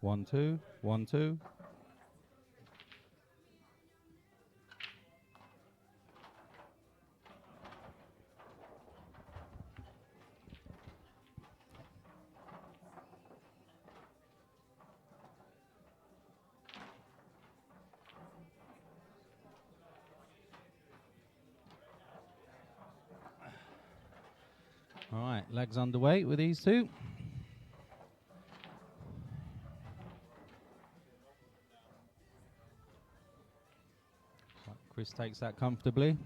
1, 2, 1, 2. All right, legs underway with these two. So Chris takes that comfortably.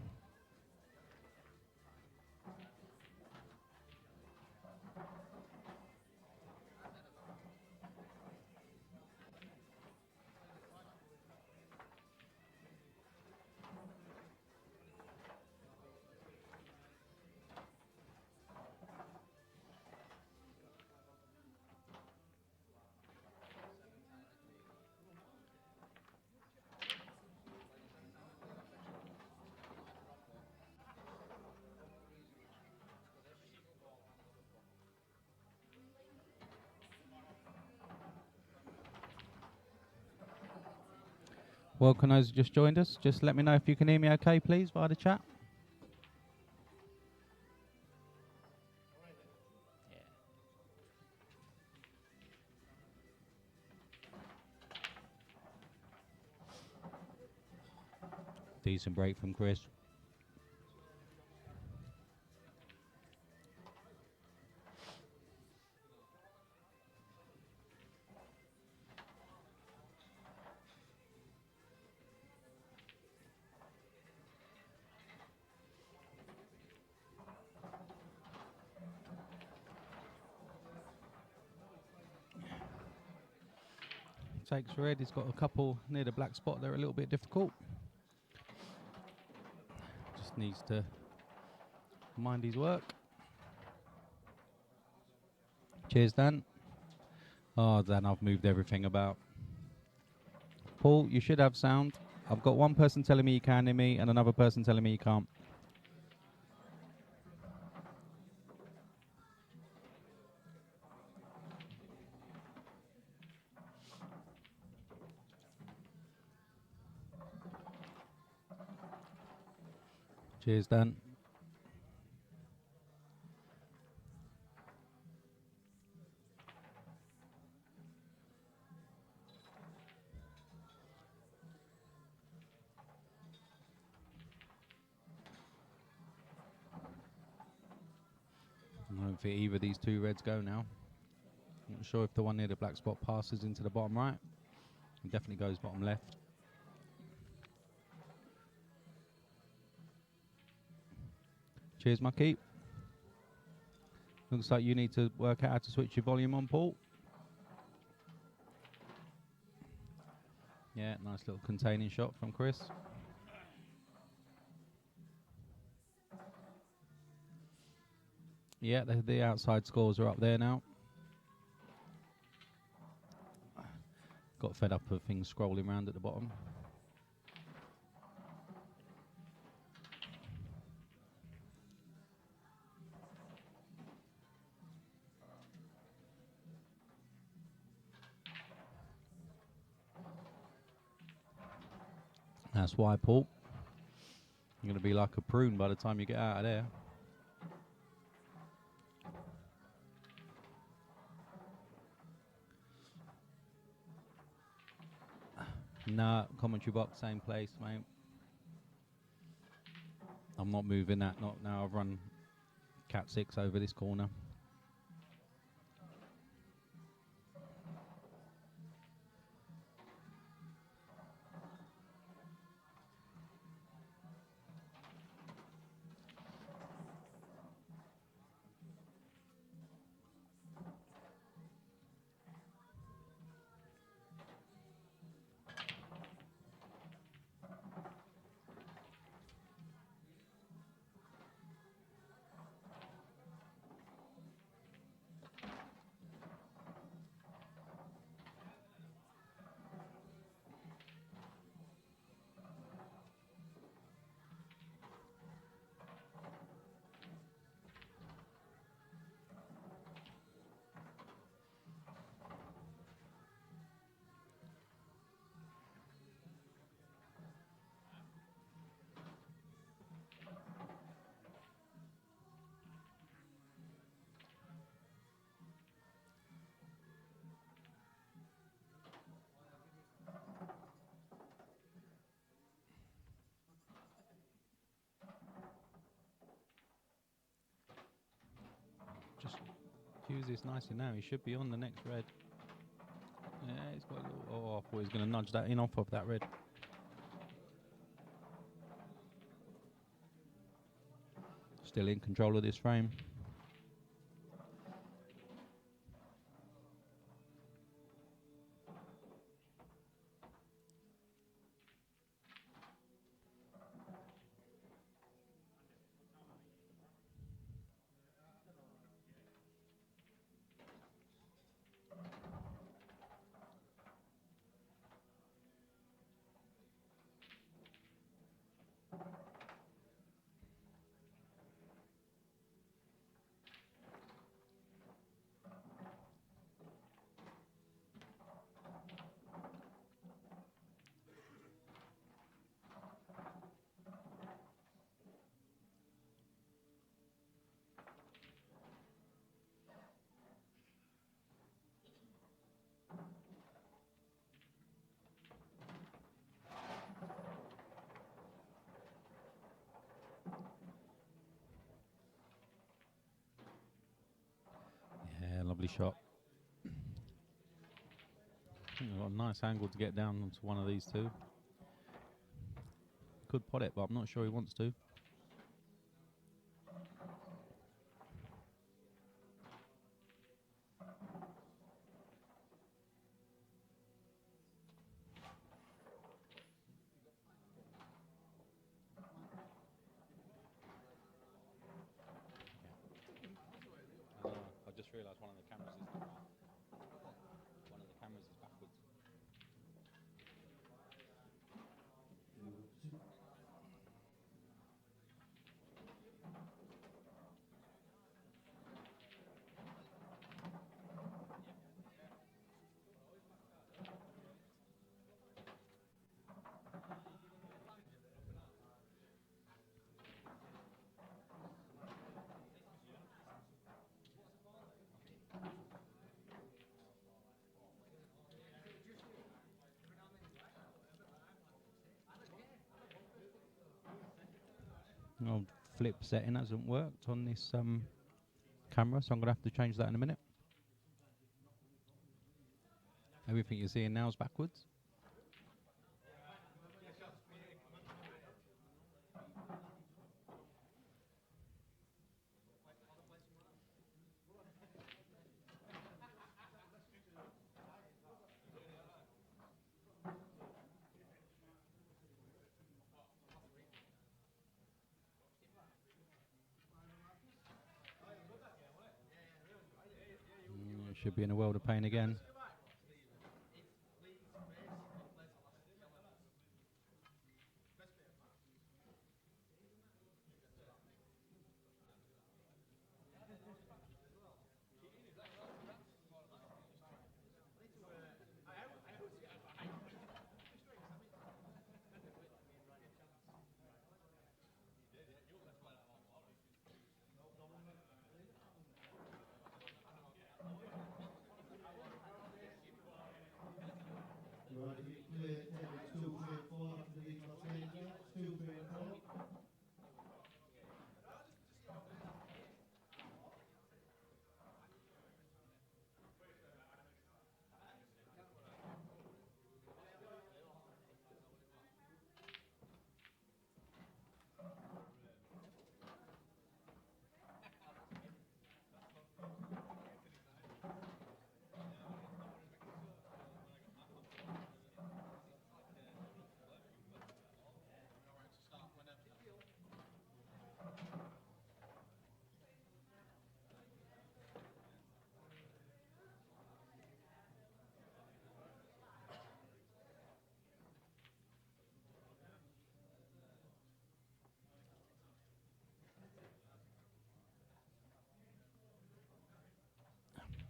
Welcome those who just joined us. Just let me know if you can hear me okay, please, via the chat. Decent break from Chris. Takes red. He's got a couple near the black spot. They're a little bit difficult. Just needs to mind his work. Cheers, Dan. Oh, Dan, I've moved everything about. Paul, you should have sound. I've got one person telling me you can hear me and another person telling me you can't. Cheers, Dan. I don't think either of these two reds go now. Not sure if the one near the black spot passes into the bottom right. It definitely goes bottom left. Cheers, Mucky. Looks like you need to work out how to switch your volume on, Paul. Yeah, nice little containing shot from Chris. Yeah, the outside scores are up there now. Got fed up of things scrolling around at the bottom. That's why, Paul. You're going to be like a prune by the time you get out of there. Nah, commentary box, same place, mate. I'm not moving that, not now. I've run Cat 6 over this corner. Diffuse this nicely now. He should be on the next red. Yeah, he's got a little... Oh, I thought he was going to nudge that in off of that red. Still in control of this frame. Yeah, lovely shot. Got a nice angle to get down onto one of these two. Could pot it, but I'm not sure he wants to. I just realised one of the cameras is backwards. Old flip setting hasn't worked on this camera, so I'm going to have to change that in a minute. Everything you're seeing now is backwards. Should be in a world of pain again.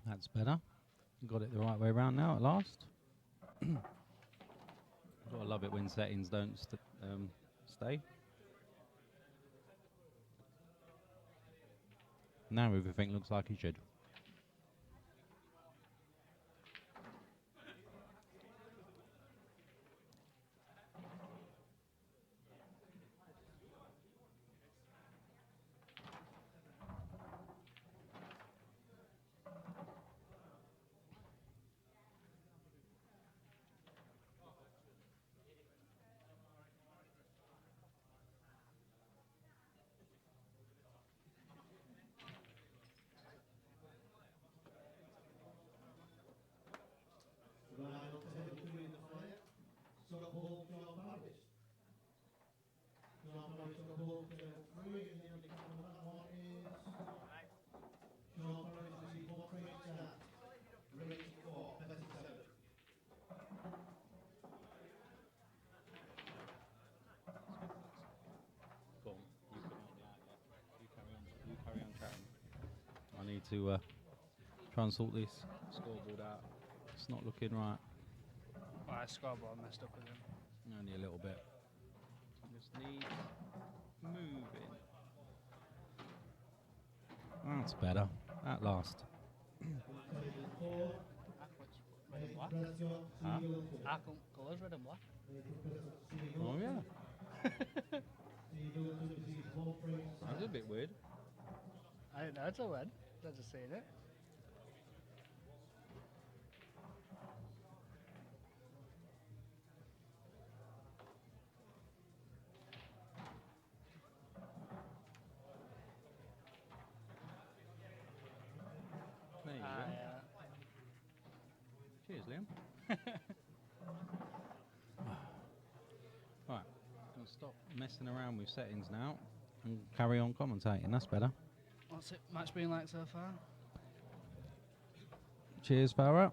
That's better. Got it the right way around now at last. Gotta love it when settings don't stay. Now everything looks like it should. need to try and sort this scoreboard out. It's not looking right. Right, scoreboard messed up again. Only a little bit. Just needs moving. That's better. At last. Red and black. Huh? Our colours red and black. Oh yeah. That's a bit weird. I didn't know it's a red. I just seen it. There you go. Cheers, Liam. Right, gonna stop messing around with settings now and carry on commentating. That's better. What's it match been like so far? Cheers, Farah.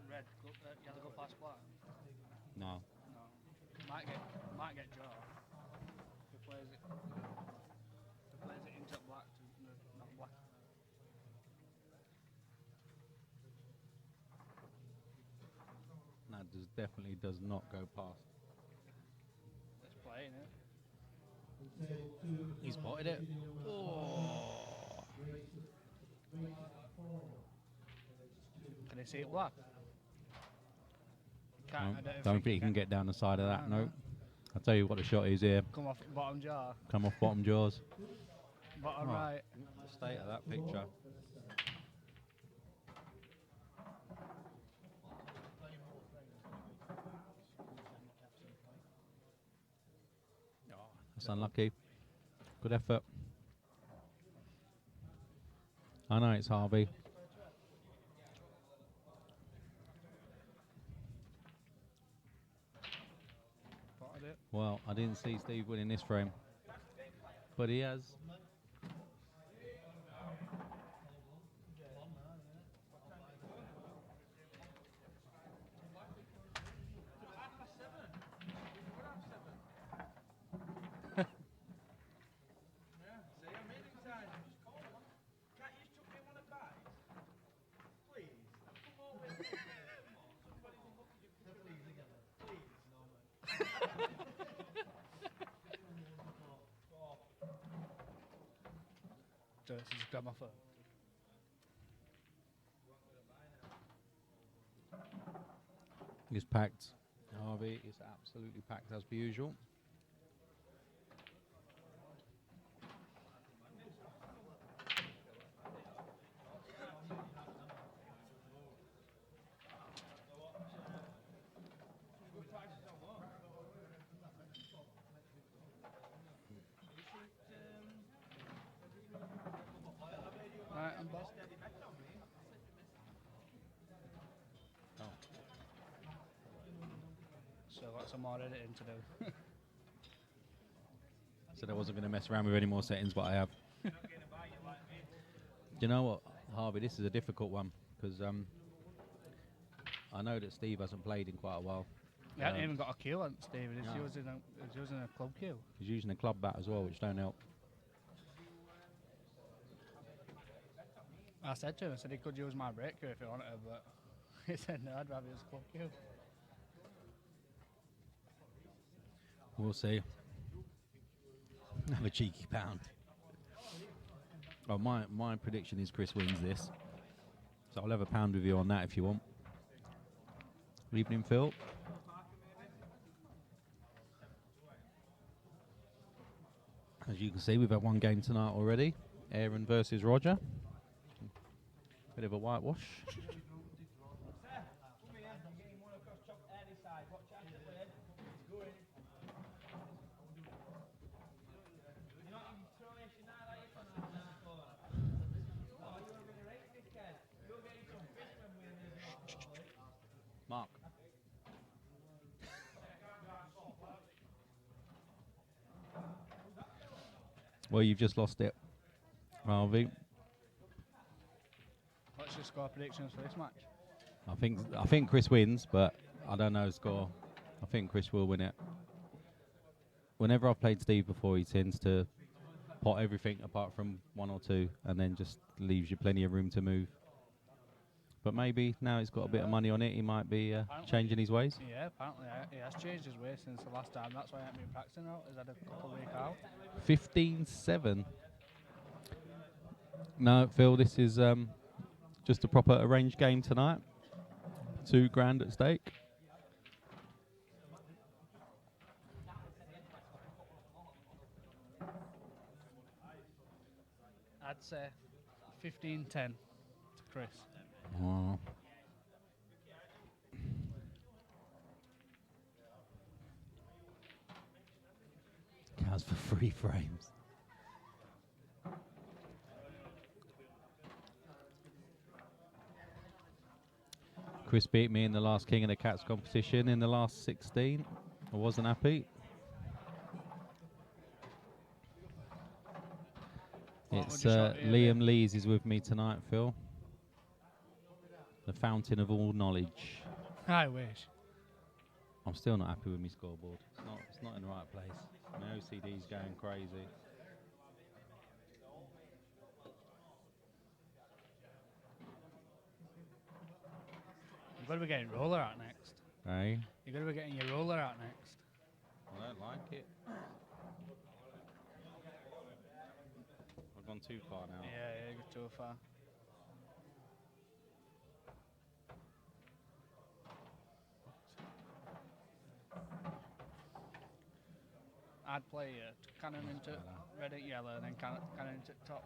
Red. You had to go past black. No. No. Might get draw. If he plays it into black to not black. That definitely does not go past. It's playing it. He spotted it. Oh. Can he see it black? No, I don't think he can get down the side of that. No. I'll tell you what the shot is here. Come off bottom jaw. Come off bottom jaws. Bottom Oh. right. The state of that picture. That's unlucky. Good effort. I know it's Harvey. Spotted it. Well, I didn't see Steve winning this frame, but he has. Just grab my phone. It's packed. Harvey is absolutely packed as per usual. Right, I'm back. Oh. So I've got some more editing to do. Said I wasn't going to mess around with any more settings, but I have. Do you know what, Harvey? This is a difficult one because I know that Steve hasn't played in quite a while. He hasn't even got a cue on Steve. He's No. using a club cue. He's using a club bat as well, which don't help. I said to him, he could use my break cue if he wanted to, but he said no, I'd rather use club cue. We'll see. Have a cheeky pound. Oh, my prediction is Chris wins this. So I'll have a pound with you on that if you want. Evening, Phil. As you can see, we've had one game tonight already. Aaron versus Roger. Bit of a whitewash. Mark. Well, you've just lost it, Harvey. What's your score predictions for this match? I think Chris wins, but I don't know the score. I think Chris will win it. Whenever I've played Steve before, he tends to pot everything apart from one or two, and then just leaves you plenty of room to move. But maybe now he's got a bit of money on it, he might be changing his ways. Yeah, apparently he has changed his ways since the last time. That's why I haven't been practicing out. He's had a couple of weeks out. 15-7. No, Phil, this is just a proper arranged game tonight. $2,000 at stake. I'd say 15-10 to Chris. Wow. Cows for 3 frames. Chris beat me in the last King of the Cats competition in the last 16. I wasn't happy. It's Liam Lees is with me tonight, Phil. The fountain of all knowledge. I wish. I'm still not happy with my scoreboard. It's not in the right place. My OCD's going crazy. You've got to be getting roller out next. Hey? You've got to be getting your roller out next. I don't like it. I've gone too far now. Yeah, you got too far. I'd play cannon into red at yellow, and then cannon into top.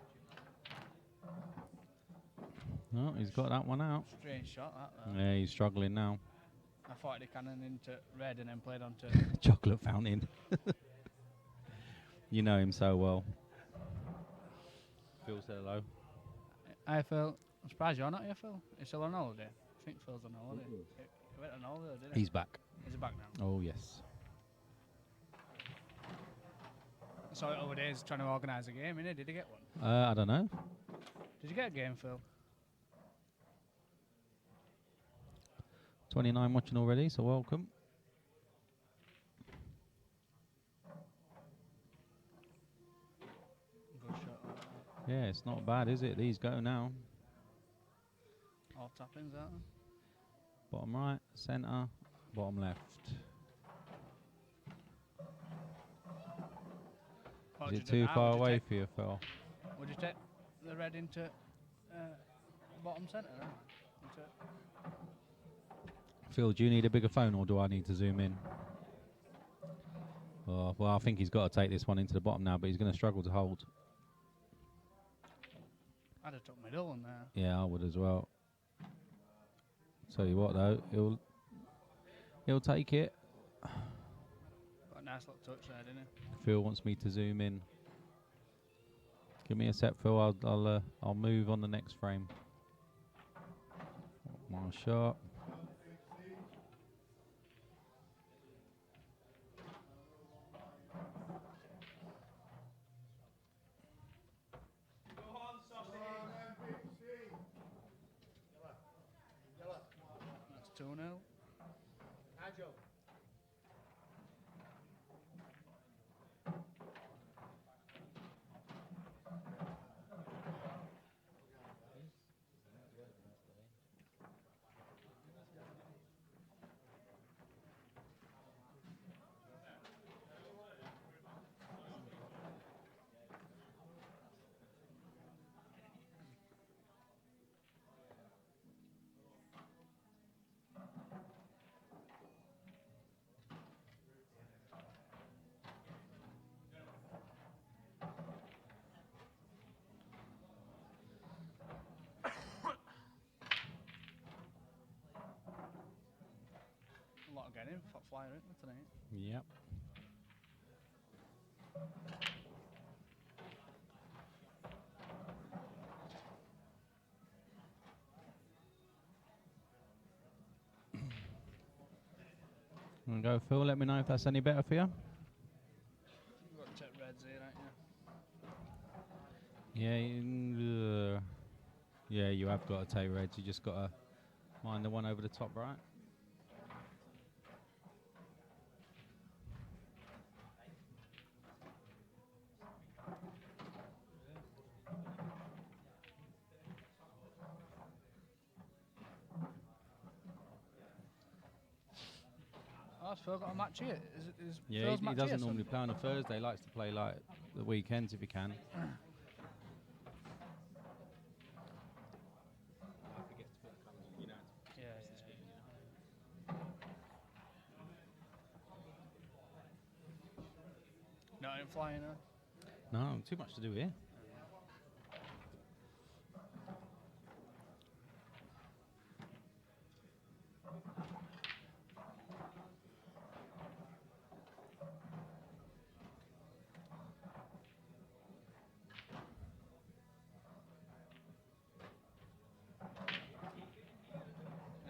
No, he's got that one out. Strange shot, that though. Yeah, he's struggling now. I thought he'd cannon into red and then played onto. Chocolate fountain. You know him so well. Phil said hello. Hi, Phil. I'm surprised you're not here, Phil. You're still on holiday. I think Phil's on holiday. He went on holiday, didn't he? He's back. Is he back now? Oh, yes. So over there he's trying to organise a game, innit? Did he get one? I don't know. Did you get a game, Phil? 29 watching already, so welcome. Good shot. Yeah, it's not bad, is it? These go now. All tappings, aren't they? Bottom right, centre, bottom left. What Is would it you do too now? far Would you away take- for you, Phil? Would you take the red into bottom centre? Into Phil, do you need a bigger phone or do I need to zoom in? Oh, well, I think he's got to take this one into the bottom now, but he's going to struggle to hold. I'd have took middle one there. Yeah, I would as well. Tell you what, though, he'll take it. Got a nice little touch there, didn't he? Phil wants me to zoom in. Give me a sec, Phil. I'll move on the next frame. One shot. That's 2-0. A lot of getting flyer in tonight. Yep. There we go, Phil. Let me know if that's any better for you. You've got to take reds here, ain't you? Yeah, yeah, you have got to take reds. You just got to mind the one over the top right. has Phil got a match here? Is Yeah, Phil's he match doesn't here normally Sunday? play on a Thursday. He likes to play like the weekends if he can. Yeah. Not in flying, No, too much to do here.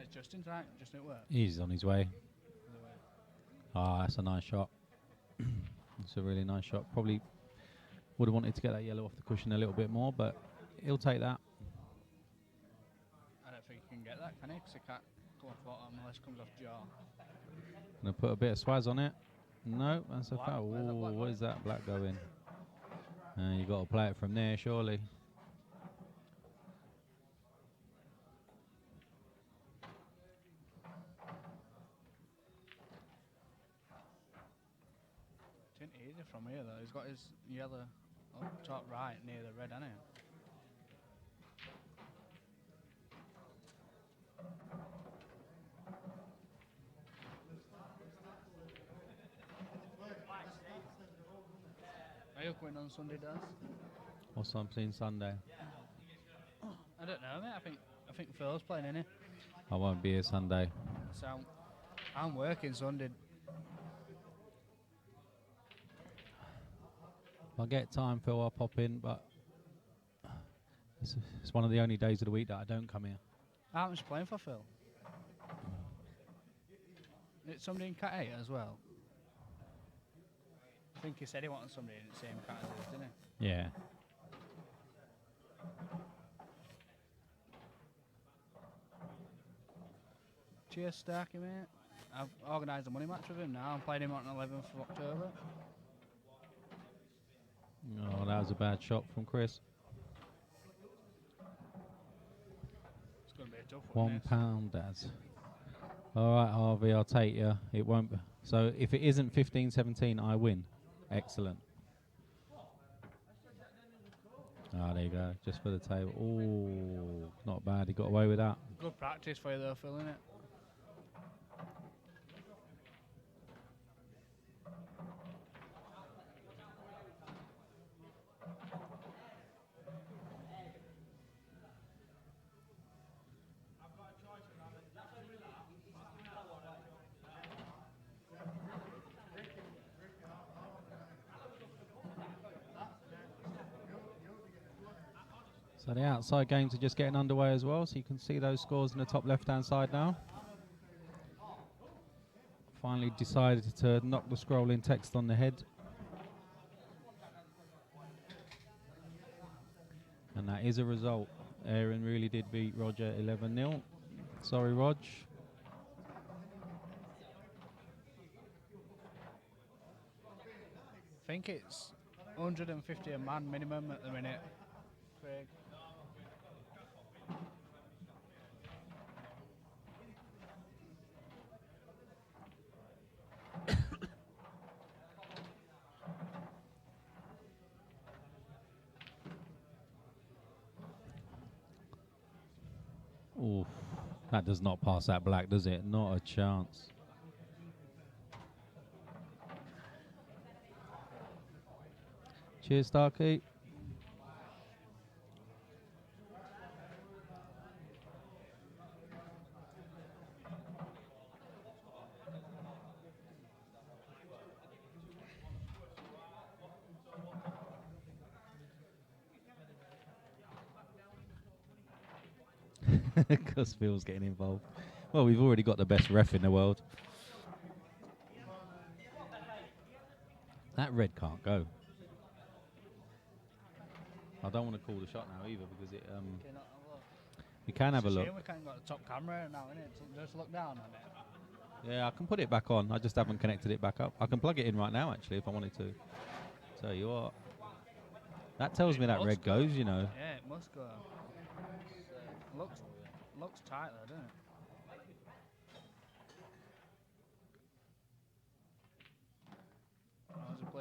It's Justin tonight, Justin at work. He's on his way. Ah, that's a nice shot. It's a really nice shot. Probably would have wanted to get that yellow off the cushion a little bit more, but he'll take that. I don't think he can get that, can he? Because he can't come off bottom unless it comes off jaw. Gonna put a bit of swaz on it. No, that's a Black, foul. where's that Ooh, black where's that black going? You got to play it from there, surely. It ain't easy from here though. He's got his yellow up top right near the red, hasn't he? Are you going on Sunday, Daz? Or something Sunday. I don't know, mate. I think Phil's playing, innit? I won't be here Sunday. So I'm working Sunday. If I get time, Phil, I'll pop in, but it's one of the only days of the week that I don't come here. How much playing for Phil? It's somebody in Cat 8 as well. I think he said he wanted somebody in the same cat as us, didn't he? Yeah. Cheers, Starky, mate. I've organised a money match with him now. I'm playing him on the 11th of October. Oh, that was a bad shot from Chris. It's going to be a tough one. £1, Daz. All right, Harvey, I'll take you. It won't be. So if it isn't 15-17, I win. Excellent. Ah, there you go. Just for the table. Oh, not bad. He got away with that. Good practice for you though, Phil, innit? So the outside games are just getting underway as well, so you can see those scores in the top left-hand side now. Finally decided to knock the scrolling text on the head. And that is a result. Aaron really did beat Roger 11-0. Sorry, Rog. I think it's 150 a man minimum at the minute, Craig. Oof. That does not pass that black, does it? Not a chance. Cheers, Starkey. Because Phil's getting involved. Well, we've already got the best ref in the world. That red can't go. I don't want to call the shot now either because it. We can have a look. We can't got the top camera now, innit? So just look down on it. Yeah, I can put it back on. I just haven't connected it back up. I can plug it in right now, actually, if I wanted to. Tell you what. That tells me that red goes, you know. Yeah, it must go. Looks tight though, doesn't it?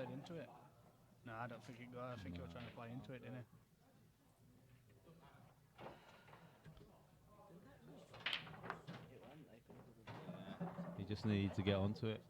played into it. No, I don't think it got. I think he was trying to play into it, didn't he? He just needed to get onto it.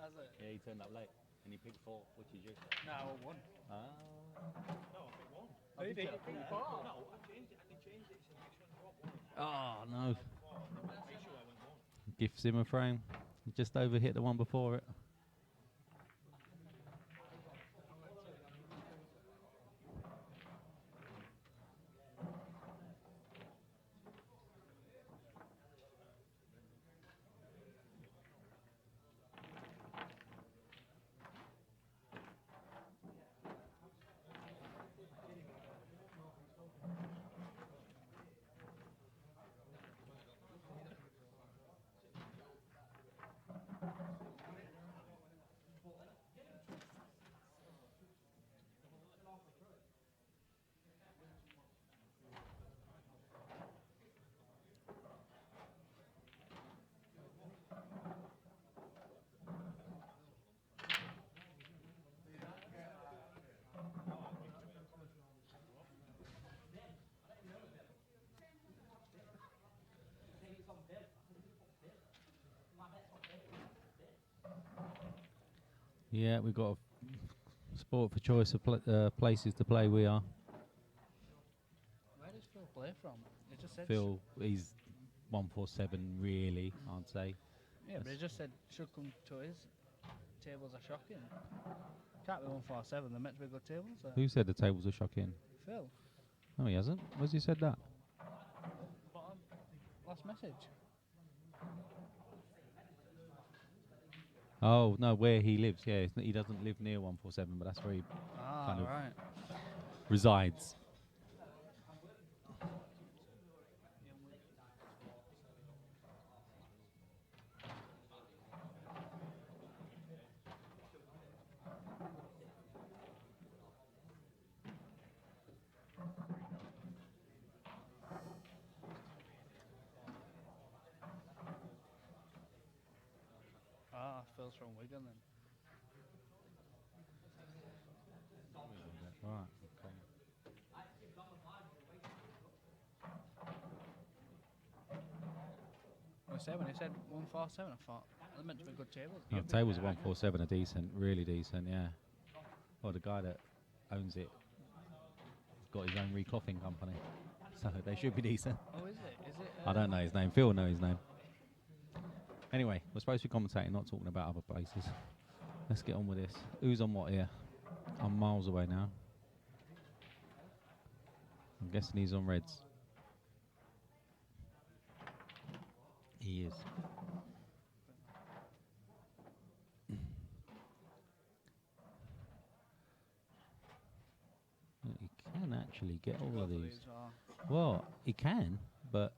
Has it? Yeah, he turned up late and he picked 4, which is you. No, I won one. Ah. Oh, did he? Oh, no. Gifts him a frame. He just over hit the one before it. Yeah, we've got a sport for choice of places to play. We are. Where does Phil play from? It just said. Phil, he's 147, really, I'd say. Yeah, but it just said should come to his. Tables are shocking. Can't be 147. They're meant to be good tables. Who said the tables are shocking? Phil. No, he hasn't. Where's he said that? Bottom. Last message. Oh, no, where he lives. Yeah, he doesn't live near 147, but that's where he kind of Right. resides. Phil's from Wigan then. Right, okay. When he said 147, I thought they're meant to be good tables. No, the tables at 147 are decent, really decent, yeah. Well, the guy that owns it got his own reclothing company, so they should be decent. Oh, is it? Is it? I don't know his name. Phil knows his name. Anyway, we're supposed to be commentating, not talking about other places. Let's get on with this. Who's on what here? I'm miles away now. I'm guessing he's on reds. He is. He can actually get all of these. Well, he can, but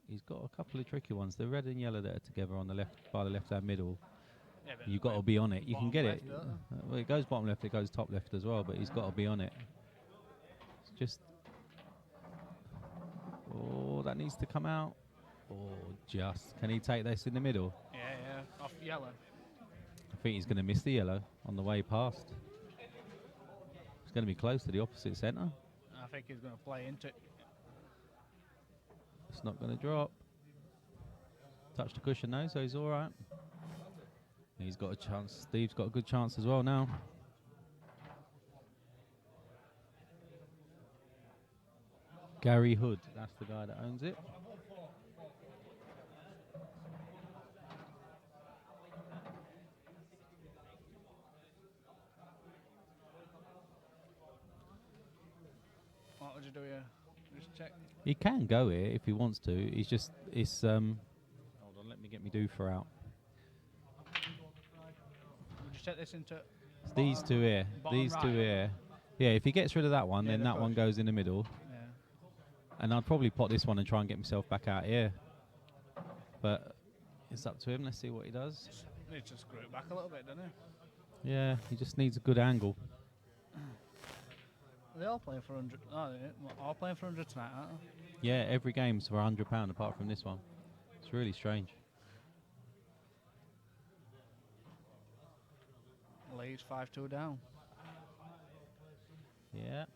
he's got a couple of tricky ones. The red and yellow that are together on the left, by the left-hand middle. Yeah, You've got to be on it. You can get it. left, Well, it goes bottom left, it goes top left as well, but he's got to be on it. It's just... Oh, that needs to come out. Oh, just. Can he take this in the middle? Yeah, off yellow. I think he's going to miss the yellow on the way past. It's going to be close to the opposite centre. I think he's going to play into it. It's not going to drop. Touch the cushion though, so he's all right. He's got a chance. Steve's got a good chance as well now. Gary Hood, that's the guy that owns it. What would you do here? Just check. He can go here if he wants to. He's just, it's, hold on, let me get my doofer out. Would you check this into... It's these two here. These right. two here. Yeah, if he gets rid of that one, Yeah, then the that one push. goes in the middle. Yeah. And I'd probably pot this one and try and get myself back out here. But it's up to him. Let's see what he does. Needs to screw it back a little bit, doesn't he? Yeah, he just needs a good angle. Are they all playing for 100? Oh, they're all playing for 100 tonight, aren't they? Yeah, every game's for £100 apart from this one. It's really strange. Leeds 5-2 down. Yeah.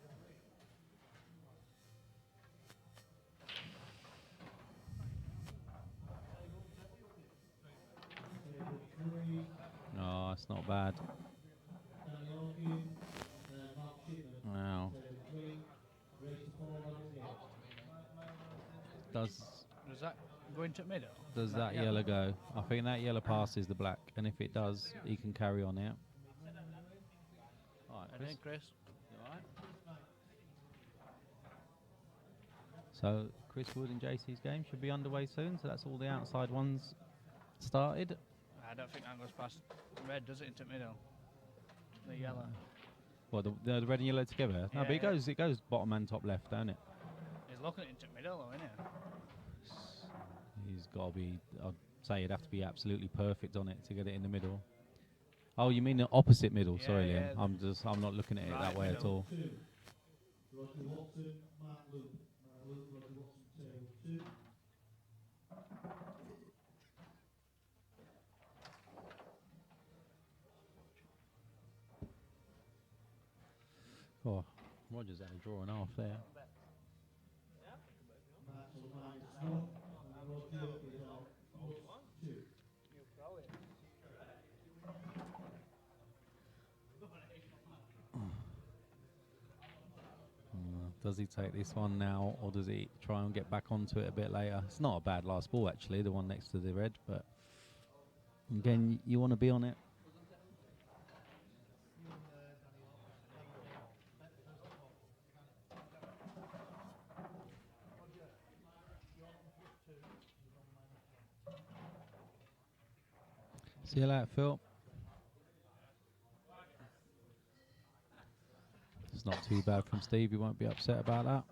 Oh, it's not bad. Wow. Does that go into middle? that yellow go? I think that yellow passes the black, and if it does, he can carry on out. All right, Chris. Chris. You all right? So Chris Wood and JC's game should be underway soon. So that's all the outside ones started. I don't think that goes past red, does it, into middle? The yellow. Well, the red and yellow together. No, Yeah, but it goes bottom and top left, don't it? He's looking into middle, though, isn't he? He's got to be. I'd say he'd have to be absolutely perfect on it to get it in the middle. Oh, you mean the opposite middle? Yeah, Sorry, yeah, Liam. I'm not looking at it that way at all. Oh, Roger's had a draw and half there. Does he take this one now, or does he try and get back onto it a bit later? It's not a bad last ball, actually, the one next to the red, but again, you want to be on it. See you later, Phil. It's not too bad from Steve. He won't be upset about that.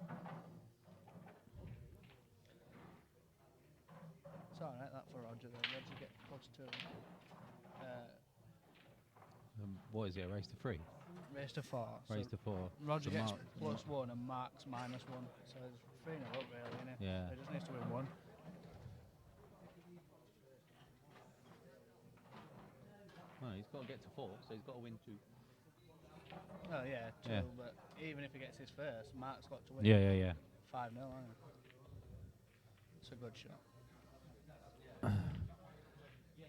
It's alright, that for Roger, though. Roger get +2. What is it, a race to 3? Race to 4. Race to 4. Roger So gets Mark- +1 and Mark's -1. So it's 3-0 up, really, isn't it? Yeah. So he just needs to win 1. No, he's got to get to 4, so he's got to win 2. Oh, yeah, 2, Yeah. but even if he gets his first, Mark's got to win Yeah. 5-0, hasn't he? It's a good shot.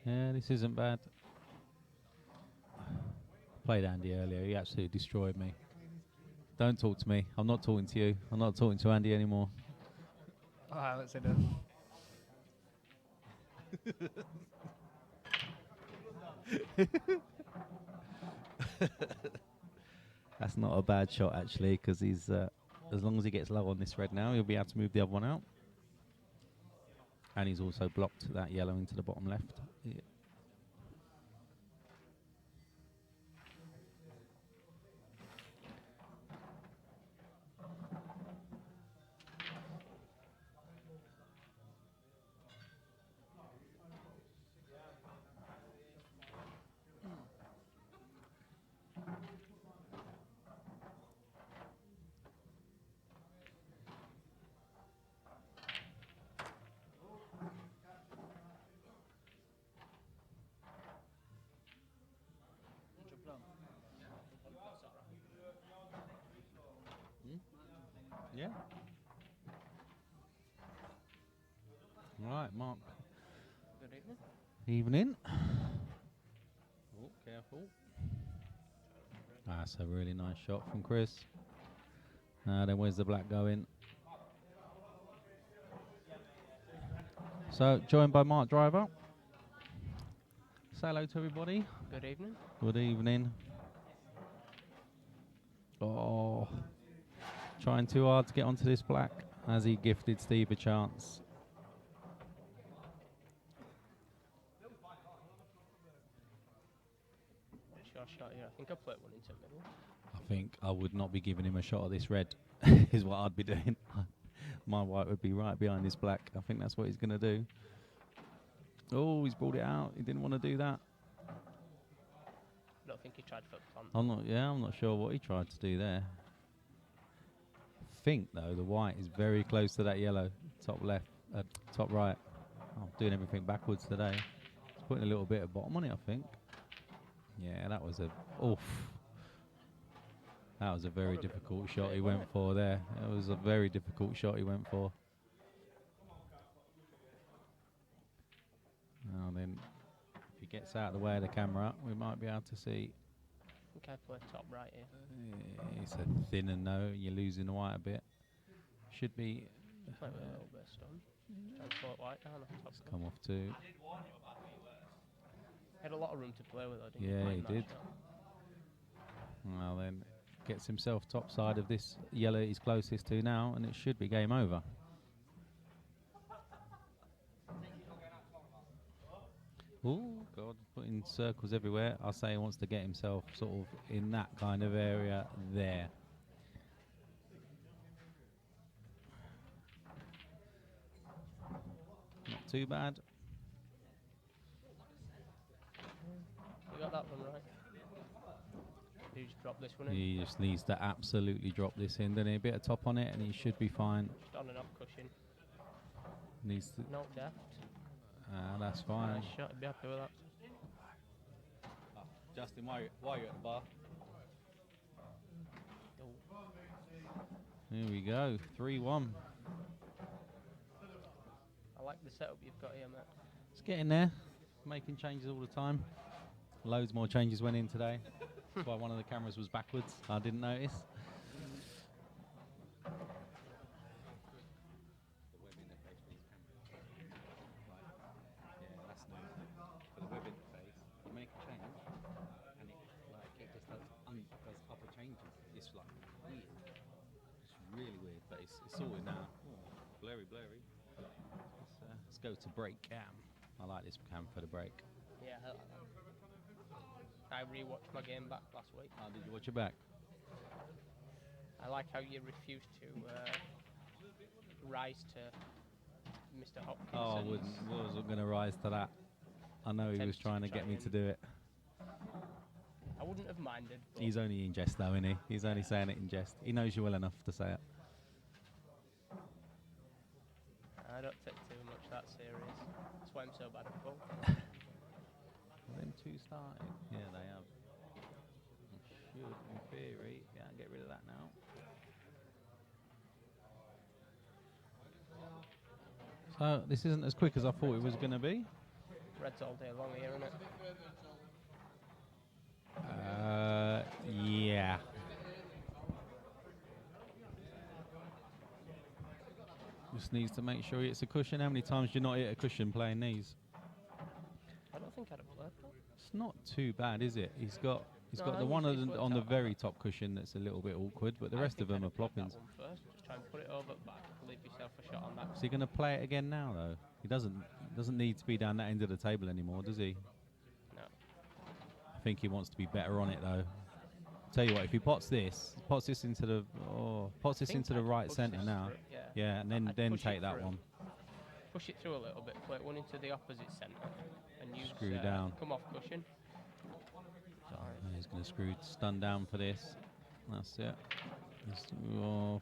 Yeah, this isn't bad. Played Andy earlier. He absolutely destroyed me. Don't talk to me. I'm not talking to you. I'm not talking to Andy anymore. Alright, let's see this. That's not a bad shot, actually, because he's as long as he gets low on this red now, he'll be able to move the other one out. And he's also blocked that yellow into the bottom left. Yeah. Yeah. Right, Mark. Good evening. Evening. Oh, careful. That's a really nice shot from Chris. Then where's the black going? So, joined by Mark Driver. Say hello to everybody. Good evening. Good evening. Oh, trying too hard to get onto this black as he gifted Steve a chance. It's your shot here. I think I put one into the middle. I think I would not be giving him a shot of this red, is what I'd be doing. My white would be right behind this black. I think that's what he's going to do. Oh, he's brought it out. He didn't want to do that. I don't think he tried for the plant. I'm not sure what he tried to do there. I think though the white is very close to that yellow. Top left, top right. Oh, I'm doing everything backwards today. He's putting a little bit of bottom on it, I think. Yeah, that was a That was a very difficult shot he went for there. It was a very difficult shot he went for. Now then, if he gets out of the way of the camera, we might be able to see. I think I play top right here. It's a thinner no, you're losing the white a bit. Should be. Play with a little bit of stone. Try and float white down off top. Come off too. Had a lot of room to play with, though, didn't Yeah, he? he did. Well then, gets himself top side of this yellow he's closest to now, and it should be game over. Oh God, putting circles everywhere. I'll say he wants to get himself sort of in that kind of area there. Not too bad. You got that one right. You just drop this one in. He just needs to absolutely drop this in, doesn't he? A bit of top on it, and he should be fine. Just on and off cushion. Needs to. No depth. That's fine. Nice shot. I'd be happy with that. Justin, why are you at the bar? Here we go, 3-1. I like the setup you've got here, mate. It's getting there. Making changes all the time. Loads more changes went in today. That's why one of the cameras was backwards. I didn't notice. For the web interface, you make a change, and it just does other changes. It's like weird. It's really weird, but it's sorted now. Blurry. Let's go to break cam. I like this cam for the break. Yeah, I like that. I rewatched my game back last week. Oh, did you watch it back? I like how you refused to rise to Mr. Hopkins. Oh, I wasn't going to rise to that. I know he was trying to get me to do it. I wouldn't have minded. But He's only in jest though, isn't he? He's only saying it in jest. He knows you well enough to say it. I don't take too much that serious. That's why I'm so bad at golf. Them two started. Yeah, they have. Should, in theory, get rid of that now. So this isn't as quick as I thought it was going to be. Red's all day long here, isn't it? Yeah. Just needs to make sure he hits a cushion. How many times do you not hit a cushion playing these? I don't think I'd have played that. It's not too bad, is it? He's got No, the one usually it's on the worked out very like that. top cushion that's a little bit awkward, but the I rest of think them I'd are have played ploppings. that one first. Just try and put it over back. Leave yourself a shot on that. Is he going to play it again now, though? He doesn't need to be down that end of the table anymore, does he? No. I think he wants to be better on it, though. Tell you what, if he pots this into the right push centre this now, through, yeah. yeah, and I'd then push it take that through. one. Push it through a little bit. Play it one into the opposite centre, and use Screw down. come off cushion. And he's going to screw stun down for this. That's it. Oh,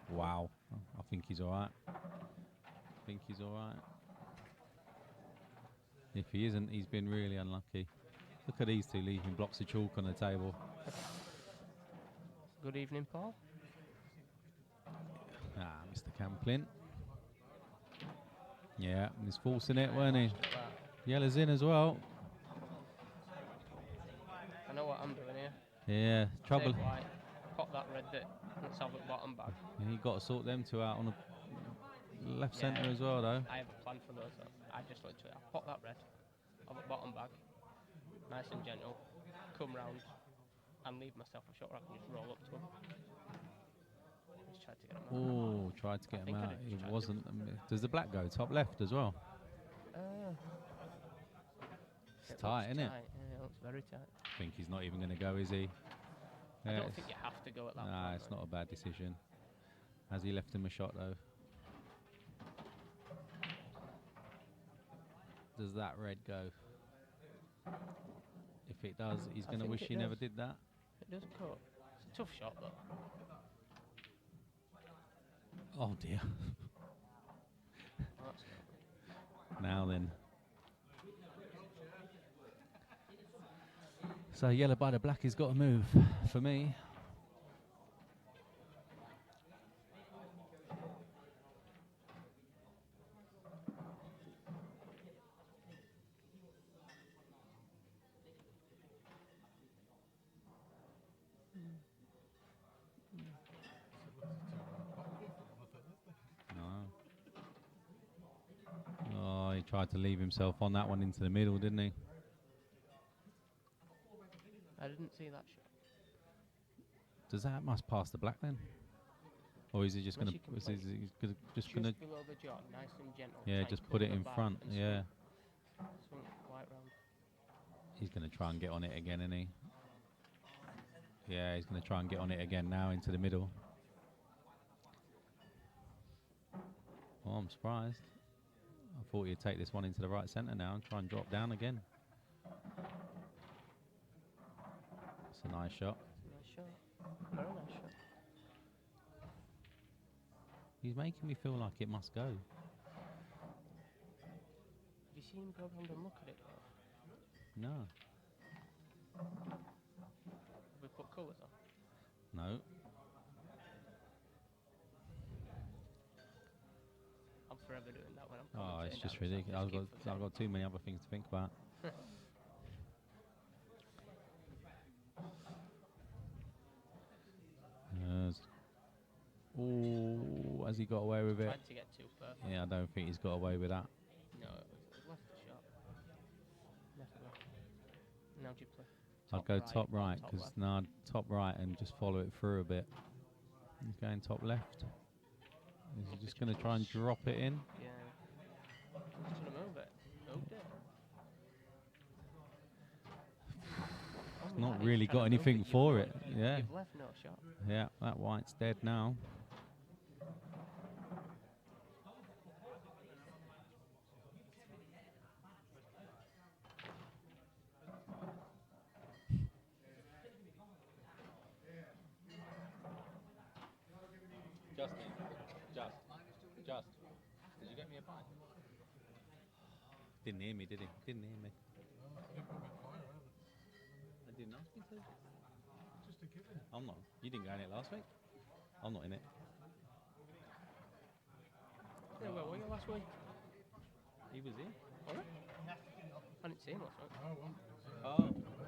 wow. I think he's all right. If he isn't, he's been really unlucky. Look at these two leaving blocks of chalk on the table. Good evening, Paul. Mr. Camplin. Yeah, he's forcing it, weren't he? Yellow's in as well. I know what I'm doing here. Yeah, trouble. Save white, pop that red bit. Let's have it bottom back. He got to sort them two out on the left Yeah. centre as well, though. I have a plan for those. I just literally pop that red, have it bottom back, nice and gentle, come round and leave myself a shot where I can just roll up to him. Just tried to get him out. Oh, tried to get him think I out. did He try to. wasn't. Does the black go top left as well? It's tight, isn't it? Yeah, it looks very tight. I think he's not even going to go, is he? I Yeah, don't think you have to go at that Nah, point. it's not a bad decision. Has he left him a shot, though? does that red go? If it does, he's I going to think wish it he never does. did that. It does cut. It's a tough shot, though. Oh dear. Oh, that's no good. Now then. So yellow by the black has got to move for me. No. Oh, he tried to leave himself on that one into the middle, didn't he? I didn't see that shot. Does that must pass the black then? Or is he just going Unless to? you can Is he play just going to? below the jaw, nice and gentle. Yeah, try and just pull put it the in back front. and Yeah, swing right round. he's going to try and get on it again, isn't he? Yeah, he's going to try and get on it again now into the middle. Oh, I'm surprised. I thought he'd take this one into the right centre now and try and drop down again. It's a nice shot. Nice shot. Very nice shot. He's making me feel like it must go. Have you seen him go around and look at it though? No. Have we put colours on? No. I'm forever doing that when I'm Oh, it's commentating just now, so ridiculous. just keep I've got too many other things to think about. Oh, has he got away with it? Tried to get too perfect. Yeah, I don't think he's got away with that. No, it left the shot. Definitely. Now do you play? I'd go top or right, top because left? now top right and just follow it through a bit. He's going top left. Is he just going to try and drop it in? Yeah. I'm just trying to move it. Moved it. Oh my Not God, he's really trying got to move anything you've for got- it. Yeah, You've left no shot. yeah, that white's dead now. Just. Did you get me a pint? Didn't hear me, did he? Didn't hear me. I didn't ask you to. Just a given. I'm not. You didn't go in it last week. I'm not in it. Yeah, where were you last week? He was here. Were you? I didn't see him last week.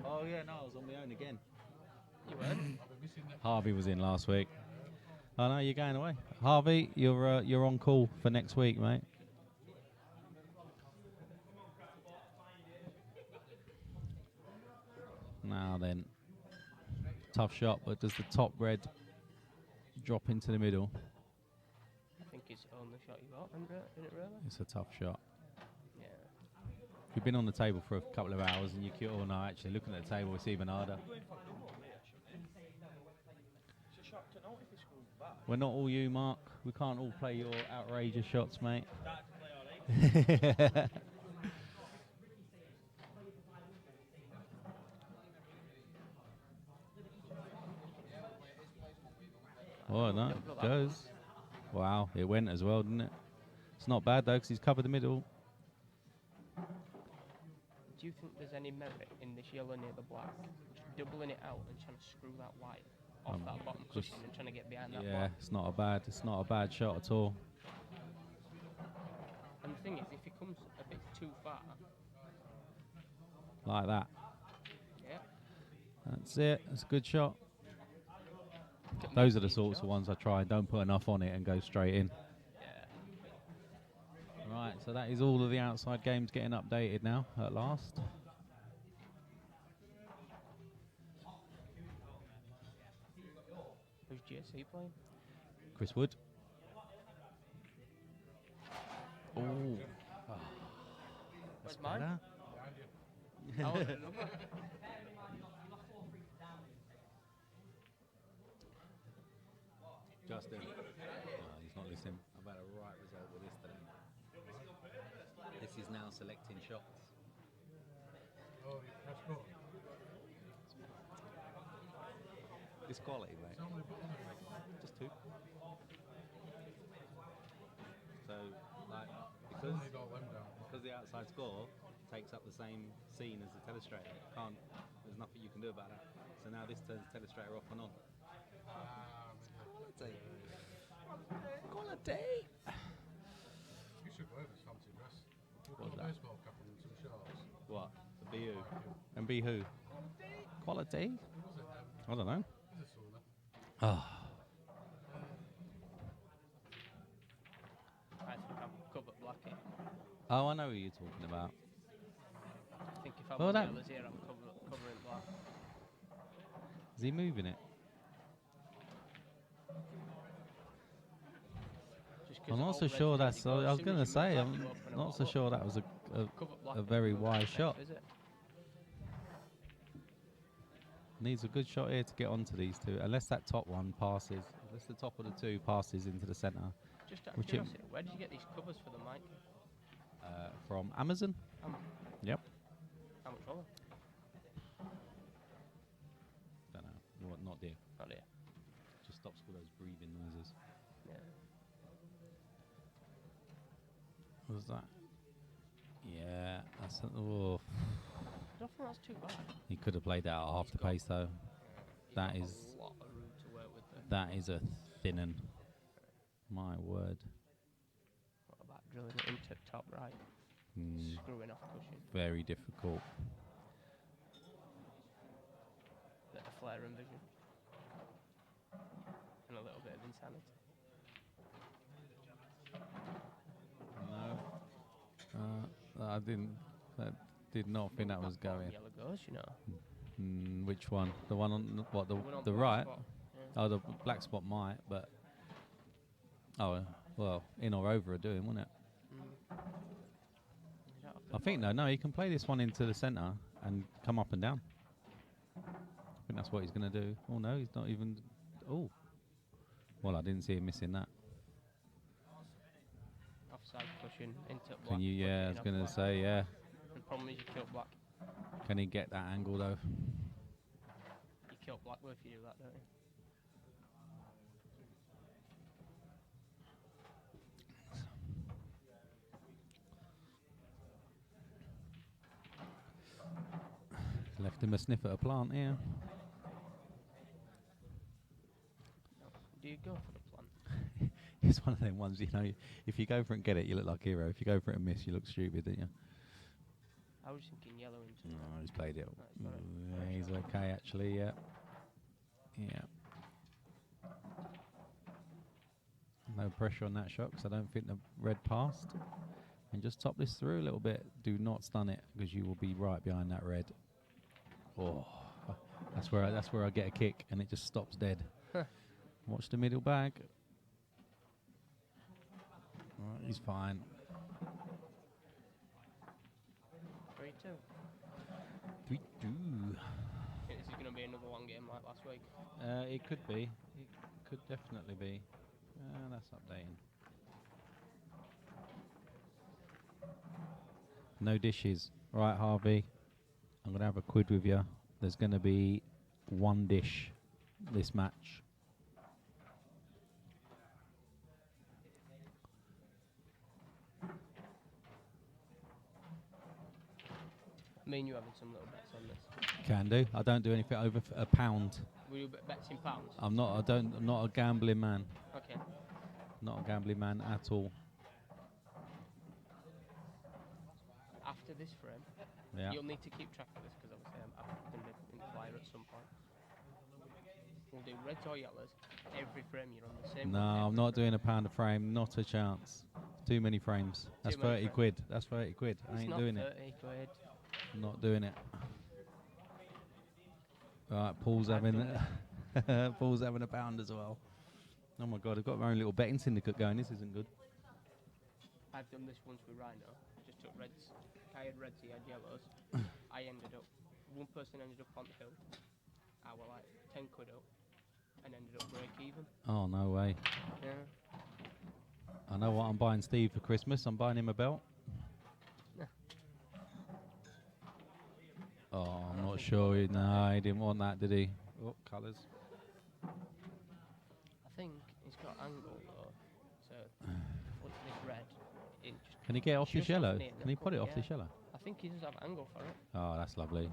Oh yeah, no, I was on my own again. You weren't? I'll be missing next. Harvey was in last week. Oh no, you're going away. Harvey, you're on call for next week, mate. Now then, tough shot, but does the top red drop into the middle? I think he's owned the shot you got, didn't it really? It's a tough shot. Yeah. If you've been on the table for a couple of hours and you kill, oh no, actually looking at the table, it's even harder. We're not all you, Mark. We can't all play your outrageous shots, mate. Oh, no, it goes. Wow, it went as well, didn't it? It's not bad, though, because he's covered the middle. Do you think there's any merit in this yellow near the black? Just doubling it out and trying to screw that white off that bottom just- cushion and trying to get behind that Yeah, black? it's not a bad shot at all. And the thing is, if he comes a bit too far, Like that. yeah, That's it. That's a good shot. get Those are the multi sorts of shots. ones I try. Don't put enough on it and go straight in. Yeah. Right, so that is all of the outside games getting updated now, at last. Who's GSC playing? Chris Wood. Oh. Where's mine? Behind you. Oh, the number. Justin. He's not listening. I've had a right result with this today. This is now selecting shots. Oh, press go. It's quality, mate. How many buttons have you got? Just 2. So, like, I've only got them down. because the outside score takes up the same scene as the telestrator, there's nothing you can do about that. So now this turns telestrator off and on. Quality. Quality. You should wear this fancy dress. You've What's got a that? baseball cap on and some shorts. What? The BU. And be who? Quality? Who was it? I don't know. Is it Suna? Oh. I think I'm covered blacky. Oh, I know who you're talking about. I think if I'm Well, on that- yellows here, I'm covering black. Is he moving it? Just 'cause I'm all not so red's sure ready that's. to go. I As was soon going to as you move say, black, I'm you open a not so bottle sure up. that was Covered black a is very not wise safe, shot. is it? Needs a good shot here to get onto these two, unless that top one passes. Unless the top of the two passes into the centre. Just out of Which it- curiosity, where did you get these covers for the mic? From Amazon. Yep. How much were they? Don't know. What? Not dear. Oh dear. Just stops all those breathing noises. Yeah. What was that? Yeah, that's. Oh, I don't think that's too bad. he could have played that at half the pace though. You've That got is- a lot of room to work with there. That is a thin 'un. My word. What about drilling it into top right? Mm, Screwing off cushion. very difficult. Bit of flair and vision. And a little bit of insanity. No, I didn't. That did not think that was Bottom going. Yellow goes, you know. Which one? The one on what? The one on The black right? spot. Yeah. Oh, the black spot might, but well, in or over are doing, wouldn't it? You don't have to I think bottom. no, he can play this one into the centre and come up and down. I think that's what he's going to do. Oh no, he's not even. Oh, well, I didn't see him missing that. Offside cushion into black. Can you? put it Yeah, I in was off going to black. say yeah. The problem is you kill black. Can he get that angle though? You kill black if you do that, don't you? Left him a sniff at a plant here. Do you go for the plant? It's one of them ones, you know. If you go for it and get it, you look like a hero. If you go for it and miss, you look stupid, don't you? I was thinking yellow into No, black. he's played it. That's got it. Yeah, he's okay actually. Yeah. Yeah. No pressure on that shot because I don't think the red passed. And just top this through a little bit. Do not stun it because you will be right behind that red. Oh, that's where I get a kick and it just stops dead. Watch the middle bag. Alright, he's fine. 3-2. 3-2. Think this is going to be another one game like last week. It could be. It could definitely be. That's updating. No dishes. Right, Harvey. I'm going to have a quid with you. There's going to be one dish this match. Me and you having some little bets on this. Can do. I don't do anything over a pound. Will you bets in pounds? I'm not a gambling man. Okay. Not a gambling man at all. After this frame, Yeah. you'll need to keep track of this because obviously I'm going to be in the flyer at some point. We'll do reds or yellows. Every frame you're on the same. No, one, I'm every not frame. doing a pound a frame. Not a chance. Too many frames. That's Too many 30 frames. quid. That's 30 quid. I It's ain't not doing it. 30 quid. I'm not doing it. Right, Paul's I've having done Paul's having a pound as well. Oh my god, I've got my own little betting syndicate going. This isn't good. I've done this once with Rhino. Just took reds. I had reds, he had yellows. I ended up, one person ended up on the hill. I was like 10 quid up and ended up break even. Oh no way. Yeah. I know what I'm buying Steve for Christmas. I'm buying him a belt. Yeah. not sure. No, he didn't want that, did he? Oh, colours. I think he's got angle though. So look at this red. It just Can he get off this just yellow? near Can he put it knuckle, off this yellow? I think he does have angle for it. Oh, that's lovely.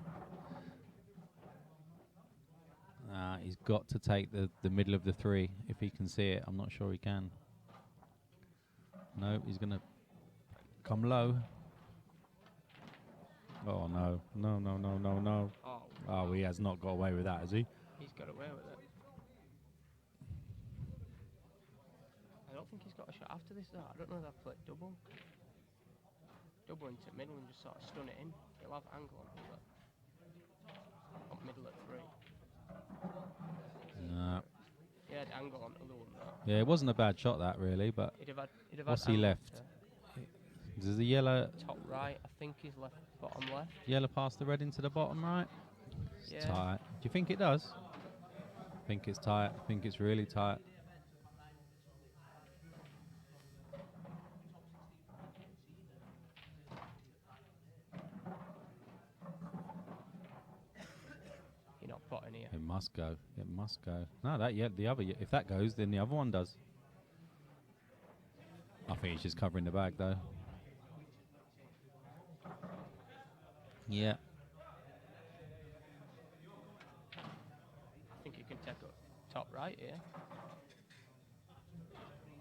He's got to take the middle of the 3 if he can see it. I'm not sure he can. No, he's going to come low. Oh, no. No, no, no, no, no. Oh, he has not got away with that, has he? He's got away with it. I don't think he's got a shot after this though. I don't know if I've played double. Double into middle and just sort of stun it in. He'll have angle on it, but on middle at 3. No. He had angle on the other one though. Yeah, it wasn't a bad shot, that, really, but He'd have had what's he angle left? to Does the yellow top right. I think he's left bottom left. yellow pass the red into the bottom right? It's Yeah. tight. Do you think it does? I think it's tight. I think it's really tight. You're not potting here. It must go. It must go. No, the other. If that goes, then the other one does. I think he's just covering the bag, though. Yeah. I think you can take up top right here.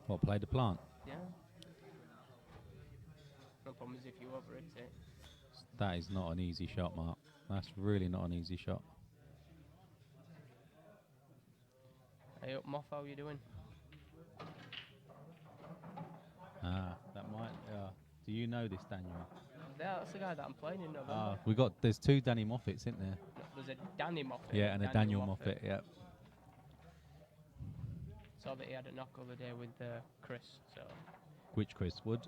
What, play the plant? Yeah. No problem is if you overhit it. That is not an easy shot, Mark. That's really not an easy shot. Hey up Moff, how you doing? That might. Do you know this, Daniel? Yeah, that's the guy that I'm playing in November. There's 2 Danny Moffats, isn't there? There's a Danny Moffat. Yeah, and a Daniel Moffat. Yeah. Saw that he had a knock over there with Chris, so Which Chris Wood?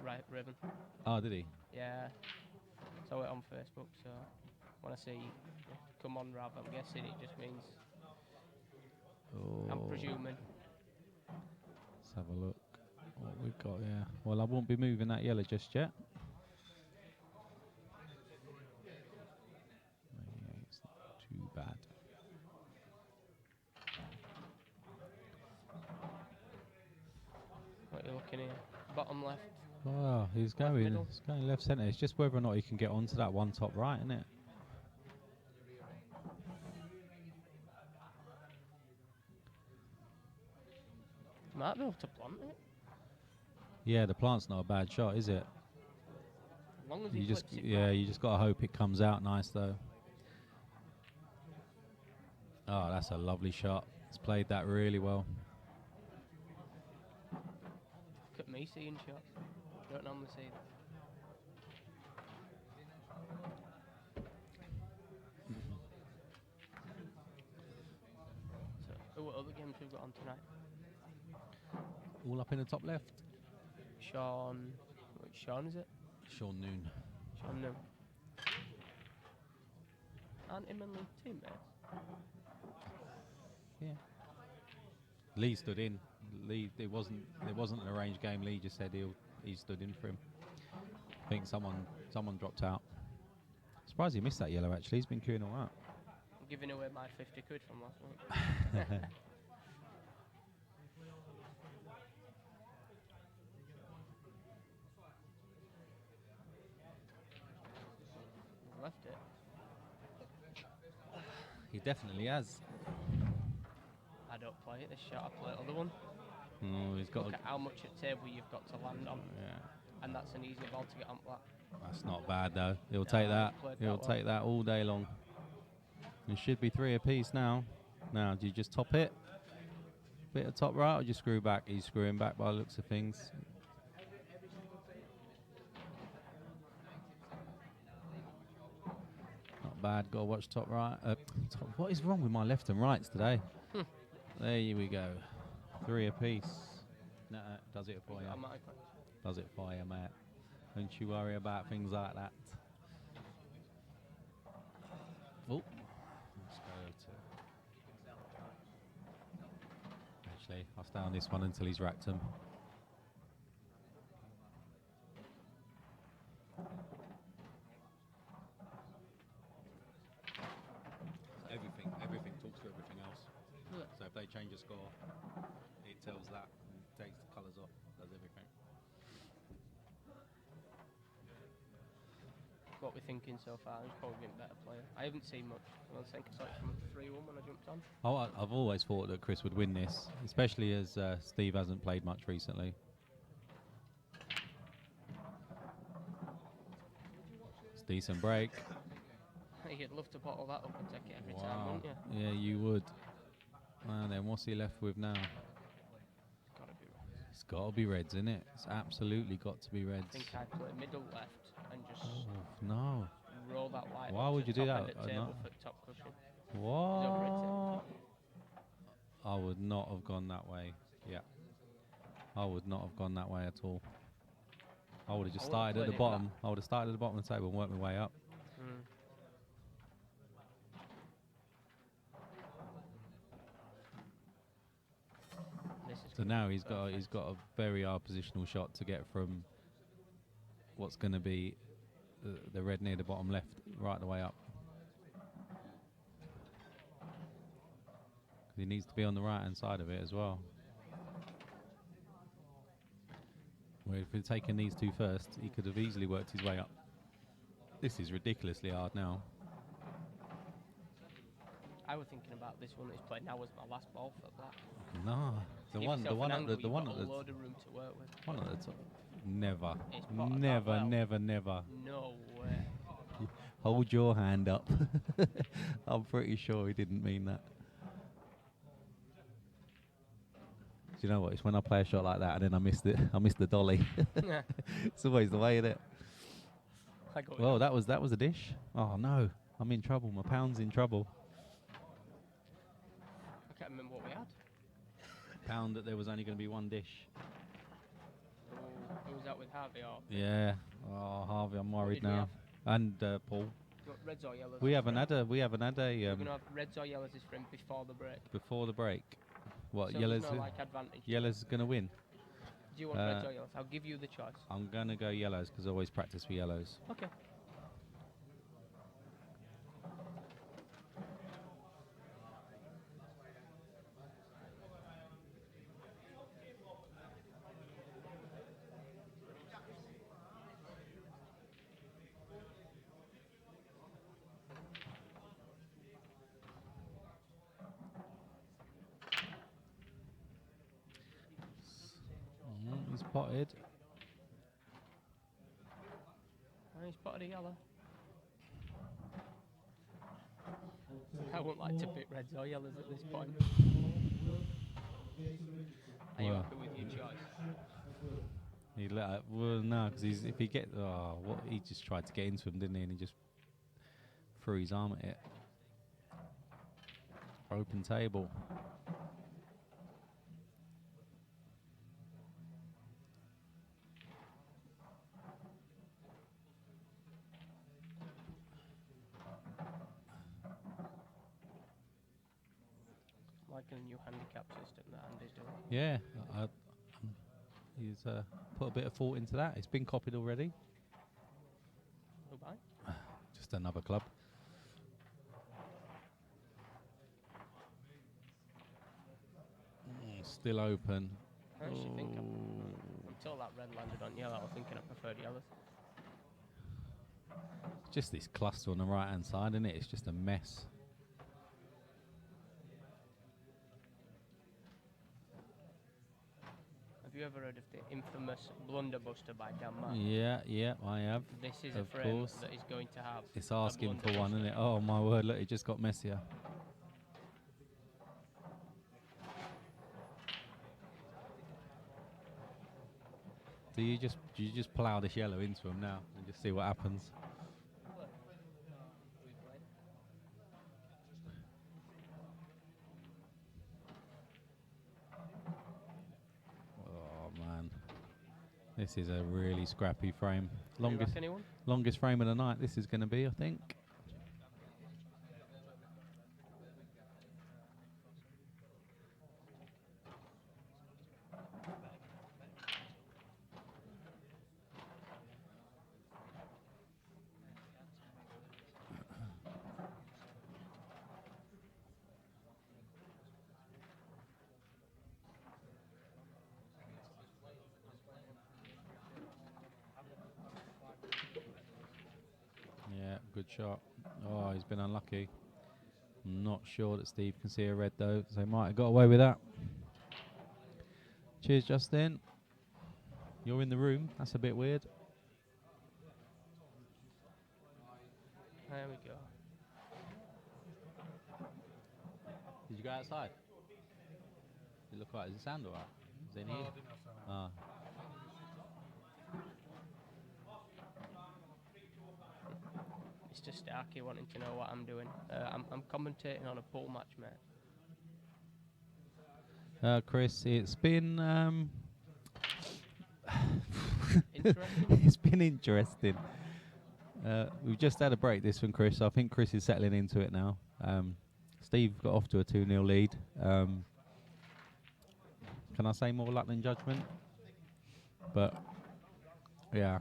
right Riven. Oh, did he? Yeah. Saw it on Facebook, so when I see come on Rav, I'm guessing it just means Oh. I'm presuming. Let's have a look. What we've got here. Well, I won't be moving that yellow just yet. Yeah, it's not too bad. What are you looking here? Bottom left. Oh, he's going. middle. He's going left centre. It's just whether or not he can get onto that one top right, isn't it? Might be able to plant it. Yeah, the plant's not a bad shot, is it? As long as You he just, flicks it yeah, right. you just gotta hope it comes out nice though. Oh, that's a lovely shot. He's played that really well. Look at me seeing shots. Don't normally see that. So, what other games we've got on tonight? All up in the top left. Sean, which Sean is it? Sean Noon. Sean no. Aren't him and Lee teammates? Yeah. Lee stood in. Lee, it wasn't an arranged game. Lee just said he stood in for him. I think someone dropped out. Surprised he missed that yellow actually. He's been queuing all out. I'm giving away my 50 quid from last week. Left it. He definitely has. I don't play it this shot, I play the other one. No, he's got. Look at how much at table you've got to land on. Yeah. And that's an easy ball to get on black. That's not bad though. He'll No, take that. he's played He'll that well. take that all day long. It should be 3 apiece now. Now, do you just top it? Bit of top right or just screw back? He's screwing back by the looks of things. Not bad. Got to watch top right. What is wrong with my left and rights today? There we go. 3 apiece. No, does it for you. I might- Does it for you, mate. Don't you worry about things like that. Oh, let's go to. Actually, I'll stay on this one until he's racked him. change your score, it tells that, and takes the colours off, does everything. What we're thinking so far, he's probably been a better player. I haven't seen much. I think I saw it from 3-1 when I jumped on. I've always thought that Chris would win this, especially as Steve hasn't played much recently. It's a decent break. You'd love to bottle that up and take it every time, wouldn't you? Yeah, you would. And then what's he left with now? It's got to be right. It's got to be reds, isn't it? It's absolutely got to be reds. I think I play middle left and just No. roll that white. Why up would to you do top that? end of table for top cushion. What? I would not have gone that way. Yeah. I would not have gone that way at all. I would have just started at the bottom. I would have started at the bottom of the table and worked my way up. So now he's got a very hard positional shot to get from what's going to be the red near the bottom left right the way up. He needs to be on the right hand side of it as well. Where if he'd taken these two first, he could have easily worked his way up. This is ridiculously hard now. I was thinking about this one that he's played now was my last ball for black. No, the one at the one at the load of room to work with. One at the top. Never, It's spotted that never, well. never. No way. Hold your hand up. I'm pretty sure he didn't mean that. Do you know what? It's when I play a shot like that and then I missed it. I missed the dolly. It's always the way, isn't it? Well, that was a dish. Oh no, I'm in trouble. My pound's in trouble. I can't remember what we had. Pound that there was only going to be one dish. Who was that with, Harvey or? Yeah. Oh, Harvey, I'm worried did we now. have? And Paul. Do you want reds or yellows? We haven't had a. We're gonna have reds or yellows this frame before the break. Before the break. What So yellows? there's no, like, advantage. Yellows going to win. Do you want reds or yellows? I'll give you the choice. I'm going to go yellows because I always practice for yellows. Okay. He's potted. And he's spotted a yellow. I wouldn't like to pick reds or yellows at this point. Are you Well. happy with your choice? He well, no, because if he get, he just tried to get into him, didn't he? And he just threw his arm at it. Open table. Like a new handicap system that Andy's doing. Yeah, he's put a bit of thought into that. It's been copied already. Who by? Just another club. Still open. I actually think until that red landed on yellow, I was thinking I preferred yellows. Just this cluster on the right hand side, isn't it? It's just a mess. Have you ever heard of the infamous Blunderbuster by Dan Mann? Yeah, I have. This is Of a frame course. that is going to have. It's a asking for one, Blunderbuster. isn't it? Oh my word! Look, it just got messier. Do you just plough this yellow into him now and just see what happens? Oh man, this is a really scrappy frame. Do you reckon anyone? Longest frame of the night. This is going to be, I think. Good shot. Oh, he's been unlucky. I'm not sure that Steve can see a red though, so he might have got away with that. Cheers, Justin. You're in the room. That's a bit weird. There we go. Did you go outside? Did it look alright? Does it sound alright? Is it in here? Ah. Mr. Starkey wanting to know what I'm doing. I'm commentating on a pool match, mate. Chris, it's been Interesting. it's been interesting. We've just had a break this one, Chris. I think Chris is settling into it now. Steve got off to a 2-0 lead. Can I say more luck than judgment? But yeah,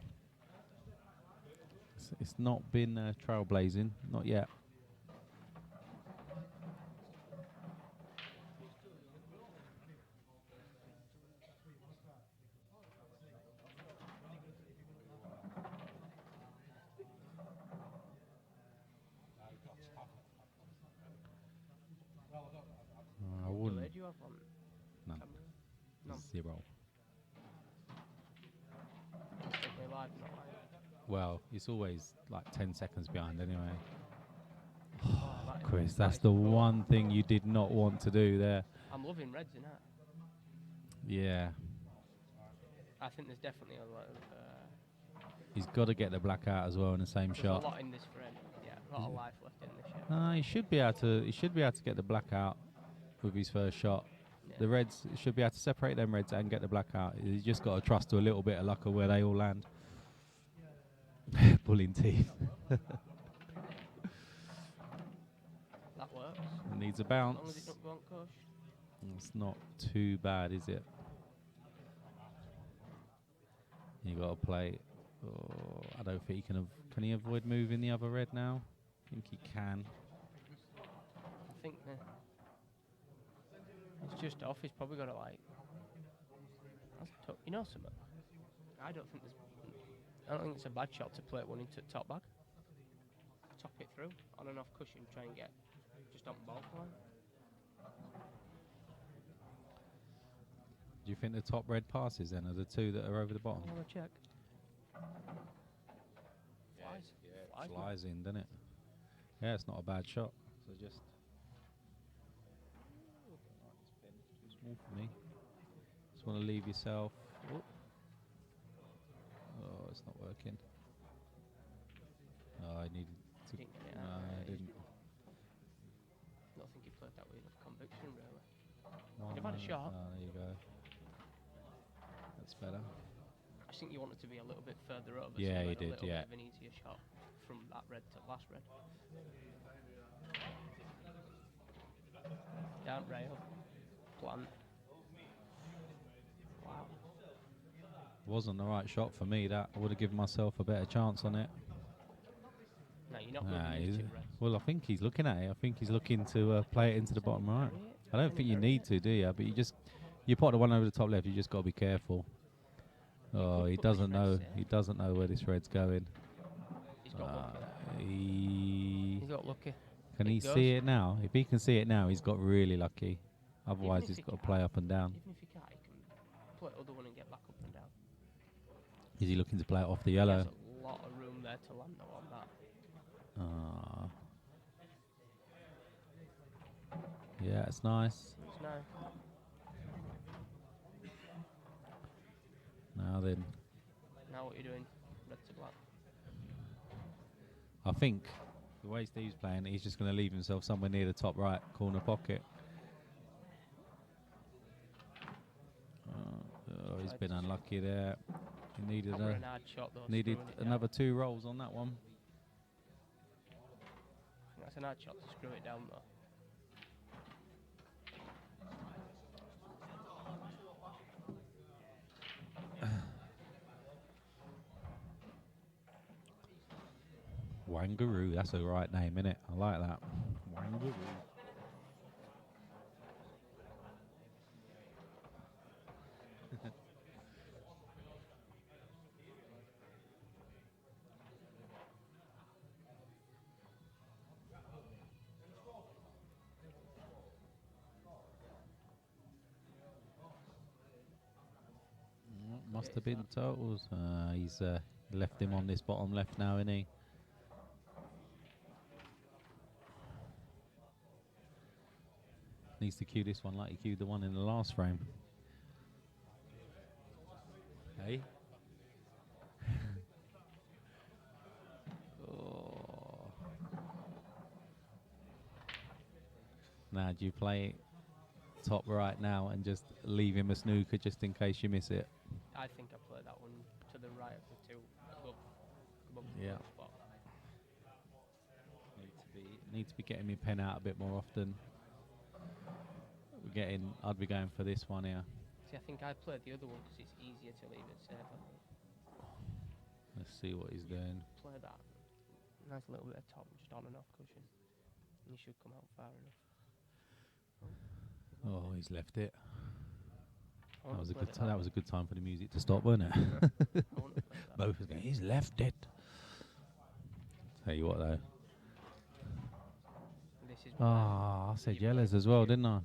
it's not been trailblazing, not yet. I wouldn't. Where do you have on? None. Camera? None. 0. Instantly live, not live. Well, it's always like 10 seconds behind anyway. Oh, that is- Chris, that that's is the poor. one thing you did not want to do there. I'm loving reds in that. Yeah. I think there's definitely a lot of. He's got to get the black out as well in the same There's shot. a lot in this frame. Yeah, a lot of life left in this shot. He should be able to. He should be able to get the black out with his first shot. Yeah. The reds should be able to separate them reds and get the black out. He's just got to trust to a little bit of luck of where they all land. Pulling teeth. That works. Needs a As long as bounce. it don't go on coach. It's not too bad, is it? You got to play. Oh, I don't think he can. Can he avoid moving the other red now? I think he can. I think it's just off. He's probably got to like. You know something? I don't think it's a bad shot to play one into the top bag. Top it through on and off cushion. Try and get just on ball line. Do you think the top red passes then are the two that are over the bottom? I want to check. Flies in, doesn't it? Yeah, it's not a bad shot. So just too small for me. Just want to leave yourself. Oh, it's not working. Oh, I needed to. Didn't get it No, out. I didn't. Don't think he played that with enough conviction, really. One You've had a minute. shot. Oh, there you go. That's better. I think you wanted to be a little bit further over. Yeah, so you had did, A little yeah. bit of an easier shot from that red to last red. Down rail. Plant. Wow. Wasn't the right shot for me. That I would have given myself a better chance on it. No, you're not Nah, moving these two reds. well, I think he's looking at it. I think he's looking to play it into the bottom right. I don't think you need to, do you? But you put the one over the top left. You just got to be careful. Oh, could he put this doesn't red know. set. He doesn't know where this red's going. He's got lucky. He He's got lucky. can it he goes. see it now? If he can see it now, he's got really lucky. Even Otherwise, if he's he got to can't- play up and down. Even if he can't, he can play other one and get back up and down. Is he looking to play it off the He yellow? has a lot of room there to land though on that. Yeah, it's nice. It's nice. Now then, Now what are you doing? Red to black. I think the way Steve's playing, he's just going to leave himself somewhere near the top right corner pocket. Oh, he's been unlucky there. He needed Probably an hard shot though. needed screwing it down. another 2 rolls on that one. That's an hard shot to screw it down though. Wangaroo, that's a right name, innit? I like that. Wangaroo. must Yeah, have been totals. He's left him on this bottom left now, isn't he? Needs to cue this one like he cued the one in the last frame. Hey? Oh. Now, do you play top right now and just leave him a snooker just in case you miss it? I think I played that one to the right of the two above the Yeah. first spot. Need to be getting my pen out a bit more often. I'd be going for this one here. See, I think I played the other one because it's easier to leave it safe. I think. Let's see what he's doing. Play that. Nice little bit of top, just on and off cushion. And you should come out far enough. Oh, he's left it. I That wouldn't was a have good. played it That was a good time for the music to stop, wasn't it? I wouldn't have played that. Both of them. He's left it. Tell you what, though. This is I said yellows as well, didn't I?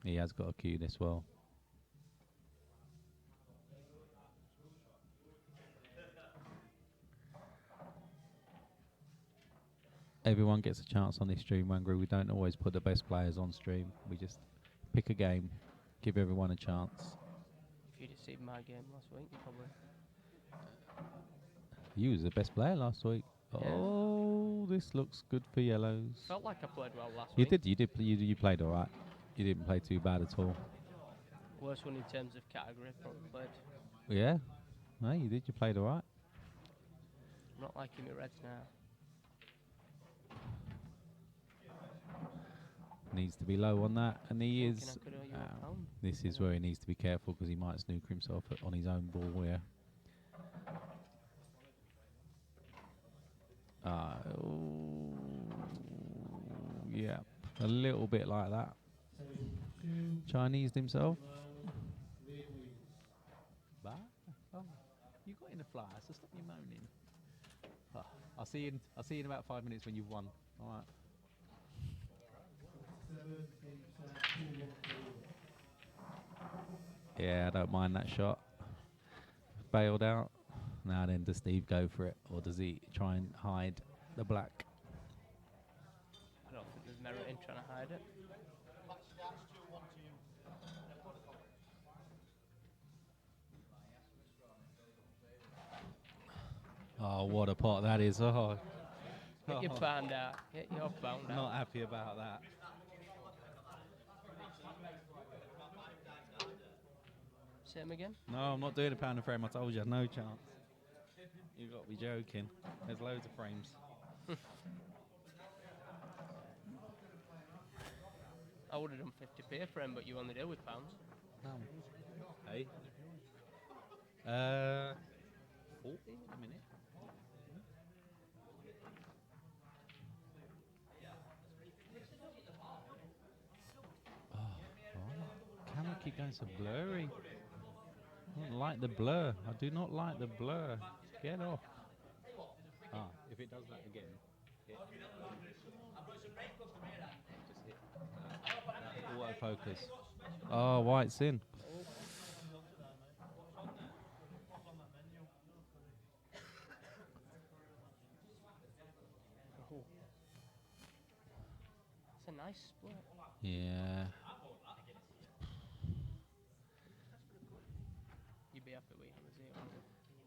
He has got a cue this well. Everyone gets a chance on this stream, Wangru. We don't always put the best players on stream. We just pick a game, give everyone a chance. If you'd have seen my game last week, you probably. You was the best player last week. Yeah. Oh, this looks good for yellows. Felt like I played well last You week. did. You played all right. You didn't play too bad at all. Worst one in terms of category, probably played. Yeah. No, you did. You played all right. I'm not liking my reds now. Needs to be low on that, and he Thinking is. I could owe you a pound. This is where he needs to be careful because he might snooker himself on his own ball here. Yeah, a little bit like that. Chinese himself. But you got in the flyer, so stop you moaning. I'll see you in about 5 minutes when you've won. All right. Yeah, I don't mind that shot. Bailed out. Now then, does Steve go for it, or does he try and hide the black? I don't think there's merit in trying to hide it. Oh, what a pot that is! Oh, Get your pound out. Get your pound out. not happy about that. Same again? No, I'm not doing a pound of frame. I told you, no chance. You've got to be joking. There's loads of frames. I would have done 50p a frame, but you only deal with pounds. Hey. 40 in a minute. Oh, camera keep going so blurry. I don't like the blur. I do not like the blur. Get off. If it does that again, hit. Just hit. Autofocus. Oh, white's in. It's a nice split. Yeah. You'd be happy with him, zero.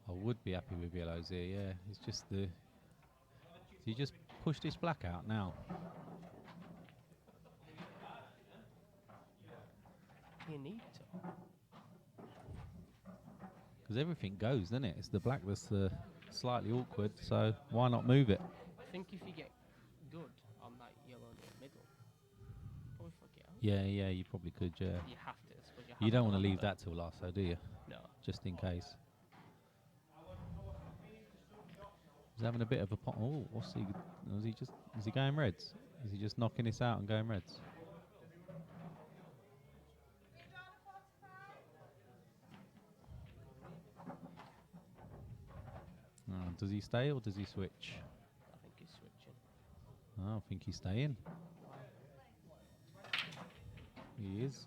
I would be happy with yellows here, yeah. It's just the... So you just push this black out now. You need to. Because everything goes, doesn't it? It's the black that's slightly awkward, so why not move it? I think if you get good on that yellow near the middle, probably flick it out. Yeah, you probably could, yeah. You have to. I suppose You have don't want to have leave that till last, though, do you? No. Just in case. He's having a bit of a pot. Oh, what's he? Is he going reds? Is he just knocking this out and going reds? Does he stay or does he switch? I think he's switching. I think he's staying. He is.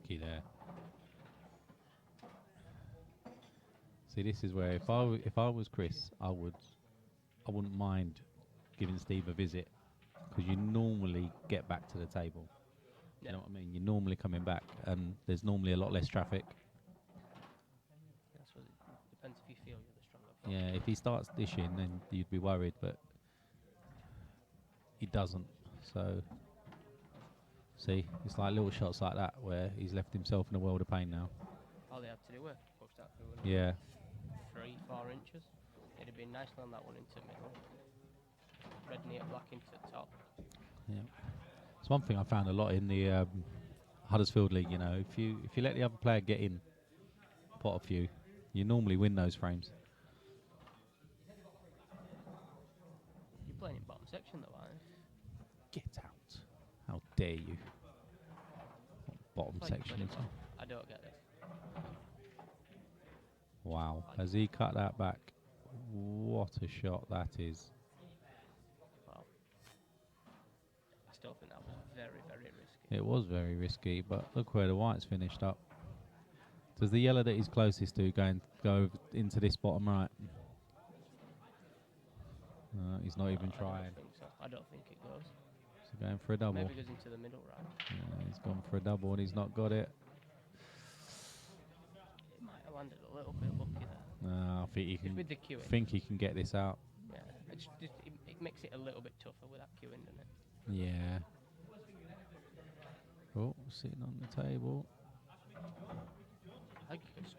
tricky there. See, this is where if I was Chris, I wouldn't mind giving Steve a visit because you normally get back to the table. Yeah. You know what I mean? You're normally coming back, and there's normally a lot less traffic. That's what it depends if you feel you're the stronger player. Yeah, if he starts dishing, then you'd be worried, but he doesn't. So, see, it's like little shots like that where he's left himself in a world of pain now. All they have to do was push that through Yeah. 3-4 inches. It'd have been nicely on that one into the middle. Red near black into the top. Yeah. It's one thing I found a lot in the Huddersfield League. You know, if you let the other player get in, pot a few, you normally win those frames. You're playing in bottom section though, aren't you? Get out! How dare you? Bottom Like you section. played in bottom. I don't get it. Wow. Has he cut that back? What a shot that is. Wow. I still think that was very, very risky. It was very risky, but look where the white's finished up. Does the yellow that he's closest to go into this bottom right? He's not even I trying. don't think so. I don't think it goes. He's going for a double. Maybe it goes into the middle right. Yeah, he's gone for a double and he's not got it. It might have landed a little bit lucky there. I think he Just can. with the queuing. Think he can get this out. Yeah. It makes it a little bit tougher with that queuing, doesn't it? Yeah. Oh, sitting on the table. I think it goes.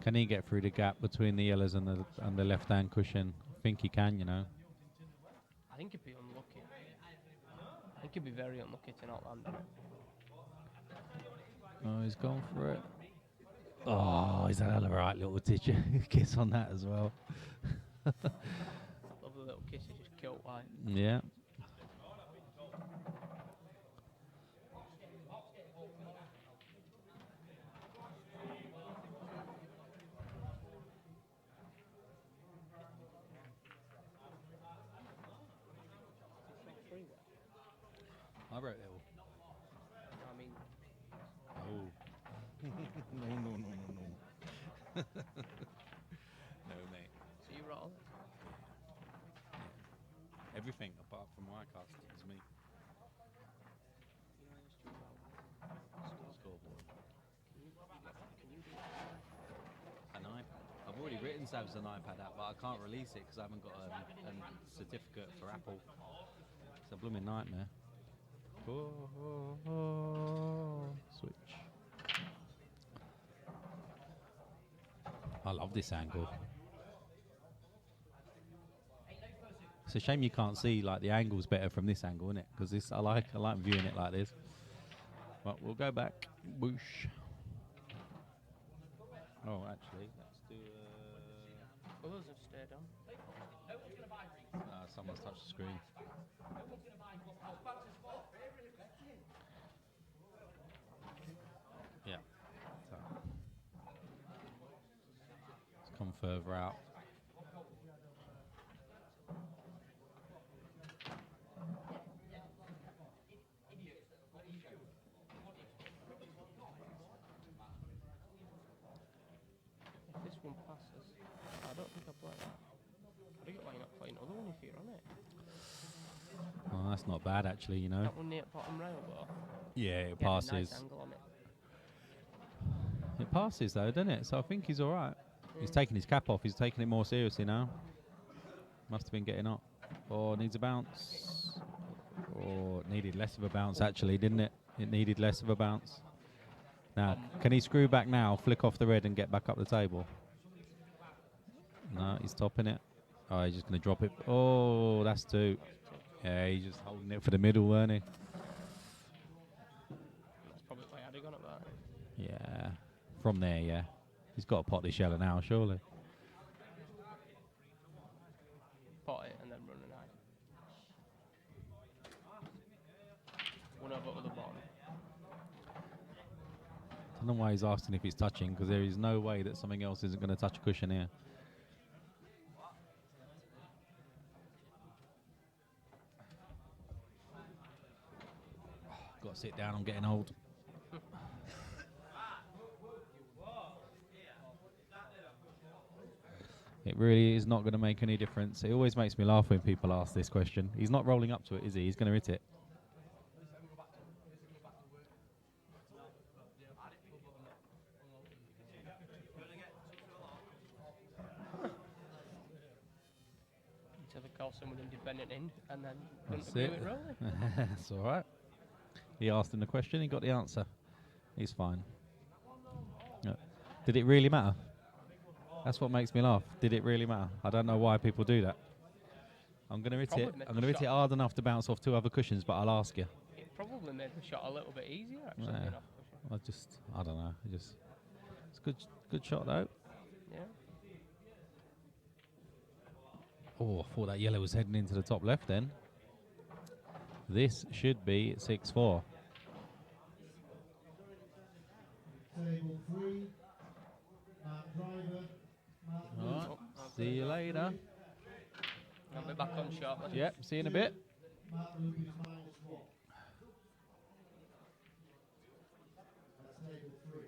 Can he get through the gap between the yellows and the left hand cushion? I think he can, you know. I think he'd be unlucky. I think he'd be very unlucky to not land on it. Oh, he's gone for it. Oh, he's had a right little kiss on that as well. Love the little kisses, just killed white. Yeah. I wrote it all. I mean, Oh. No. No, mate. so you roll. Everything apart from my cast is me. Scoreboard. Can you do that? An iPad. I've already written Sav's an iPad app, but I can't release it because I haven't got a certificate for Apple. It's a blooming nightmare. Switch. I love this angle. It's a shame you can't see like the angle's better from this angle, isn't it? Because this I like viewing it like this. But we'll go back. Whoosh. Oh, actually, let's do. Others have stayed on. Someone's touched the screen. Yeah. So. Let's come further out. If this one passes, I don't think I play that. I don't get why you're not playing other one if you're on it. Well, that's not bad, actually, you know. That one near bottom rail though. Yeah, it Yeah, passes. nice angle on it. It passes, though, doesn't it? So I think he's all right. He's taking his cap off. He's taking it more seriously now. Must have been getting up. Or needs a bounce. Or needed less of a bounce, actually, didn't it? It needed less of a bounce. Now, can he screw back now, flick off the red and get back up the table? No, he's topping it. Oh, he's just going to drop it. Oh, that's two. Yeah, he's just holding it for the middle, weren't he? That's probably why I'd have gone at that. Yeah. From there, yeah. He's got to pot this yellow now, surely. don't know why he's asking if he's touching, because there is no way that something else isn't going to touch a cushion here. Got to sit down, I'm getting old. It really is not going to make any difference. It always makes me laugh when people ask this question. He's not rolling up to it, is he? He's going to hit it. To call someone independent in and then That's agree it. with rolling. That's all right. He asked him the question, he got the answer. He's fine. Did it really matter? That's what makes me laugh. Did it really matter? I don't know why people do that. I'm going to hit Probably it. made I'm the going to hit it shot. hard enough to bounce off 2 other cushions, but I'll ask you. It probably made the shot a little bit easier, actually. Yeah. You know. I don't know. It's good shot though. Yeah. Oh, I thought that yellow was heading into the top left then. This should be 6-4. Table 3, Mark Driver, Mark All right. Oh, See you later. I'll be back on shortly. Yep. See you in a bit. Mark Ruby's -1. That's table 3.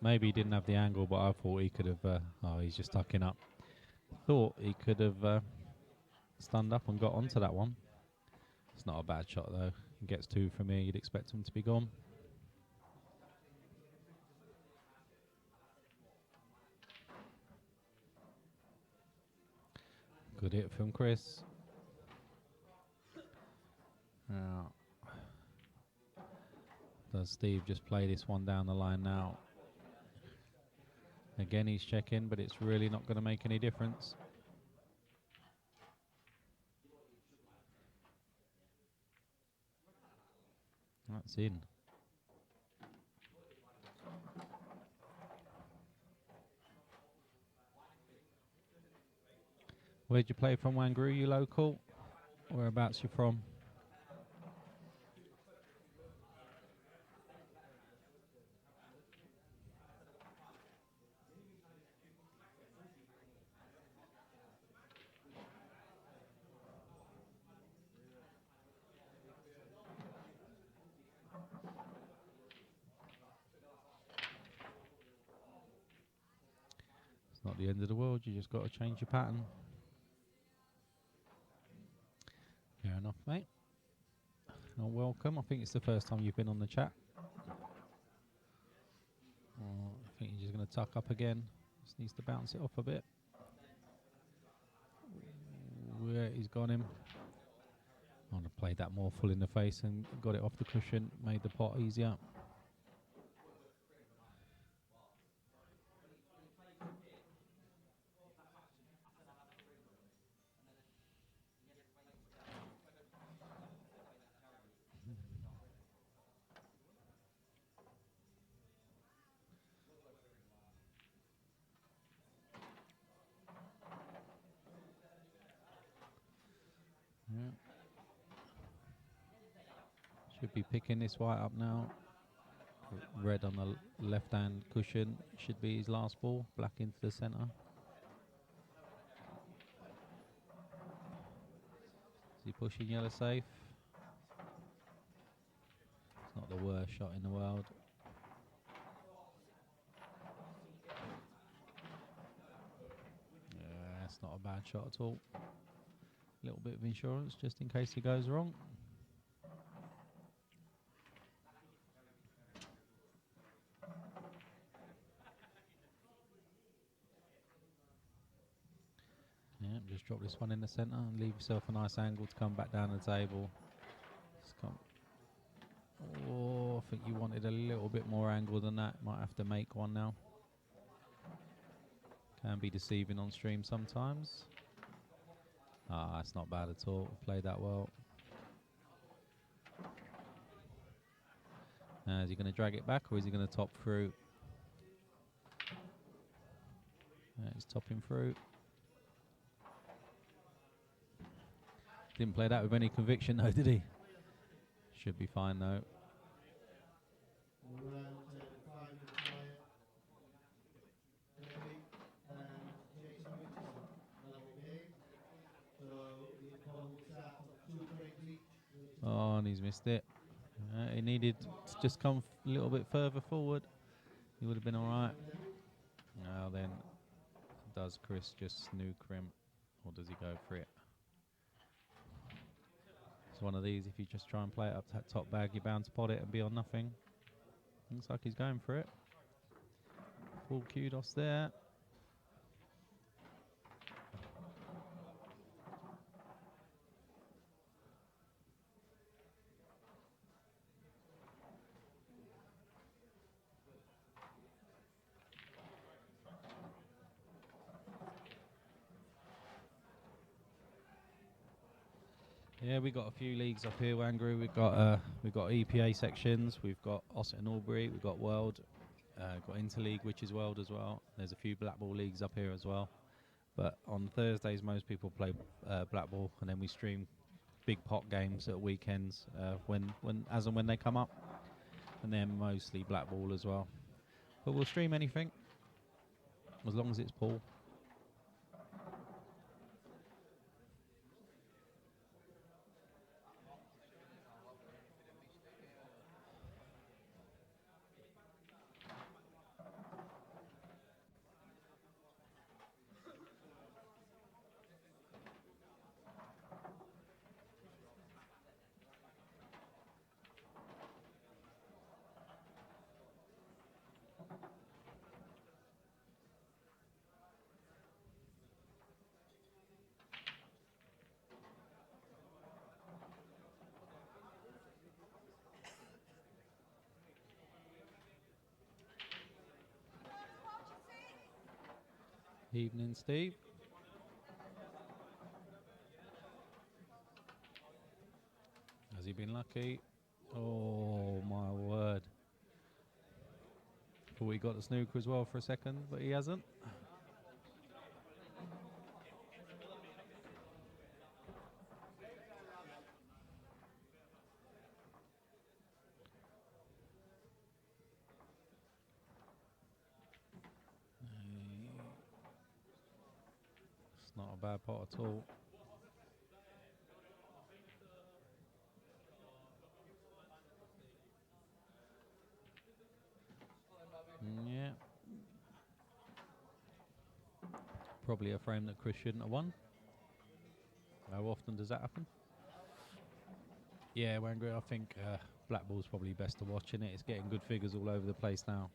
Maybe he didn't have the angle, but I thought he could have. Oh, he's just tucking up. Thought he could have stunned up and got onto that one. It's not a bad shot though. He gets 2 from here. You'd expect him to be gone. Good hit from Chris. Now, does Steve just play this one down the line now? Again, he's checking, but it's really not going to make any difference. That's in. Where'd you play from, Wangru? You local? Whereabouts you from? It's not the end of the world, you just got to change your pattern. Fair enough, mate. Well, welcome. I think it's the first time you've been on the chat. Oh, I think you're just going to tuck up again. Just needs to bounce it off a bit. Where he's got him. I would have played that more full in the face and got it off the cushion, made the pot easier. Yeah. Should be picking this white up now. Red on the left-hand cushion should be his last ball. Black into the centre. Is he pushing yellow safe? It's not the worst shot in the world. Yeah, it's not a bad shot at all. A little bit of insurance just in case he goes wrong. Yeah, just drop this one in the centre and leave yourself a nice angle to come back down the table. Just come. Oh, think you wanted a little bit more angle than that. Might have to make one now. Can be deceiving on stream sometimes. Ah, that's not bad at all. Played that well. Now, is he going to drag it back or is he going to top through? He's topping through. Didn't play that with any conviction though, did he? Should be fine though. Round table 5 with quiet. Ready and Jason Richardson. Level game. So the opponent will start on 2 frames each. Oh, and he's missed it. He needed to just come a little bit further forward. He would have been all right. Now then, does Chris just snooker him, or does he go for it? It's one of these, if you just try and play it up to that top bag, you're bound to pot it and be on nothing. Looks like he's going for it. Full kudos there. Yeah, we got a few leagues up here, Wangru. We've got EPA sections. We've got Ossett and Albury. We've got World. Got Interleague, which is World as well. There's a few Blackball leagues up here as well. But on Thursdays, most people play Blackball, and then we stream big pot games at weekends as and when they come up, and they're mostly Blackball as well. But we'll stream anything as long as it's pool. Evening, Steve. Has he been lucky? Oh, my word. Thought he got the snooker as well for a second, but he hasn't. It's not a bad pot at all. Yeah. Probably a frame that Chris shouldn't have won. How often does that happen? Yeah, Wangru, I think Blackball's probably best to watch in it. It's getting good figures all over the place now.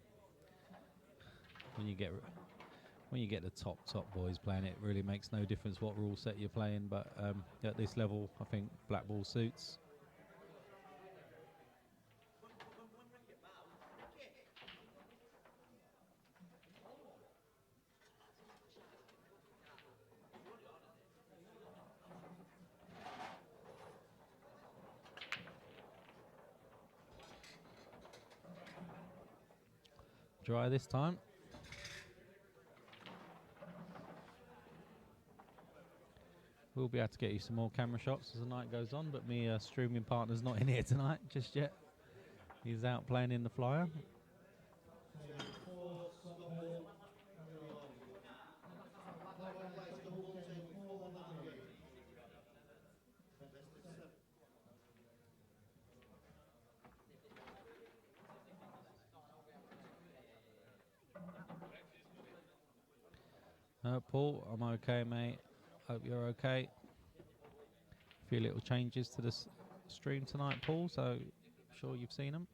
When you get the top boys playing, it really makes no difference what rule set you're playing. But at this level, I think Blackball suits. Dry this time. We'll be able to get you some more camera shots as the night goes on, but me streaming partner's not in here tonight just yet. He's out playing in the flyer. Paul, I'm okay, mate. Hope you're okay. A few little changes to the stream tonight, Paul, so I'm sure you've seen them.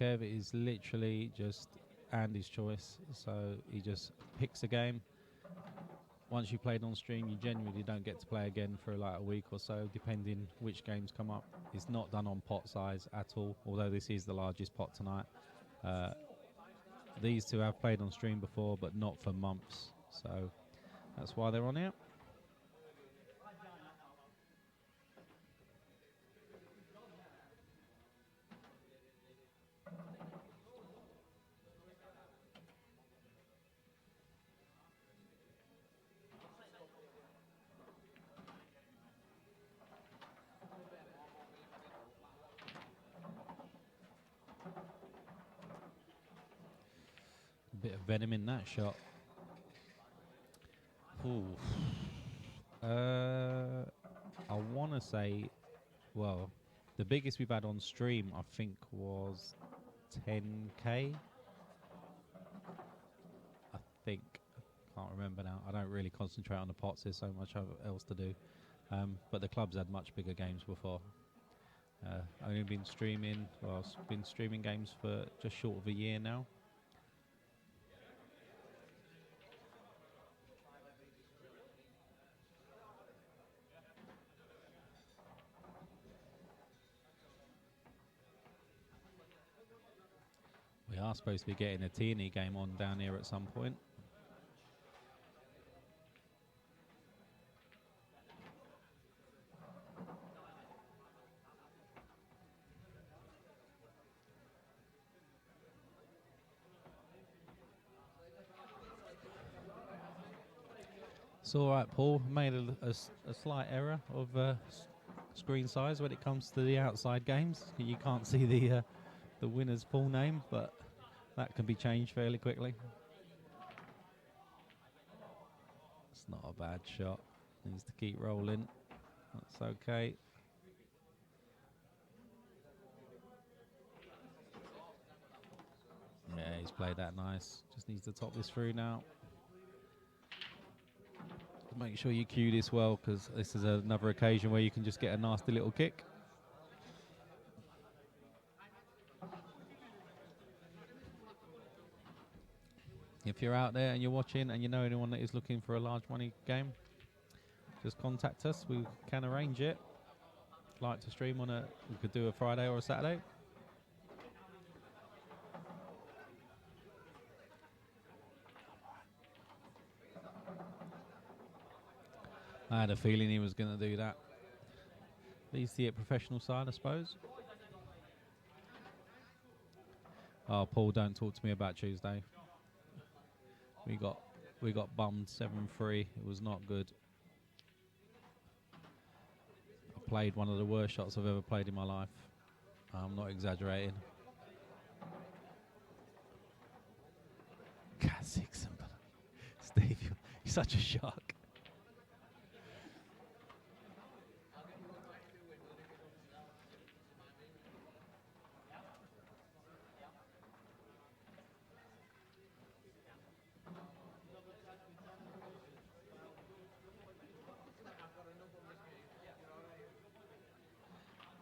Kev is literally just Andy's choice. So he just picks a game. Once you played on stream, you genuinely don't get to play again for like a week or so, depending which games come up. It's not done on pot size at all, although this is the largest pot tonight. These two have played on stream before, but not for months, so that's why they're on here. Bit of venom in that shot. Ooh. I want to say, well, the biggest we've had on stream, I think, was 10k. I think. Can't remember now. I don't really concentrate on the pots. There's so much else to do. But the club's had much bigger games before. Only been streaming. Well, I've been streaming games for just short of a year now. We are supposed to be getting a T&E game on down here at some point. It's all right, Paul. Made a slight error of screen size when it comes to the outside games. You can't see the winner's full name, but that can be changed fairly quickly. It's not a bad shot. Needs to keep rolling. That's okay. Yeah, he's played that nice. Just needs to top this through now. Make sure you cue this well, because this is another occasion where you can just get a nasty little kick. If you're out there and you're watching and you know anyone that is looking for a large money game, just contact us. We can arrange it. Like to stream on we could do a Friday or a Saturday. I had a feeling he was going to do that. At least the professional side, I suppose. Oh, Paul, don't talk to me about Tuesday. We got bummed 7-3. It was not good. I played one of the worst shots I've ever played in my life. I'm not exaggerating. Cat 6 and Steve, you're such a shark.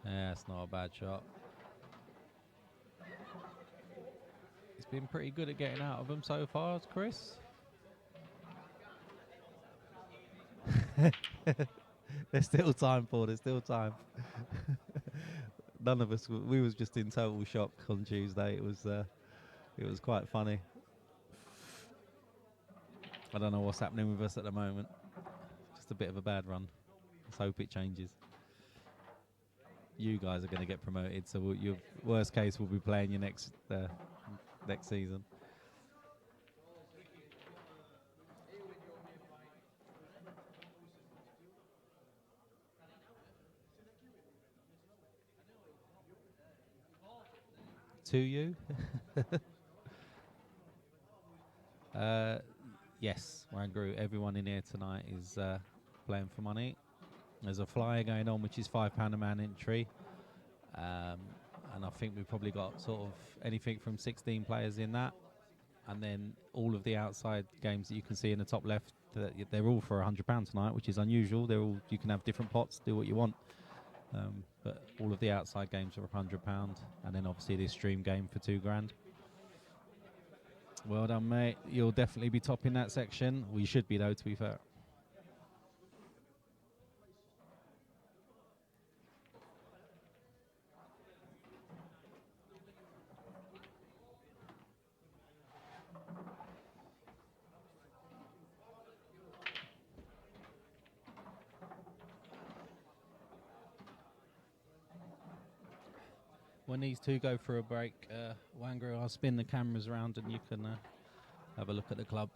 Yeah, it's not a bad shot. He's been pretty good at getting out of them so far, Chris. There's still time, Paul. There's still time. None of us. We was just in total shock on Tuesday. It was quite funny. I don't know what's happening with us at the moment. Just a bit of a bad run. Let's hope it changes. You guys are going to get promoted, so your worst case will be playing your next season. To you? Yes, Wangru. Everyone in here tonight is playing for money. There's a flyer going on, which is £5 a man entry. And I think we've probably got sort of anything from 16 players in that. And then all of the outside games that you can see in the top left, they're all for £100 tonight, which is unusual. They're all, you can have different pots, do what you want. But all of the outside games are £100, and then obviously this stream game for £2,000. Well done, mate. You'll definitely be topping that section. We should be, though, to be fair. When these two go for a break, Wangru, I'll spin the cameras around and you can have a look at the club.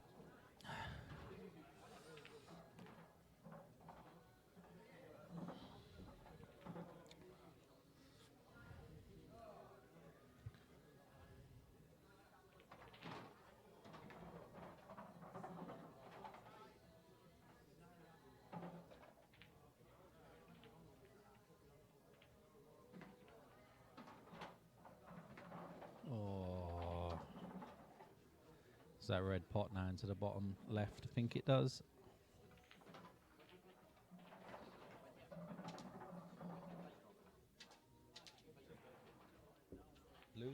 Oh. Does that red pot now into the bottom left? I think it does. Lose.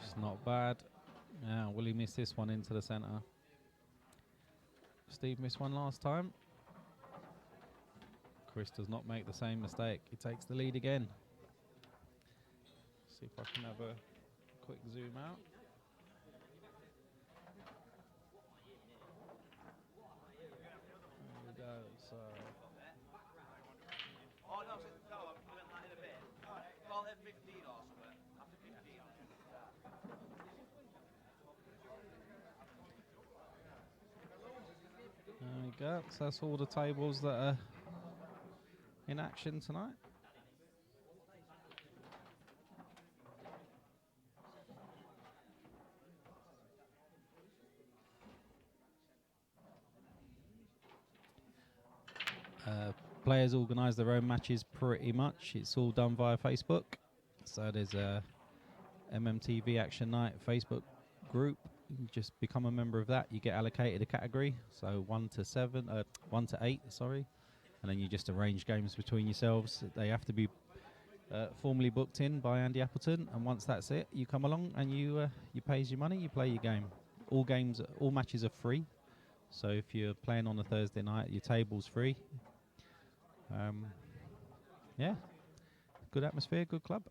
It's not bad. Yeah, will he miss this one into the centre? Steve missed one last time. Chris does not make the same mistake. He takes the lead again. See if I can have a quick zoom out. There we go. So there we go. So that's all the tables that are in action tonight. Players organise their own matches pretty much. It's all done via Facebook. So there's a MMTV Action Night Facebook group. You just become a member of that. You get allocated a category. So 1 to 8, sorry. And then you just arrange games between yourselves. They have to be formally booked in by Andy Appleton. And once that's it, you come along and you pay your money, you play your game. All matches are free. So if you're playing on a Thursday night, your table's free. Yeah, good atmosphere, good club.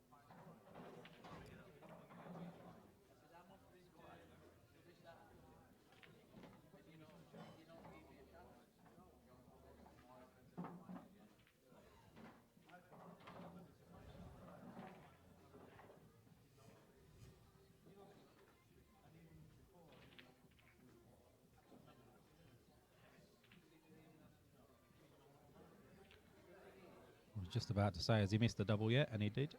I was just about to say, has he missed the double yet? And he did.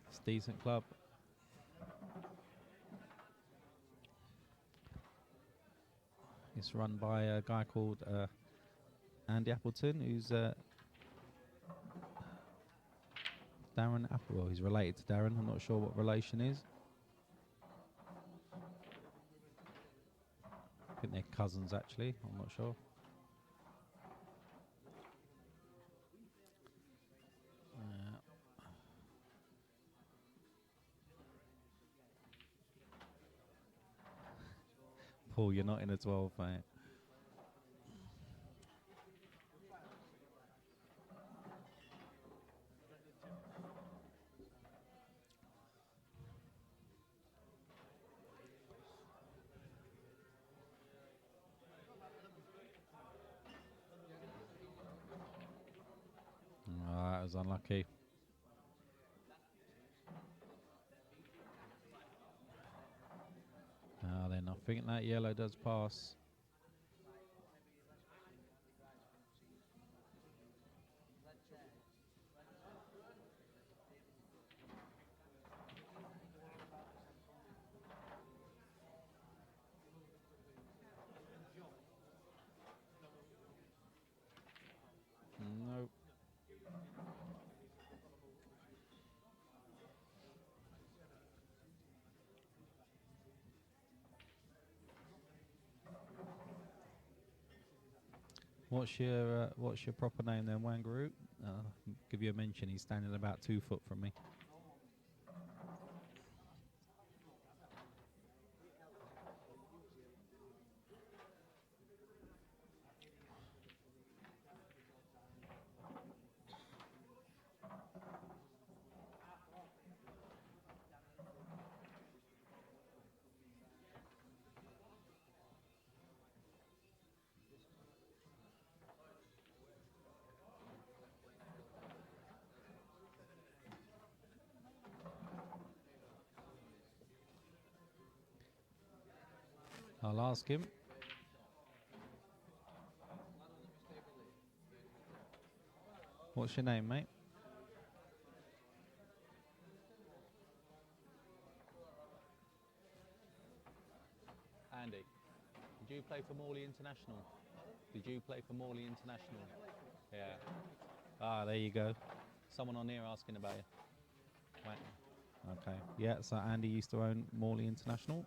It's a decent club. It's run by a guy called Andy Appleton, who's Darren Well, he's related to Darren. I'm not sure what relation is. I think they're cousins, actually. I'm not sure. Paul, you're not in a 12, mate. Oh, that was unlucky. Then I think that yellow does pass. What's your proper name then, Wangaroo? Give you a mention. He's standing about 2 foot from me. I'll ask him. What's your name, mate? Andy. Did you play for Morley International? Did you play for Morley International? Yeah. Ah, there you go. Someone on here asking about you. Right. Okay. Yeah, so Andy used to own Morley International.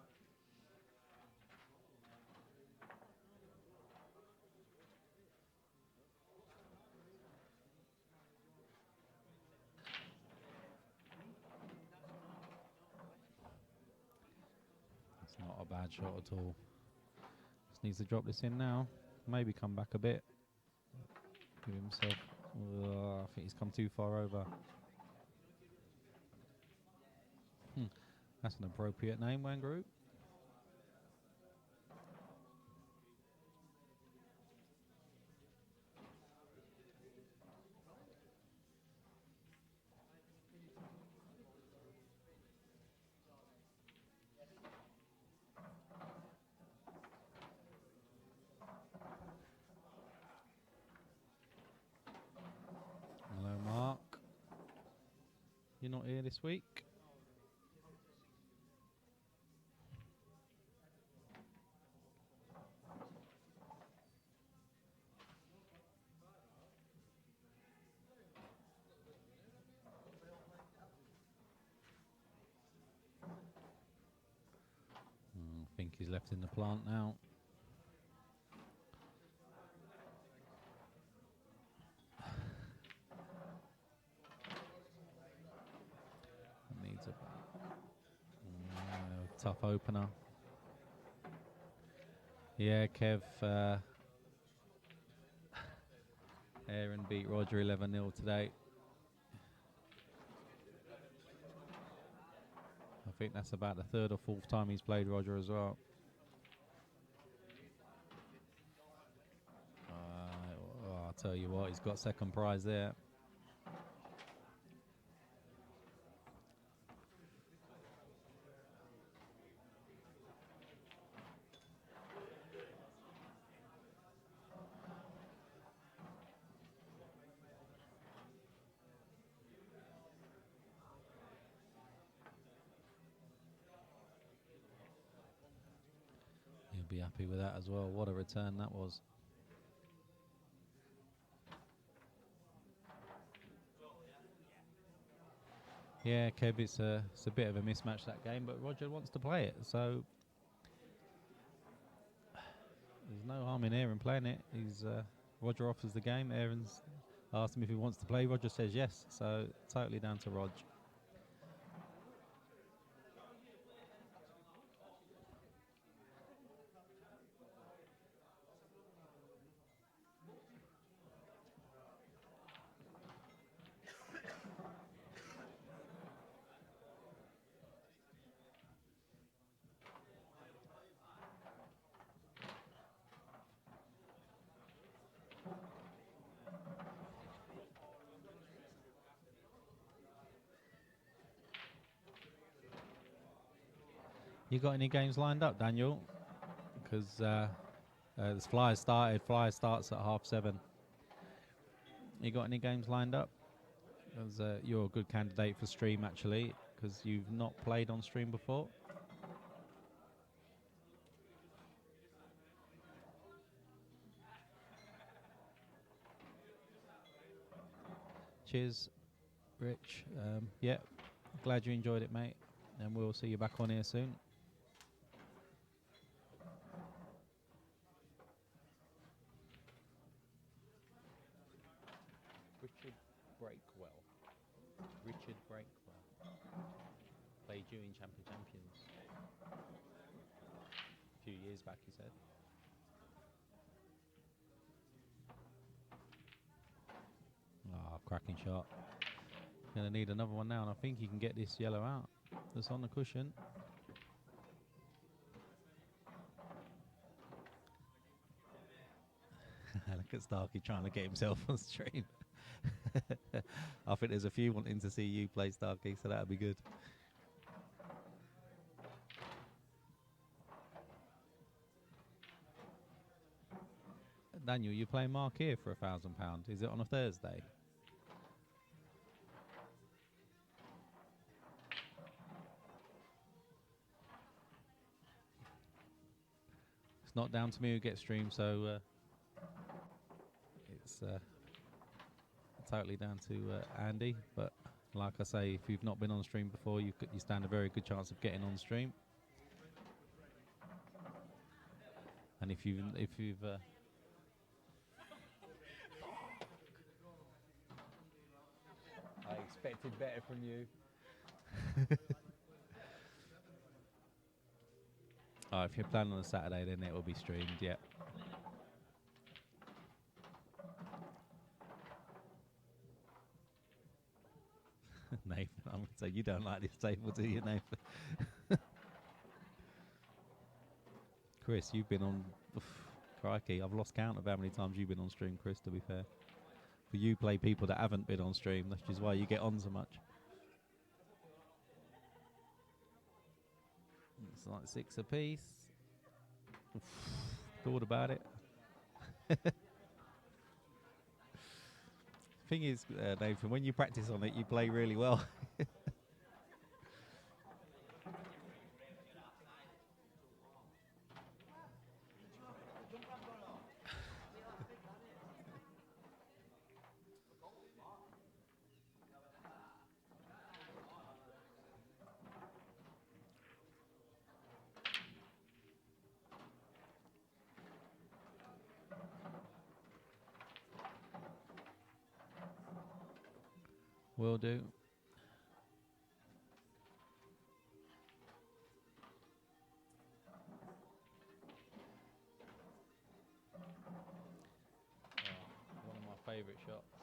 It's not a bad shot at all. Just needs to drop this in now. Maybe come back a bit. Give himself. I think he's come too far over. That's an appropriate name, Wangaroo. Hello, Mark. You're not here this week? I think he's left in the plant now. Needs a tough opener. Yeah, Kev. Aaron beat Roger 11-0 today. I think that's about the 3rd or 4th time he's played Roger as well. I'll tell you what, he's got second prize there. He'll be happy with that as well. What a return that was. Yeah, Kev, it's a bit of a mismatch, that game, but Roger wants to play it, so there's no harm in Aaron playing it. Roger offers the game. Aaron's asked him if he wants to play. Roger says yes, so totally down to Rog. You got any games lined up, Daniel? Because this Flyers started. Flyers starts at 7:30. You got any games lined up? Because you're a good candidate for stream, actually, because you've not played on stream before. Cheers, Rich. Yeah, glad you enjoyed it, mate. And we'll see you back on here soon. Richard Breakwell. Played you in Champions. A few years back, he said. Ah, cracking shot. Gonna need another one now, and I think he can get this yellow out. That's on the cushion. Look at Starkey trying to get himself on stream. I think there's a few wanting to see you play Starkey, so that'll be good. Daniel, you're playing Mark here for £1,000. Is it on a Thursday? It's not down to me who gets streamed, so it's totally down to Andy. But like I say, if you've not been on stream before, you stand a very good chance of getting on stream. And if you've I expected better from you. Oh, if you're planning on a Saturday, then it will be streamed, yeah. Nathan, I'm going to say you don't like this table, do you, Nathan? Chris, you've been on... Oof, crikey, I've lost count of how many times you've been on stream, Chris, to be fair. For you play people that haven't been on stream, which is why you get on so much. It's like 6 apiece. Oof, thought about it. Thing is, Nathan, when you practice on it, you play really well. Will do. One of my favourite shots.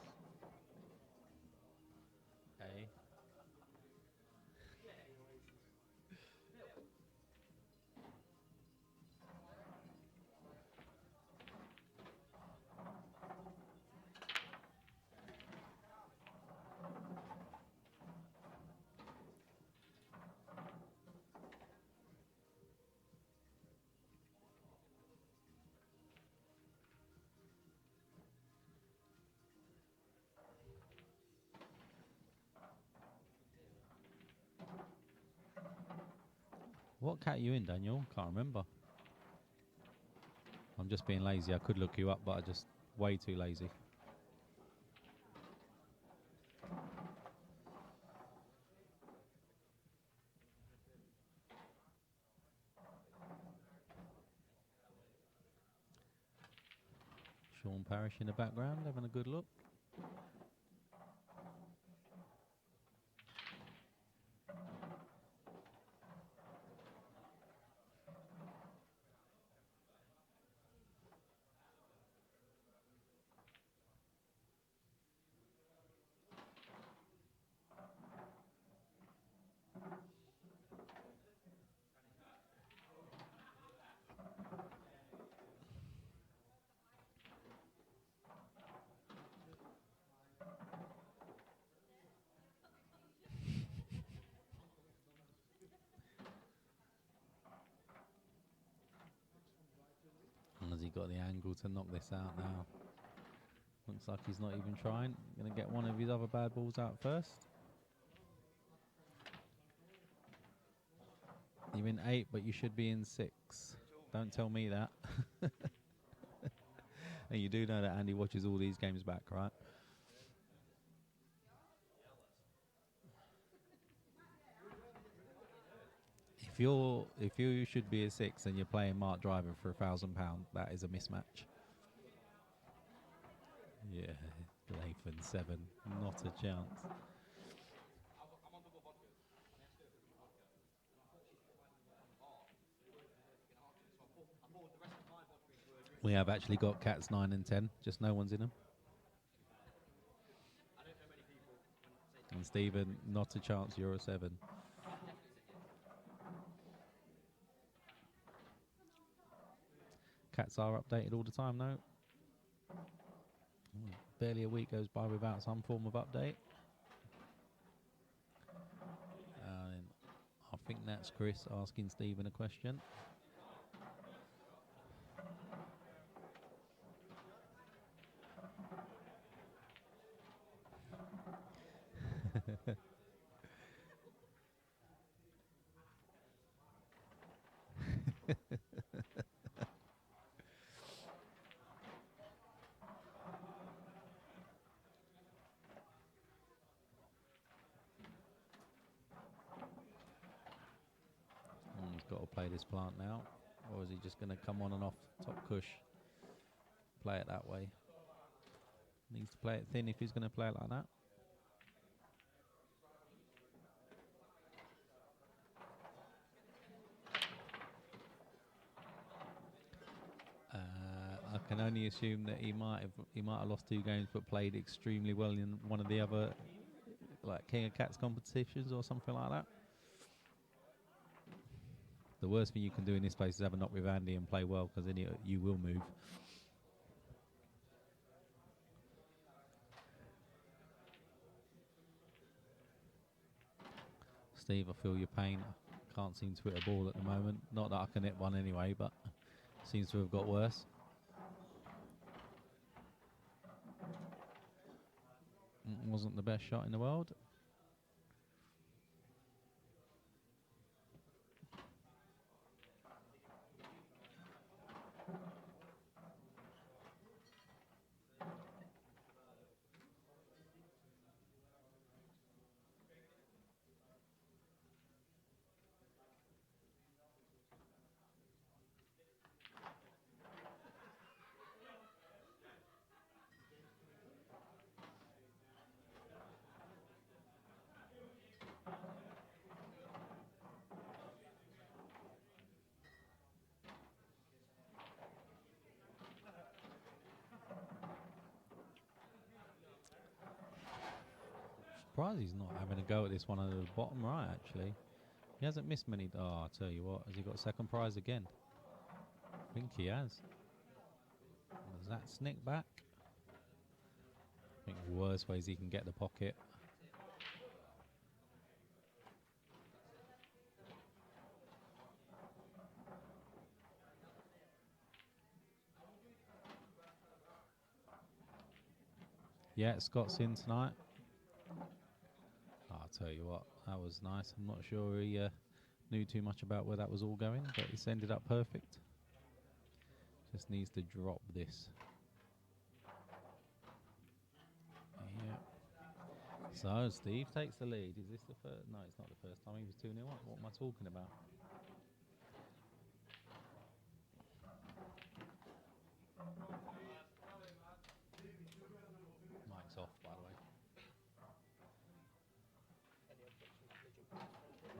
A. What cat are you in, Daniel? Can't remember. I'm just being lazy. I could look you up, but I'm just way too lazy. Sean Parrish in the background, having a good look. Has he got the angle to knock this out now? Looks like he's not even trying. Going to get one of his other bad balls out first. You're in 8, but you should be in 6. Don't tell me that. And you do know that Andy watches all these games back, right? If you should be a 6 and you're playing Mark Driver for £1,000, that is a mismatch. Yeah, Lathan 7, not a chance. We have actually got cats 9 and 10, just no one's in them. And Stephen, not a chance, you're a 7. Cats are updated all the time now. Barely a week goes by without some form of update. I think that's Chris asking Stephen a question. He's got to play this plant now, or is he just going to come on and off top cush? Play it that way. Needs to play it thin if he's going to play it like that. I can only assume that he might have lost 2 games, but played extremely well in one of the other, like King of Cats competitions or something like that. The worst thing you can do in this place is have a knock with Andy and play well, because then you will move. Steve, I feel your pain. Can't seem to hit a ball at the moment. Not that I can hit one anyway, but seems to have got worse. Wasn't the best shot in the world. Surprised he's not having a go at this one on the bottom right, actually. He hasn't missed many. Oh, I'll tell you what. Has he got second prize again? I think he has. Does that snick back? I think the worst ways he can get the pocket. Yeah, Scott's in tonight. I'll tell you what, that was nice. I'm not sure he knew too much about where that was all going, but it's ended up perfect. Just needs to drop this. Yeah. So Steve takes the lead. Is this the first? No, it's not the first time he was 2-0 up. What am I talking about? Mic's off, by the way.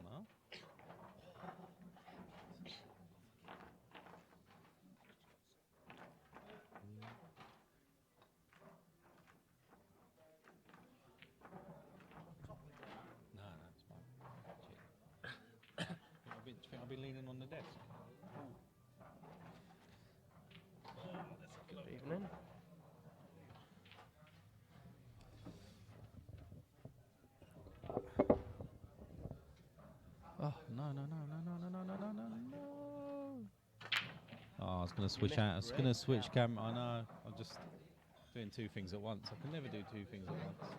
No? No, it's fine. Think I've been leaning on the desk. Good evening. Oh, no. Oh, I was going to switch out. I was going to switch camera. I know. I'm just doing 2 things at once. I can never do 2 things at once.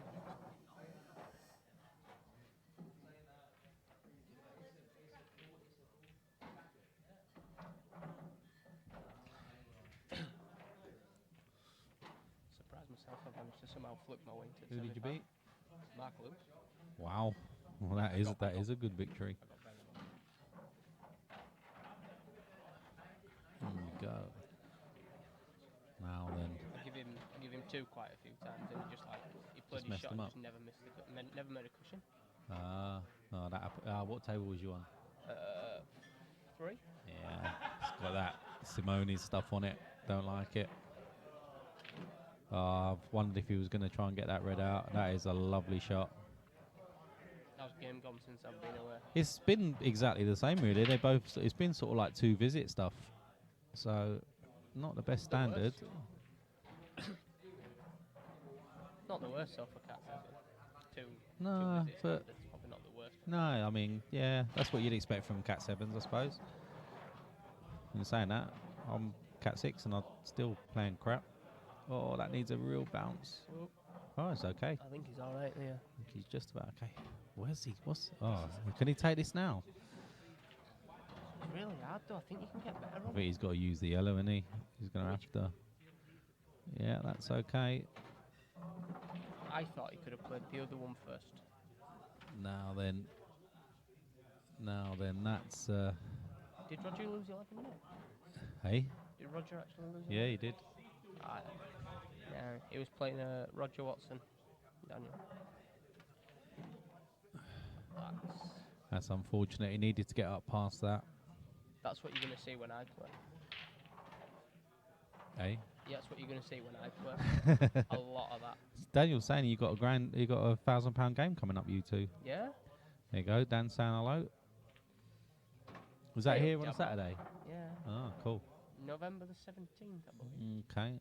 Surprised myself. I managed to somehow flip my way to Who did you beat? Mark Lewis. Wow. Well, that is a good victory. I got better than that. There we go. Now then. I give him 2 quite a few times, and he played his messed shot him and up. just never missed never made a cushion. What table was you on? 3. Yeah, it's got that Simone's stuff on it. Don't like it. I've wondered if he was going to try and get that red out. That is a lovely shot. How's game gone since I've been away? It's been exactly the same, really. They both. It's been sort of like 2 visit stuff, so not the best standard. Not the worst so for cats, is it? No, two visits, but it's probably not the worst. no, I mean, yeah, that's what you'd expect from Cat 7s, I suppose. And saying that, I'm Cat 6 and I'm still playing crap. Oh, that needs a real bounce. Oh, Oh, it's okay. I think he's all right there. I think he's just about okay. Where's he? What's? Oh, can he take this now? It's really hard though. I think you can get better I on think it. he's got to use the yellow, isn't he? He's going to have Which- to. Yeah, that's okay. I thought he could have played the other one first. Now then, that's. Did Roger lose 11 0? Hey, Did Roger actually lose? yeah, he did. Yeah, he was playing Roger Watson. Daniel. That's unfortunate. He needed to get up past that. That's what you're going to see when I play. Hey, Yeah, that's what you're going to see when I play. A lot of that. Daniel's saying you got a £1,000 game coming up, you two. Yeah? There you go. Dan saying hello. Was that Hey, here on a Jabba. Saturday? Yeah. Oh, cool. November the 17th, I believe. Okay.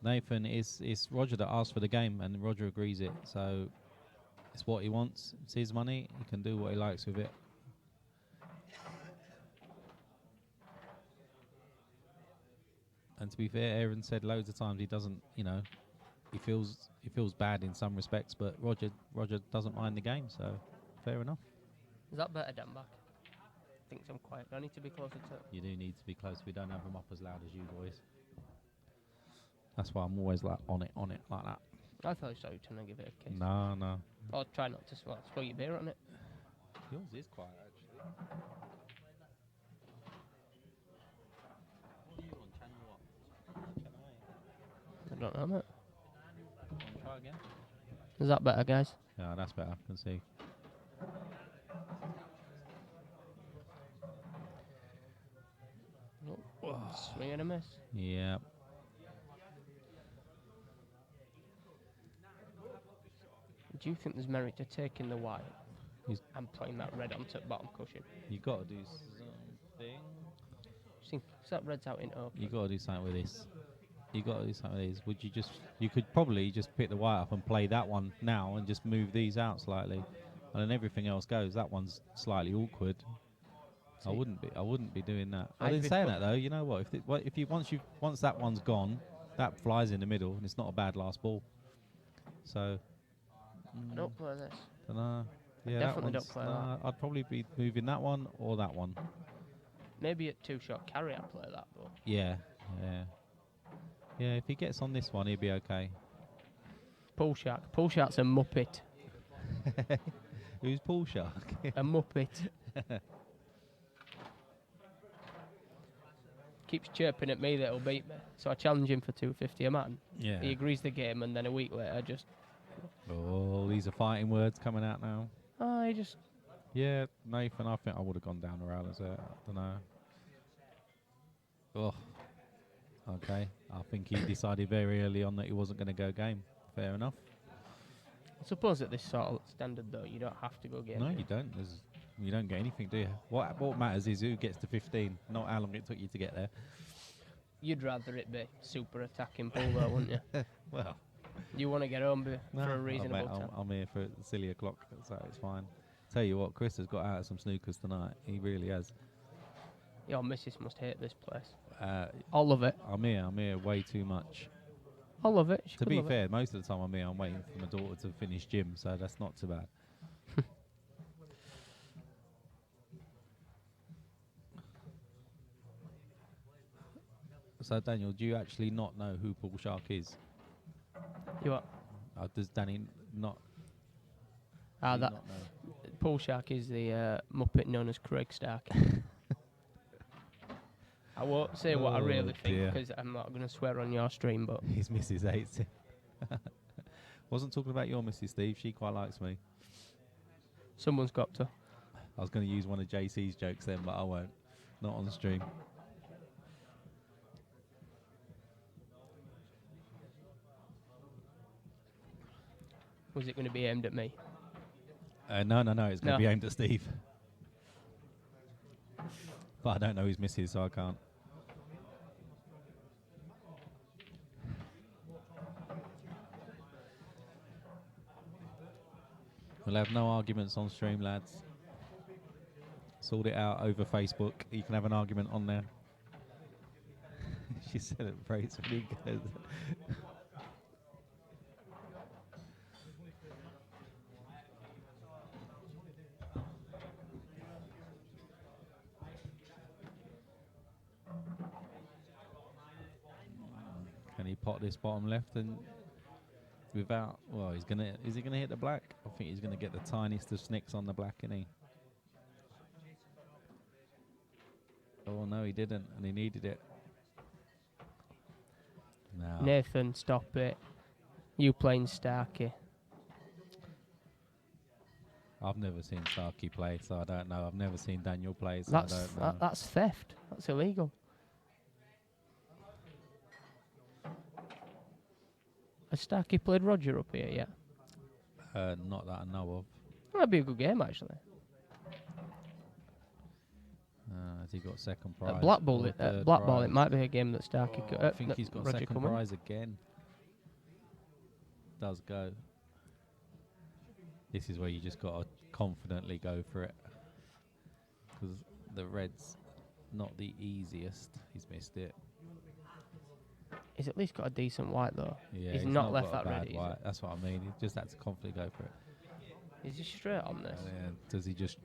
Nathan, it's Roger that asked for the game, and Roger agrees it. So it's what he wants. It's his money. He can do what he likes with it. And to be fair, Aaron said loads of times he doesn't, he feels bad in some respects, but Roger doesn't mind the game, so fair enough. Is that better, Dan back? I think I'm quiet. Do I need to be closer to it? You do need to be close. We don't have them up as loud as you boys. That's why I'm always like on it like that. I thought you were trying to give it a kiss. No. Or try not to spill your beer on it. Yours is quiet actually. What are you on? Channel what? Channel I don't know, mate. 8. Want to try again? Is that better, guys? Yeah, that's better. I can see. Swing and a miss. Yeah. Do you think there's merit to taking the white He's- and playing that red onto the bottom cushion? You got to do something. Because that red's out in open. You got to do something with this. You got to do something with these. Would you just? You could probably just pick the white up and play that one now, and just move these out slightly, and then everything else goes. That one's slightly awkward. I See, wouldn't be doing that. I'd In be saying put- that though, you know what? If you once that one's gone, that flies in the middle, and it's not a bad last ball. So. I don't play this. Dunno. I Yeah, definitely that don't play one's- I'd probably be moving that one or that one. Maybe at 2-shot carry I play that, but Yeah. If he gets on this one, he'll be okay. Pool Shark. Pool Shark's a muppet. Who's Pool Shark? A muppet. Keeps chirping at me that he'll beat me. So I challenge him for 250 a man. Yeah. He agrees the game, and then a week later, just Oh, these are fighting words coming out now. he just Yeah, Nathan, I think I would have gone down the rail as a, I don't know. Oh, okay. I think he decided very early on that he wasn't going to go game. Fair enough. I suppose at this sort of standard though, you don't have to go game. No, you don't. You don't get anything, do you? What matters is who gets to 15, not how long it took you to get there. You'd rather it be super attacking pool though, wouldn't you? Well, You want to get home for a reasonable time. I'm here for the silly o'clock, so it's fine. Tell you what, Chris has got out of some snookers tonight. He really has. Your missus must hate this place. Uh, All of it. I'm here way too much. All of it. She To could be love it. fair, most of the time I'm here, I'm waiting for my daughter to finish gym, so that's not too bad. So, Daniel, do you actually not know who Paul Shark is? You what? Does Danny not? Ah, do you that not know? Paul Shark is the Muppet known as Craig Stark. I won't say what I Oh, really think dear. because I'm not going to swear on your stream, but His missus hates him. Wasn't talking about your missus, Steve. She quite likes me. someone's got to. I was going to use one of JC's jokes then, but I won't. Not on stream. Was it going to be aimed at me? No. It's going No. to be aimed at Steve. But I don't know his misses, so I can't. We'll have no arguments on stream, lads. Sort it out over Facebook. You can have an argument on there. She celebrates when he goes. Can he pot this bottom left and without? Well, he's gonna. Is he gonna hit the black? I think he's gonna get the tiniest of snicks on the black, isn't he? Oh no, he didn't, and he needed it. No. Nathan, stop it. You playing Starkey. I've never seen Starkey play, so I don't know. I've never seen Daniel play, so I don't know. That's theft. That's illegal. Has Starkey played Roger up here yet? Not that I know of. That'd be a good game, actually. Has he got second prize? At Blackball, or third Blackball, prize? it might be a game that Starkey could. I think he's got Roger second come in. prize again. Does go. This is where you just got to confidently go for it. Because the red's not the easiest. He's missed it. He's at least got a decent white, though. Yeah, he's not left got that a bad ready. white. That's what I mean. He just had to confidently go for it. Is he straight on this?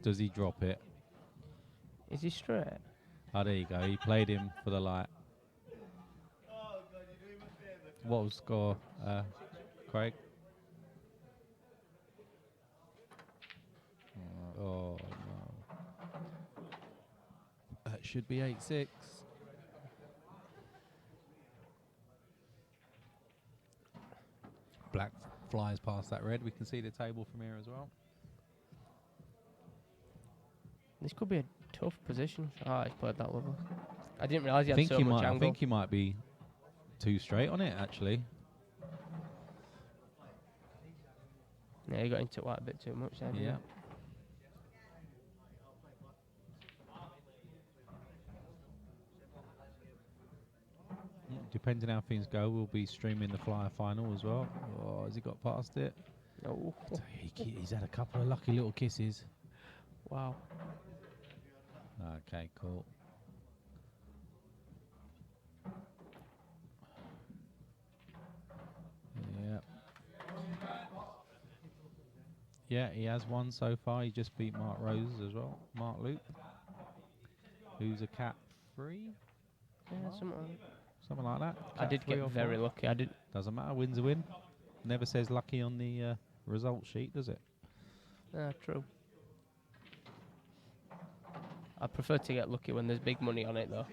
Does he drop it? Is he straight? Oh, there you go. He played him for the light. What was score, Craig? Oh, no. That should be 8-6. Black flies past that red. We can see the table from here as well. This could be a tough position. Ah, he's played that lovely. I didn't realise he had so much I angle. think he might be too straight on it, actually. Yeah, he got into it quite a bit too much there. Yeah. Depending how things go, we'll be streaming the flyer final as well. Oh, has he got past it? No. He's had a couple of lucky little kisses. Wow. Okay, cool. Yeah. Yeah, he has one so far. He just beat Mark Rose as well. Mark Loop, who's a cap 3? Yeah, Something like that. I Cap did 3 get or very 4. lucky. I did. Doesn't matter. Win's a win. Never says lucky on the result sheet, does it? True. I prefer to get lucky when there's big money on it, though.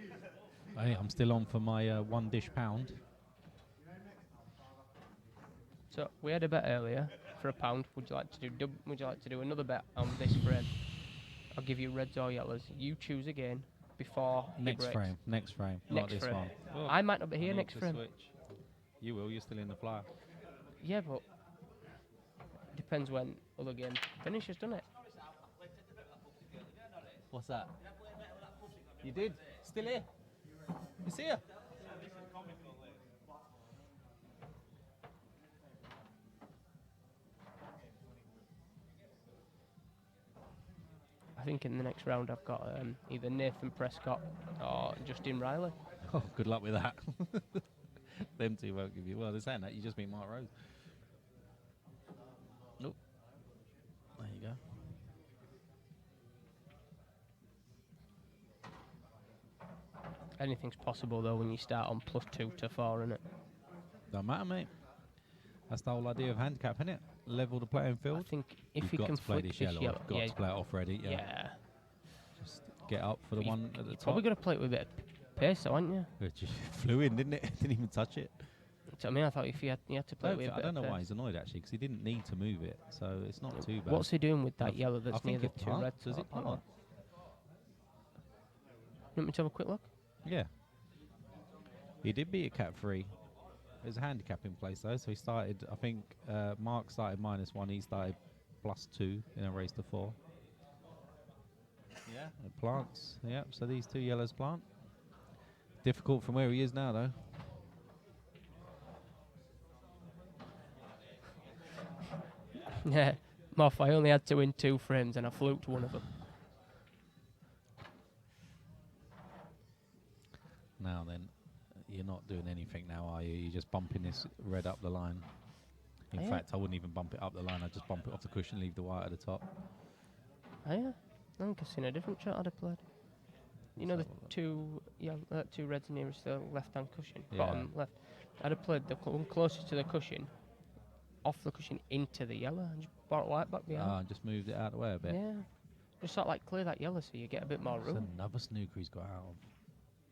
Hey, I'm still on for my one dish pound. So we had a bet earlier for £1. Would you like to do? Would you like to do another bet on this frame? I'll give you reds or yellows. You choose again before it Next breaks. frame. Next frame. Next Not this frame. one. Oh, I might not be I here need next to frame. switch. You will. You're still in the flyer. Yeah, but depends when other game finishes, doesn't it? What's that? You did? Still here? It's here? I think in the next round I've got either Nathan Prescott or Justin Riley. Oh, good luck with that. Them two won't give you. Well, they're saying that. You just beat Mark Rose. Nope. There you go. Anything's possible though when you start on +2 to 4, innit? Don't matter, mate. That's the whole idea of handicap, isn't it? Level the playing I field. think if You've he got can to play flick this yellow. yellow, Got yeah, to play it off ready. Yeah. yeah. Just get up for the You've- one at the You're top. probably got to play it with a bit of pace, though, aren't you? It just flew in, didn't it? Didn't even touch it. So, I mean, I thought if you had to play it with a I bit don't know of why pace. he's annoyed actually, because he didn't need to move it, so it's not too bad. What's he doing with I that th- yellow I that's near think the it two punt. reds? Does it Hold punt? Want me to have a quick look? Yeah. He did beat a cat 3. There's a handicap in place though, so he started, I think Mark started -1, he started +2 in a race to 4. Yeah. It plants, yep, so these 2 yellows plant. Difficult from where he is now though. Yeah. Moff, I only had to win 2 frames and I fluked one of them. Now then, you're not doing anything now, are you? You're just bumping this red up the line. In Yeah. fact, I wouldn't even bump it up the line, I'd just bump it off the cushion, leave the white at the top. Oh yeah. I think I've seen a different shot I'd have played. You know Let's the have a look. 2 reds nearest the left-hand cushion, Yeah. bottom left. I'd have played the one closest to the cushion, off the cushion into the yellow, and just brought white back behind. Just moved it out of the way a bit. Yeah. Just sort of like clear that yellow so you get a bit more It's room. another snooker he's got out of.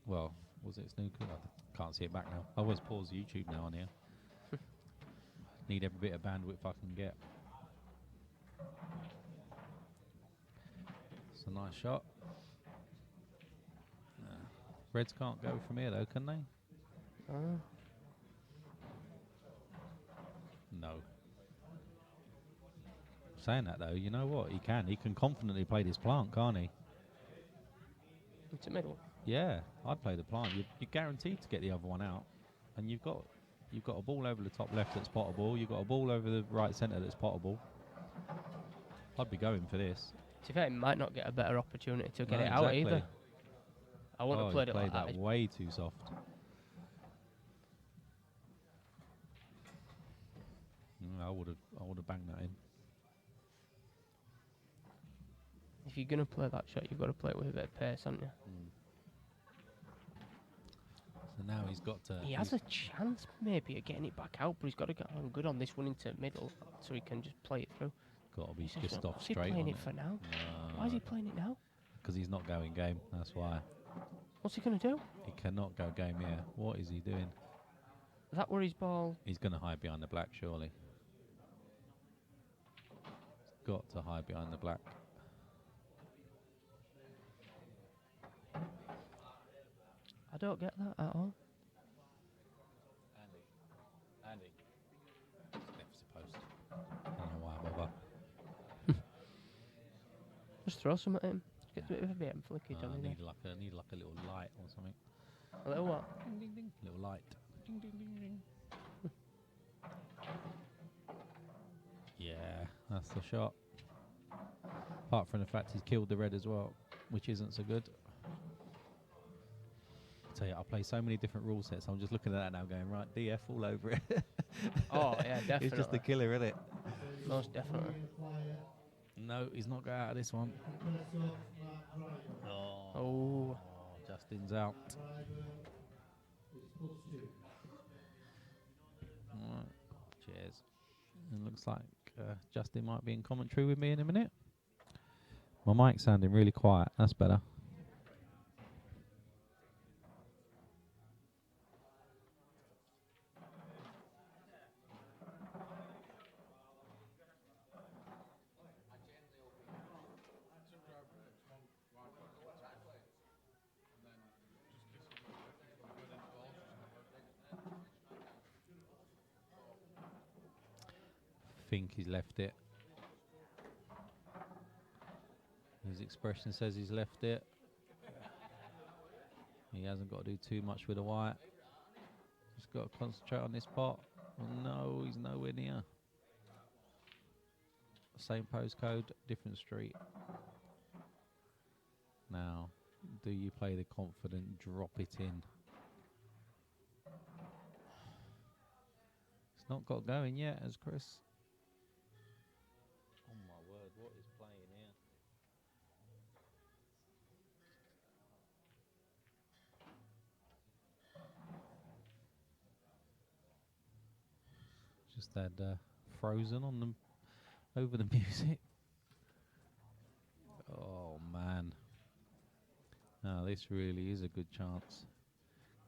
Well, was it snooker? Can't see it back now. I always pause YouTube now on here. Need every bit of bandwidth I can get. It's a nice shot. Reds can't go from here though, can they? Oh. No. Saying that though, you know what? He can. He can confidently play this plant, can't he? Into middle. Yeah, I'd play the plant. You're guaranteed to get the other one out, and you've got a ball over the top left that's potable. You've got a ball over the right centre that's potable. I'd be going for this. To be fair, he might not get a better opportunity to get No, it out exactly. either. I wouldn't have he played it like that that. way too soft. I would have banged that in. If you're gonna play that shot, you've got to play it with a bit of pace, haven't you? So now he's got to. He has a chance maybe of getting it back out, but he's got to get on good on this one into middle so he can just play it through. Got to be He's just off what's he straight playing on it it. for now? Why is he playing it now? Because he's not going game. That's why. What's he gonna do? He cannot go game here. What is he doing? Is that where his ball? He's going to hide behind the black, surely. He's got to hide behind the black. I don't get that at all. Andy. It's never supposed to. I don't know why I bother. Just throw some at him. Get a bit of a bit of flickage on I him. need like a little light or something. A little what? Ding ding ding. Little light. Ding ding ding ding. Yeah, that's the shot. Apart from the fact he's killed the red as well, which isn't so good. I tell you, I play so many different rule sets. I'm just looking at that now, going right DF all over it. Oh yeah, definitely. It's just a killer, isn't it? Most definitely. No, he's not got out of this one. Oh. Justin's out. Alright, cheers. It looks like Justin might be in commentary with me in a minute. My mic's sounding really quiet. That's better. Think he's left it. His expression says he's left it. He hasn't got to do too much with the white. Just got to concentrate on this pot. Oh, no, he's nowhere near. Same postcode, different street. Now, do you play the confident, drop it in? It's not got going yet, as Chris. Oh my word, what is playing here? Just had Frozen on them over the music. Oh man. No, this really is a good chance.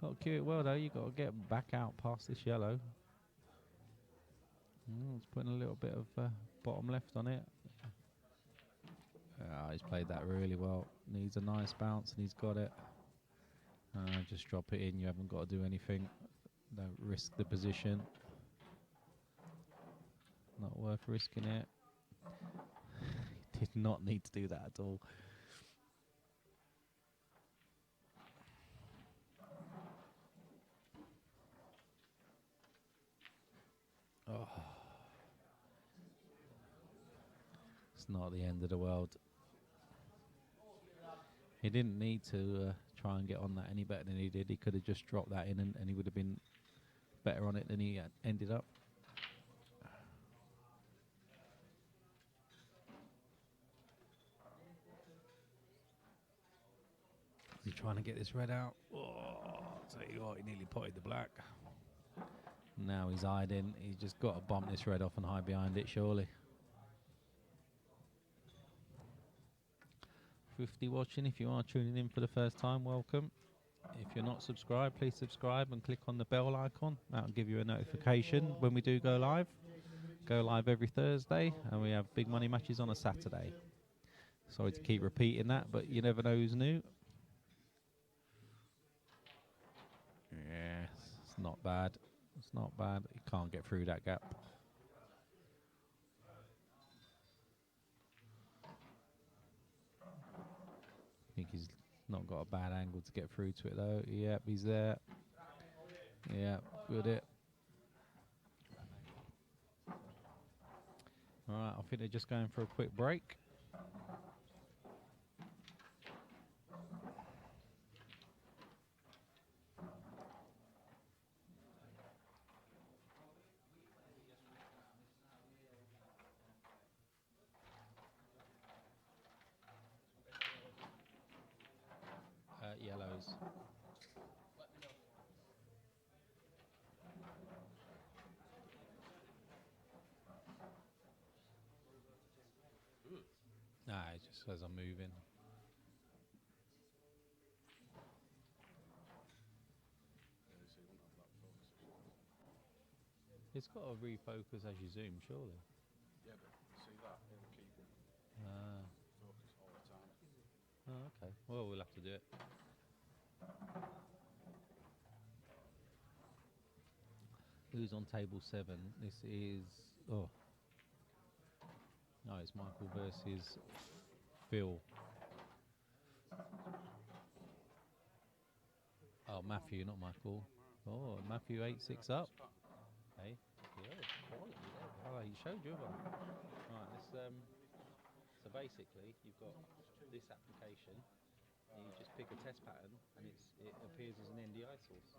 Got to cue it well though, you got to get back out past this yellow. It's putting a little bit of bottom left on it. He's played that really well. Needs a nice bounce and he's got it. Just drop it in. You haven't got to do anything. Don't risk the position. Not worth risking it. Did not need to do that at all. Oh. It's not the end of the world. He didn't need to try and get on that any better than he did. He could have just dropped that in and he would have been better on it than he ended up. He's trying to get this red out. Oh, I'll tell you what, he nearly potted the black. Now he's hiding. He's just got to bump this red off and hide behind it, surely. 50 watching. If you are tuning in for the first time, welcome. If you're not subscribed, please subscribe and click on the bell icon. That'll give you a notification when we do go live. Go live every Thursday, and we have big money matches on a Saturday. Sorry to keep repeating that, but you never know who's new. Yes, it's not bad. It's not bad. He can't get through that gap. I think he's not got a bad angle to get through to it though. Yep, he's there. Yeah, good it. Alright, I think they're just going for a quick break. Yellows. Nah, it just says I'm moving. It's got to refocus as you zoom, surely. Yeah, but see that? It'll keep focus all the time. Oh, okay. Well, we'll have to do it. Who's on table 7? This is... Oh. No, it's Michael versus Phil. Oh, Matthew, not Michael. Oh, Matthew 8-6 up. Hey, yeah, quality there. Oh, he showed you one. Right, this, so basically, you've got this application, and you just pick a test pattern, and it appears as an NDI source.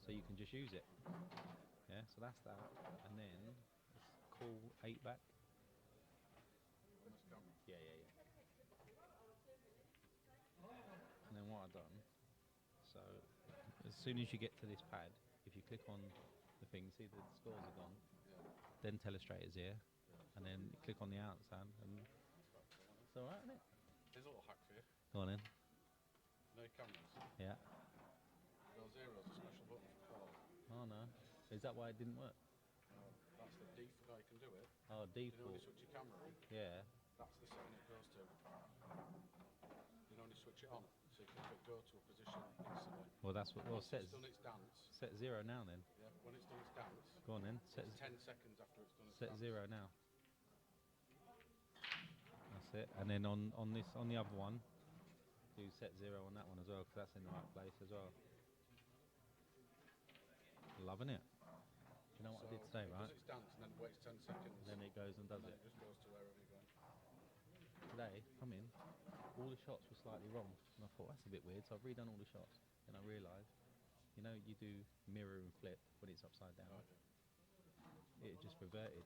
So you can just use it. Yeah, so that's that. And then, let's call 8 back. Yeah. And then what I've done, so as soon as you get to this pad, if you click on the thing, see the scores are gone, then Telestrator's here, and then you click on the outside, and it's alright, isn't it? Here's a little hack for you. Go on in. No cameras. Yeah. Your zero's a special button for call. Oh no. Is that why it didn't work? That's the default. No, you can do it. Oh, You know when default. you switch your camera on, Yeah. that's the setting it goes to. You know when you switch it on, so you can have it go to a position instantly. Well, that's what. Well, Once set it's done its dance. set 0 now then. Yeah, when it's done its dance. Go on then. Set It's 10 seconds after it's done its set dance. 0 now. That's it. And then on the other one, do set 0 on that one as well, because that's in the right place as well. Loving it. Do you know what I did today, it right? does its dance and then waits 10 seconds. Then it goes and does then it. it just goes to wherever you're going. Today, come in, all the shots were slightly wrong, and I thought that's a bit weird. So I've redone all the shots, and I realised, you know, you do mirror and flip when it's upside down. It just reverted,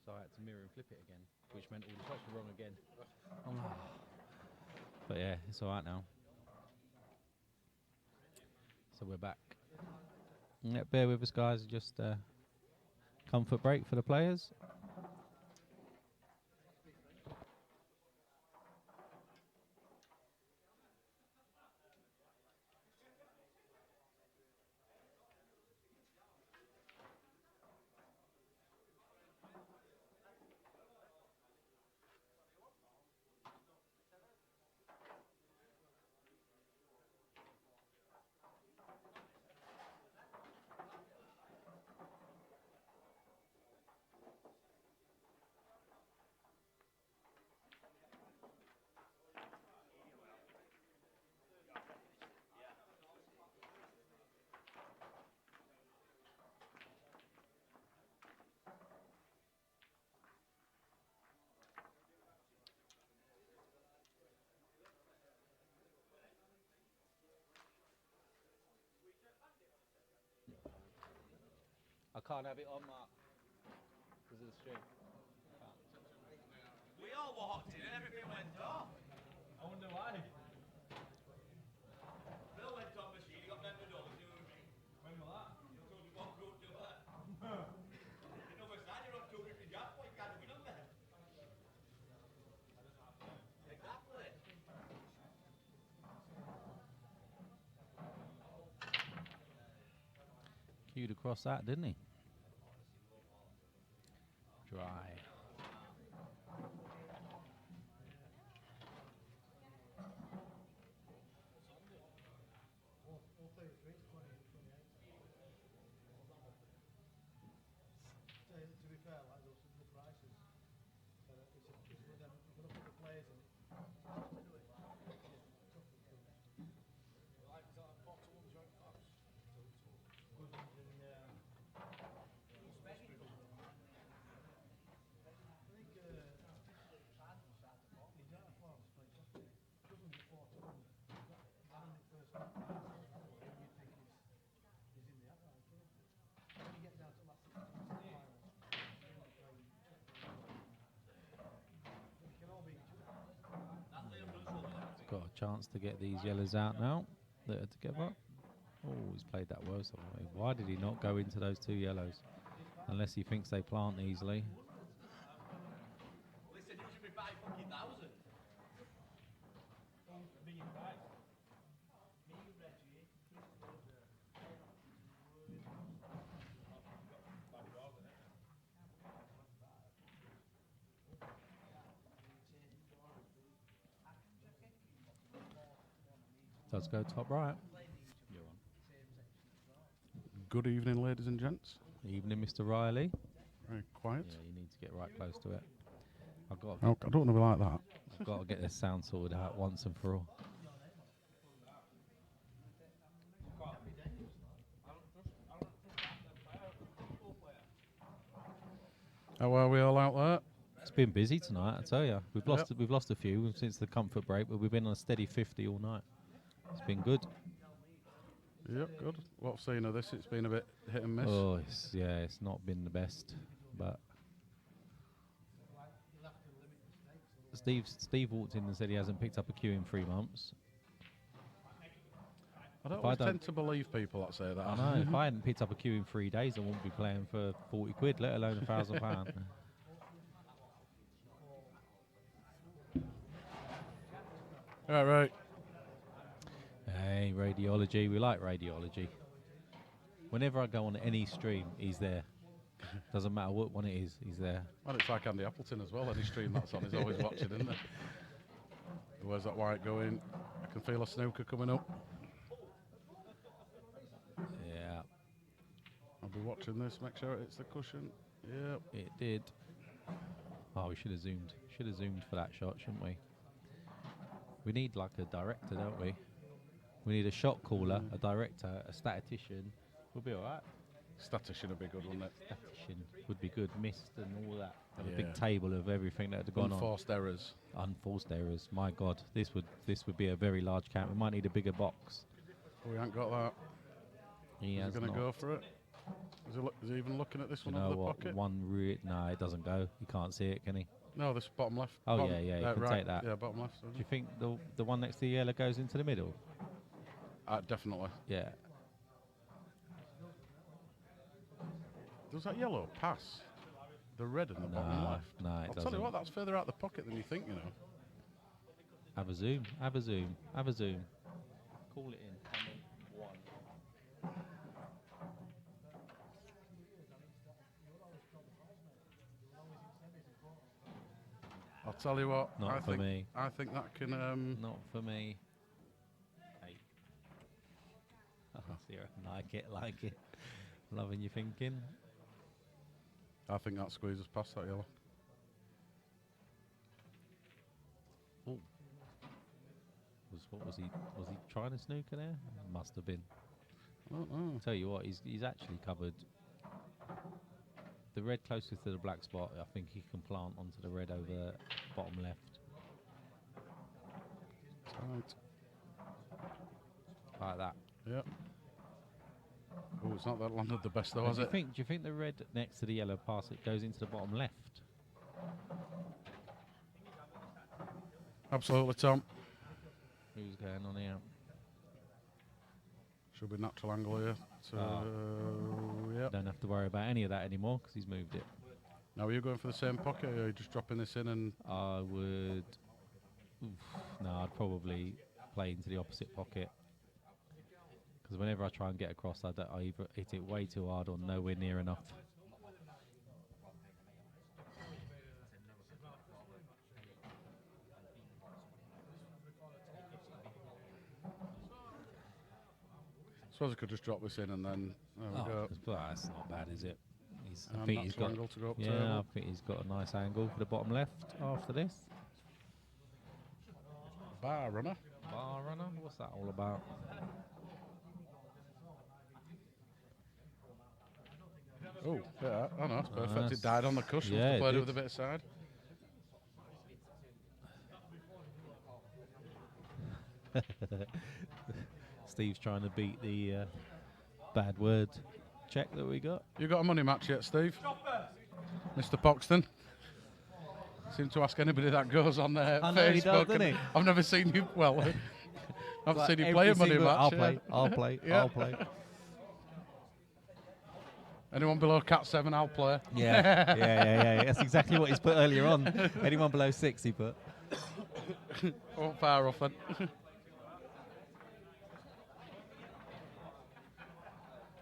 so I had to mirror and flip it again, which meant all the shots were wrong again. But yeah, it's all right now. So we're back. Yeah, bear with us, guys. Just comfort break for the players. can't have it on, Mark. Because of the stream. We all walked in and everything went off. I wonder why. Bill went on machine, he got membered over to me. When was that? He told me what group to that. You know, we're standing on 250 yards, what you can't win on there. Exactly. Queued across that, didn't he? Dry. All 33, it's 20, 28. To be fair, like those are good prices. It's for them. You've got to put the players in it. Just to do it. Good ones in. He's out of form, so it's just good ones at 4 to 1. That in the first one, you think he's in the outright. When you get down to last 6 finals, they can all be each other. He's got a chance to get these yellows out now. That are together. Oh, he's played that well. So why did he not go into those 2 yellows? Unless he thinks they plant easily. Listen, you should be 5,000. Does go top right. Good evening, ladies and gents. Evening, Mr. Riley. Very quiet. Yeah, you need to get right close to it. I've got. Oh, I don't want to be like that. I've got to get this sound sorted out once and for all. How are we all out there? It's been busy tonight, I tell you. We've lost a few since the comfort break, but we've been on a steady 50 all night. It's been good. Yep, good. What I've seen of this, it's been a bit hit and miss. Oh, it's not been the best, but Steve walked in and said he hasn't picked up a queue in 3 months. I don't if I always don't- tend to believe people that say that. I know, if I hadn't picked up a queue in 3 days, I wouldn't be playing for 40 quid, let alone £1,000. Right. Hey, radiology, we like radiology. Whenever I go on any stream, he's there. Doesn't matter what one it is, he's there. Well, it's like Andy Appleton as well. Any stream that's on, he's always watching, isn't it? Where's that white going? I can feel a snooker coming up. Yeah, I'll be watching this, make sure it hits the cushion. Yep. it did. Oh, we should have zoomed. Should have zoomed for that shot, shouldn't we? We need like a director, don't we? We need a shot caller, a director, a statistician. We'll be all right. Statistician would be good, wouldn't it? Statistician would be good. Missed and all that. Have a Yeah. big table of everything that had gone on. Unforced errors. Unforced errors. My God, this would be a very large count. We might need a bigger box. We ain't got that. He Is has he going to not. go for it? Is he even looking at this Do one you out know of the what? pocket? No, it doesn't go. You can't see it, can he? No, this bottom left. Oh, bottom, yeah, you can right. take that. Yeah, bottom left. Do you think the one next to the yellow goes into the middle? Definitely. Yeah. Does that yellow pass the red in the bottom No, left? no, it I'll doesn't. tell you what, that's further out the pocket than you think, you know. Have a zoom. Have a zoom. Have a zoom. Call it in. One. I'll tell you what. Not for me. I think that can. Not for me. Hey. Oh, zero. Like it. Loving your thinking. I think that squeezes past that yellow. Oh. What was he? Was he trying to snooker there? Must have been. I don't know. Tell you what, he's actually covered the red closest to the black spot. I think he can plant onto the red over bottom left. Tight. Like that. Yep. Oh, it's not that landed the best though, And has do it? you think the red next to the yellow pass it goes into the bottom left? Absolutely, Tom. Who's going on here? Should be natural angle here. So, yeah. Don't have to worry about any of that anymore because he's moved it. Now, are you going for the same pocket, or are you just dropping this in and... I would. No, I'd probably play into the opposite pocket. Because whenever I try and get across, I either hit it way too hard or nowhere near enough. Suppose I could just drop this in and then... There we go. That's not bad, is it? I And think he's natural got. angle to go up Yeah, table. I think he's got a nice angle for the bottom left after this. Bar runner. Bar runner? What's that all about? Oh, yeah. Oh, no, it's perfect. Nice. It died on the cushions. Yeah, it Played it did. with a bit of side. Steve's trying to beat the bad word check that we got. You got a money match yet, Steve? Mr. Poxton? Seem to ask anybody that goes on there. I know he does, Facebook, doesn't and he? I've never seen you. Well, I've Like seen you every play a money single- match. I'll yeah. play. I'll play. Yeah. I'll play. Anyone below Cat 7, I'll play. Yeah. That's exactly what he's put earlier on. Anyone below 6, he put. Oh, far off then.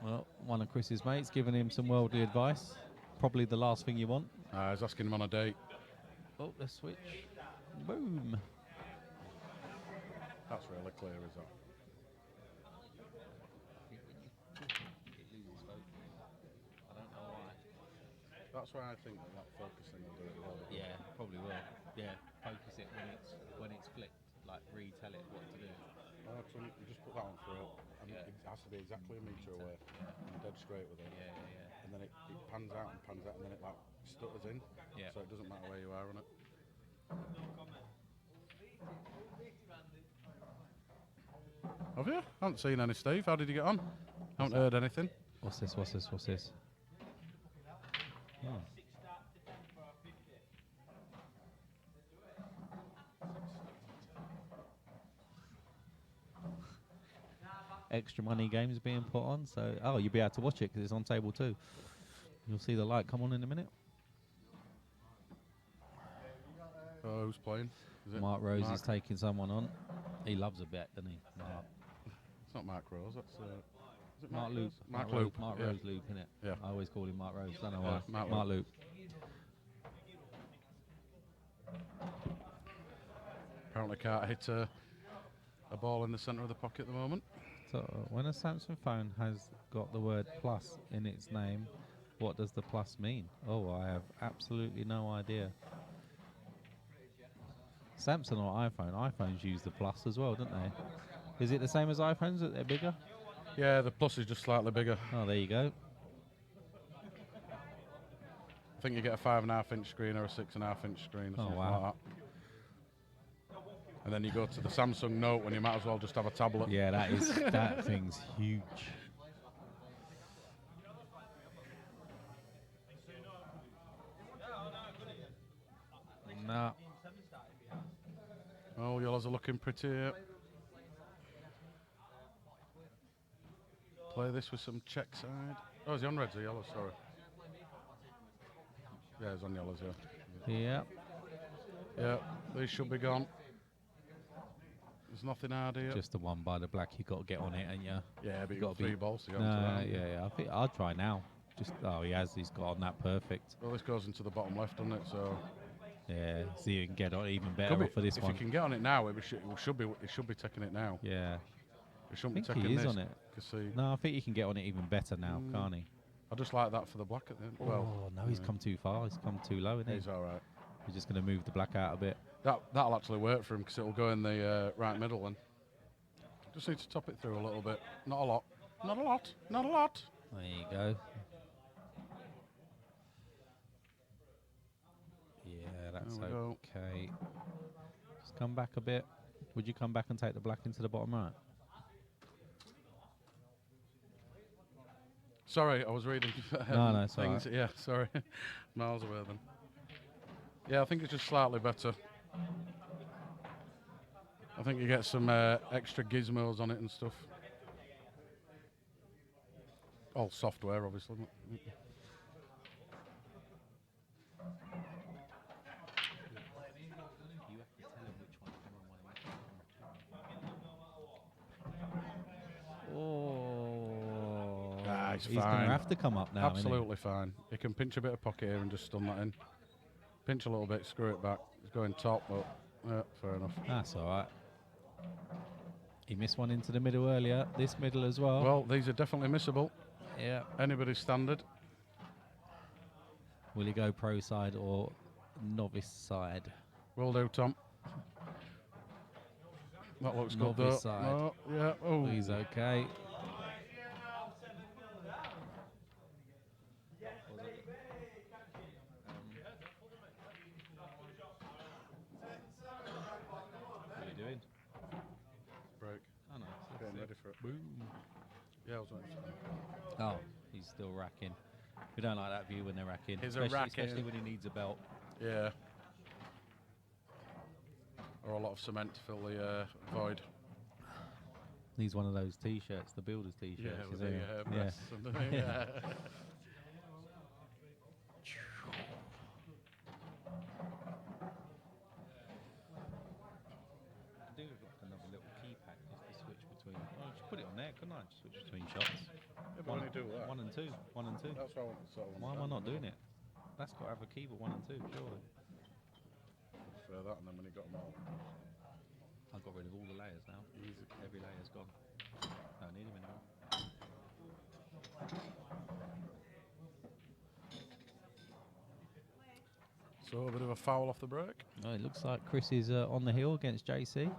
Well, one of Chris's mates giving him some worldly advice. Probably the last thing you want. I was asking him on a date. Oh, let's switch. Boom. That's really clear, is that? I don't know why. That's why I think that focusing will do it well. Yeah, probably will. Yeah, focus it when it's flicked. Like retell it what to do. So you just put that on through, and it has to be exactly a metre away, and dead straight with it. Yeah. And then it pans out, and then it like stutters in. Yeah. So it doesn't matter where you are on it. Have you? I haven't seen any, Steve. How did you get on? Haven't heard anything. What's this? Oh. Extra money games being put on, so you'll be able to watch it because it's on table 2. You'll see the light come on in a minute. Oh, who's playing? Is it Mark Rose is Mark? taking someone on. He loves a bet, doesn't he? Mark. It's not Mark Rose. That's is it Mark Loop. Mark Rose, Loop. Mark yeah. Rose Loop, innit? Yeah. I always call him Mark Rose. Don't know Yeah, why. Mark Loop. Apparently can't hit a ball in the centre of the pocket at the moment. So when a Samsung phone has got the word plus in its name, what does the plus mean? Oh, I have absolutely no idea. Samsung or iPhone? iPhones use the plus as well, don't they? Is it the same as iPhones that they're bigger? Yeah, the plus is just slightly bigger. Oh, there you go. I think you get a 5.5-inch screen or a 6.5-inch screen or something wow. like that. And then you go to the Samsung Note when you might as well just have a tablet. Yeah, that thing's huge. Nah. Oh, yellows are looking pretty. Play this with some check side. Oh, is he on reds or yellows? Sorry. Yeah, he's on yellows, yeah. Yeah. Yeah, these should be gone. There's nothing hard here. Just the one by the black. You got to get on it, and you. Yeah, but you've gotta got 3 be- balls to go No, into that. yeah. I think I'll try now. Just he has. He's got on that perfect. Well, this goes into the bottom left, doesn't it? So Yeah. See, you can get on even better could be, off for this if one. you can get on it now, it should be taking it now. Yeah. It shouldn't I be think he taking is this. on it. 'Cause see, No, I think he can get on it even better now, can't he? I just like that for the black at the end. Well, Oh no, he's come too far. He's come too low, isn't he? he's all right. He's just going to move the black out a bit. That'll actually work for him because it'll go in the right middle. And just need to top it through a little bit. Not a lot. Not a lot. Not a lot. There you go. Yeah, that's There we go. okay. Just come back a bit. Would you come back and take the black into the bottom right? Sorry, I was reading No, it's all things. right. Yeah, sorry. Miles away then. Yeah, I think it's just slightly better. I think you get some extra gizmos on it and stuff. All software, obviously. You have to tell him which one's camera 1 and Oh. Ah, he's going to fine. have to come up now. Absolutely fine. You can pinch a bit of pocket here and just stun that in. Pinch a little bit, screw it back. It's going top, but yeah, fair enough. That's all right. He missed one into the middle earlier. This middle as well. Well, these are definitely missable. Yeah. Anybody's standard. Will he go pro side or novice side? Will do, Tom. That looks good, though. Novice side. No, yeah. Oh, He's okay. What are you doing? break. Oh, no. Getting ready for it. Boom. Yeah, I was waiting for it. Oh, he's still racking. We don't like that view when they're racking. He's Especially racking. when he needs a belt. Yeah. Or a lot of cement to fill the void. He's one of those T-shirts, the builder's T-shirts. Yeah, with isn't the he? breasts and the, yeah. I do another little keypad just to switch between. Oh, just put it on there, couldn't I? Just switch between shots. Yeah, but when you do that, 1 and 2. 1 and 2. that's what I want to sort of Why am I understand. not doing it? That's got to have a keyboard 1 and 2, surely. For that, and then when you got them all. I've got rid of all the layers now. Easy. Every layer's gone. Don't need them anymore. So a bit of a foul off the break. Oh, it looks like Chris is on the hill against JC.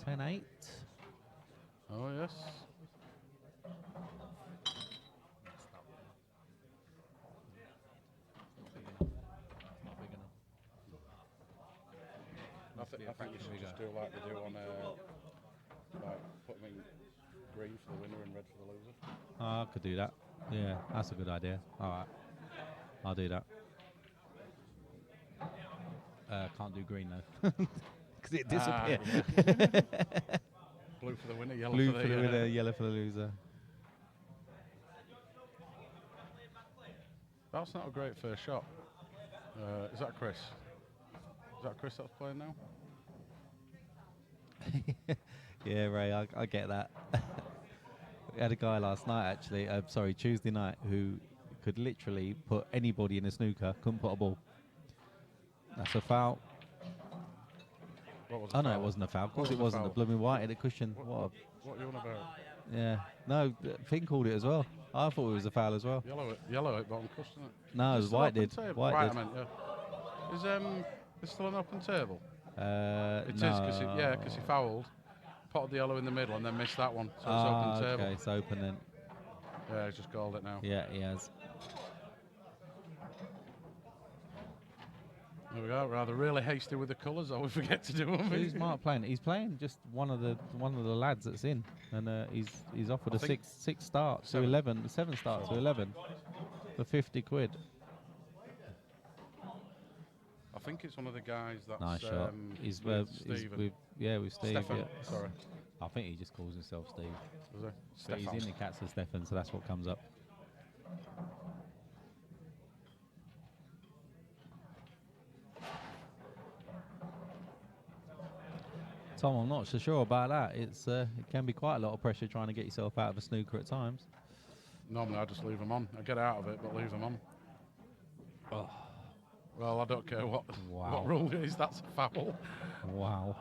10-8. Oh, yes. Not big enough. I think you should just do like they do on, like put them in green for the winner and red for the loser. Oh, I could do that. Yeah, that's a good idea. All right. I'll do that. Can't do green though. Because it disappears. Blue for the winner, yellow Blue for for the the winner, yellow for the loser. That's not a great first shot. Is that Chris? Is that Chris that's playing now? Yeah, Ray, I get that. We had a guy last night, actually, Tuesday night, who could literally put anybody in a snooker, couldn't put a ball. That's a foul. What was Oh, no, it wasn't a foul. Of course was it the wasn't. The foul? blooming white in the cushion. What are you on about? Yeah. No, Finn called it as well. I thought it was a foul as well. Yellow at bottom cushion. Isn't it? No, it Is was still White open did. table? White Right, did. I meant, yeah. Is still an open table? It is, no. because he fouled, potted the yellow in the middle and then missed that one, so it's Ah, open table. okay, it's open then. Yeah, he's just called it now. Yeah, he has. There we go. Rather really hasty with the colours. I always forget to do them. Who's Mark playing? He's playing just one of the lads that's in, and he's offered I a think six start to seven. 11, 7 start to 11 for 50 quid. I think it's one of the guys that's Nice shot. He's with with Stephen. Steve. Stephan, Yeah. sorry. I think he just calls himself Steve. Was it? But he's Stephan. in the cats of Stephan, so that's what comes up. Tom, I'm not so sure about that. It can be quite a lot of pressure trying to get yourself out of a snooker at times. Normally I just leave them on. I get out of it, but leave them on. Oh. Well, I don't care what Wow. rule it is. That's a foul. Wow.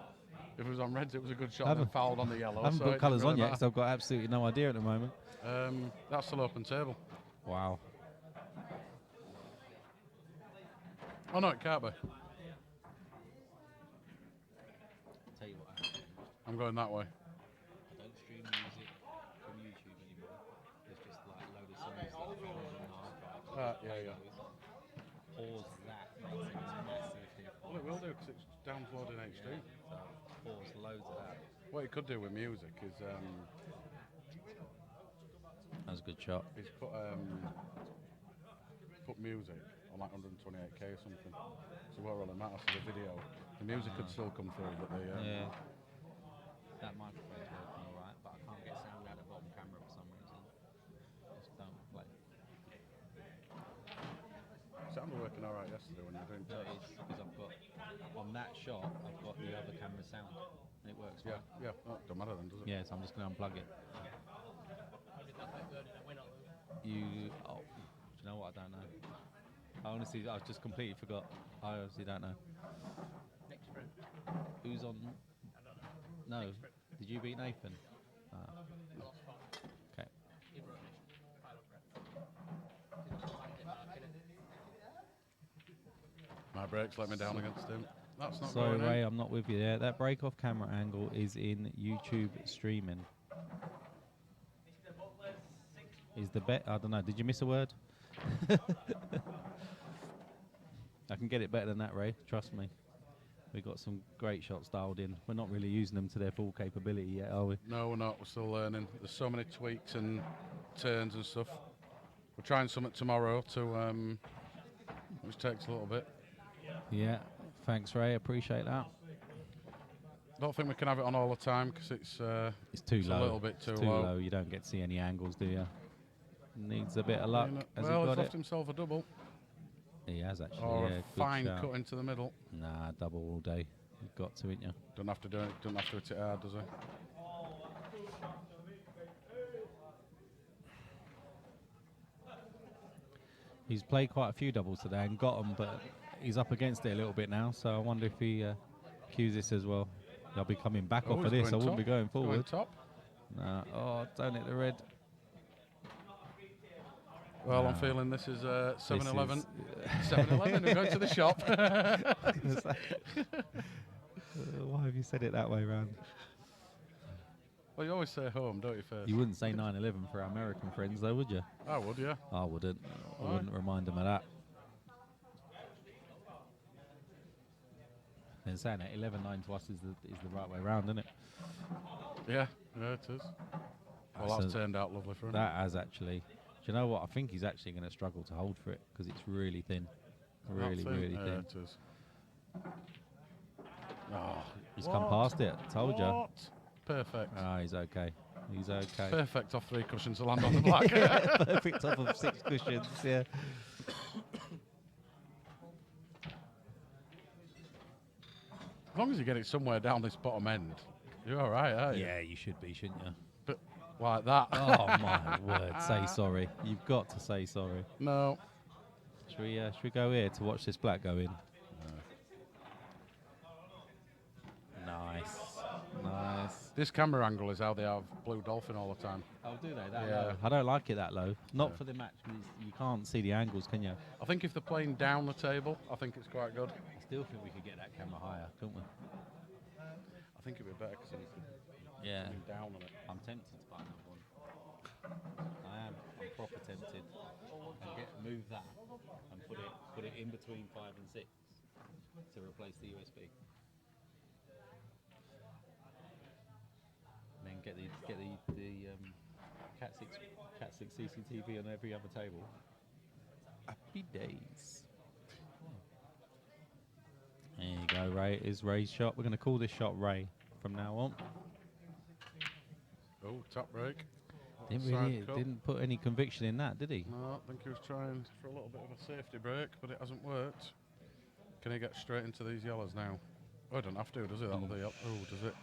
If it was on reds, it was a good shot. I And then haven't- fouled on the yellow. I haven't so got it colours didn't on really yet, because I've got absolutely no idea at the moment. matter. That's still open table. Wow. Oh no, it can't be. Tell you what happened. I'm going that way. I don't stream music from YouTube anymore. There's just like a load of songs that are in the archive. Yeah. Pause that. Makes it massive here. Well, it will do because it's downloading HD. So pause loads of that. What you could do with music is As was a good shot. He's put music on like 128k or something. So what really matters to the video. The music could still come through, but the Yeah. That microphone's working alright, but I can't get sound out of the bottom camera for some reason. Just don't play. sound was working alright yesterday when you were doing No, tests. it's because I've got, on that shot, I've got the other camera sound. And it works Yeah, fine. yeah. Oh, don't matter then, does it? Yeah, so I'm just going to unplug it. Do you know what? I don't know. I honestly, I just completely forgot. I honestly don't know. Next sprint. Who's on? No. Did you beat Nathan? I lost 5. Okay. He wrote it. Pilot breath. He was like it back, innit? My brakes let me down against him. That's not Sorry, going Ray, in. I'm not with you there. That break off camera angle is in YouTube streaming. Is the bet? I don't know. Did you miss a word? I can get it better than that, Ray. Trust me. We've got some great shots dialed in. We're not really using them to their full capability yet, are we? No, we're not. We're still learning. There's so many tweaks and turns and stuff. We're trying something tomorrow to, which takes a little bit. Yeah. Thanks, Ray. Appreciate that. Don't think we can have it on all the time because it's It's too low. a little bit too It's low. You don't get to see any angles, do you? Needs a bit of luck. Has Well, he he's got left it? himself a double He has actually. or yeah, a good fine shout. cut into the middle. Nah, double all day. You've got to, ain't you? Don't have to do it. Don't have to hit it hard, does he? He's played quite a few doubles today and got them, but he's up against it a little bit now. So I wonder if he cues this as well. I'll be coming back Oh, off of he's this. I going wouldn't be top. going He's going forward. top. Nah. Oh, don't hit the red. Well, I'm No. feeling this is 7-Eleven. This 7-Eleven. We're going to the shop. Why have you said it that way round? Well, you always say home, don't you, first? You wouldn't say 9/11 for our American friends, though, would you? I would, yeah. I wouldn't. I Why? wouldn't remind them of that. Then saying that 11-9 to us is the right way round, isn't it? Yeah, yeah, it is. Well, that's So turned out lovely for him. that has actually. Do you know what? I think he's actually going to struggle to hold for it because it's really thin. Really, That's it. really Yeah, thin. it is. Oh, He's come past it. Told you. What? Perfect. Ah, he's okay. He's okay. Perfect off 3 cushions to land on the black. Perfect off of 6 cushions. Yeah. As long as you get it somewhere down this bottom end, you're all right, aren't you? Yeah, you should be, shouldn't you? But like that. Oh my word! Say sorry. You've got to say sorry. No. Should we go here to watch this black go in? Nice, nice. This camera angle is how they have Blue Dolphin all the time. Oh, do they? That Yeah. low? I don't like it that low. Not Yeah. for the match because you can't see the angles, can you? I think if they're playing down the table, I think it's quite good. I still think we could get that camera higher, couldn't we? I think it'd be better because it's Yeah. coming down on it. I'm tempted to buy another one. I am. I'm proper tempted. And move that and put it in between 5 and 6 to replace the USB. And then get the Cat 6 CCTV on every other table. Happy days. There you go, Ray. Is Ray's shot. We're going to call this shot Ray from now on. Oh, top break. Didn't Side cut. put any conviction in that, did he? No, I think he was trying for a little bit of a safety break, but it hasn't worked. Can he get straight into these yellows now? Oh, I don't have to, does he? That'll be up. Oh, does it?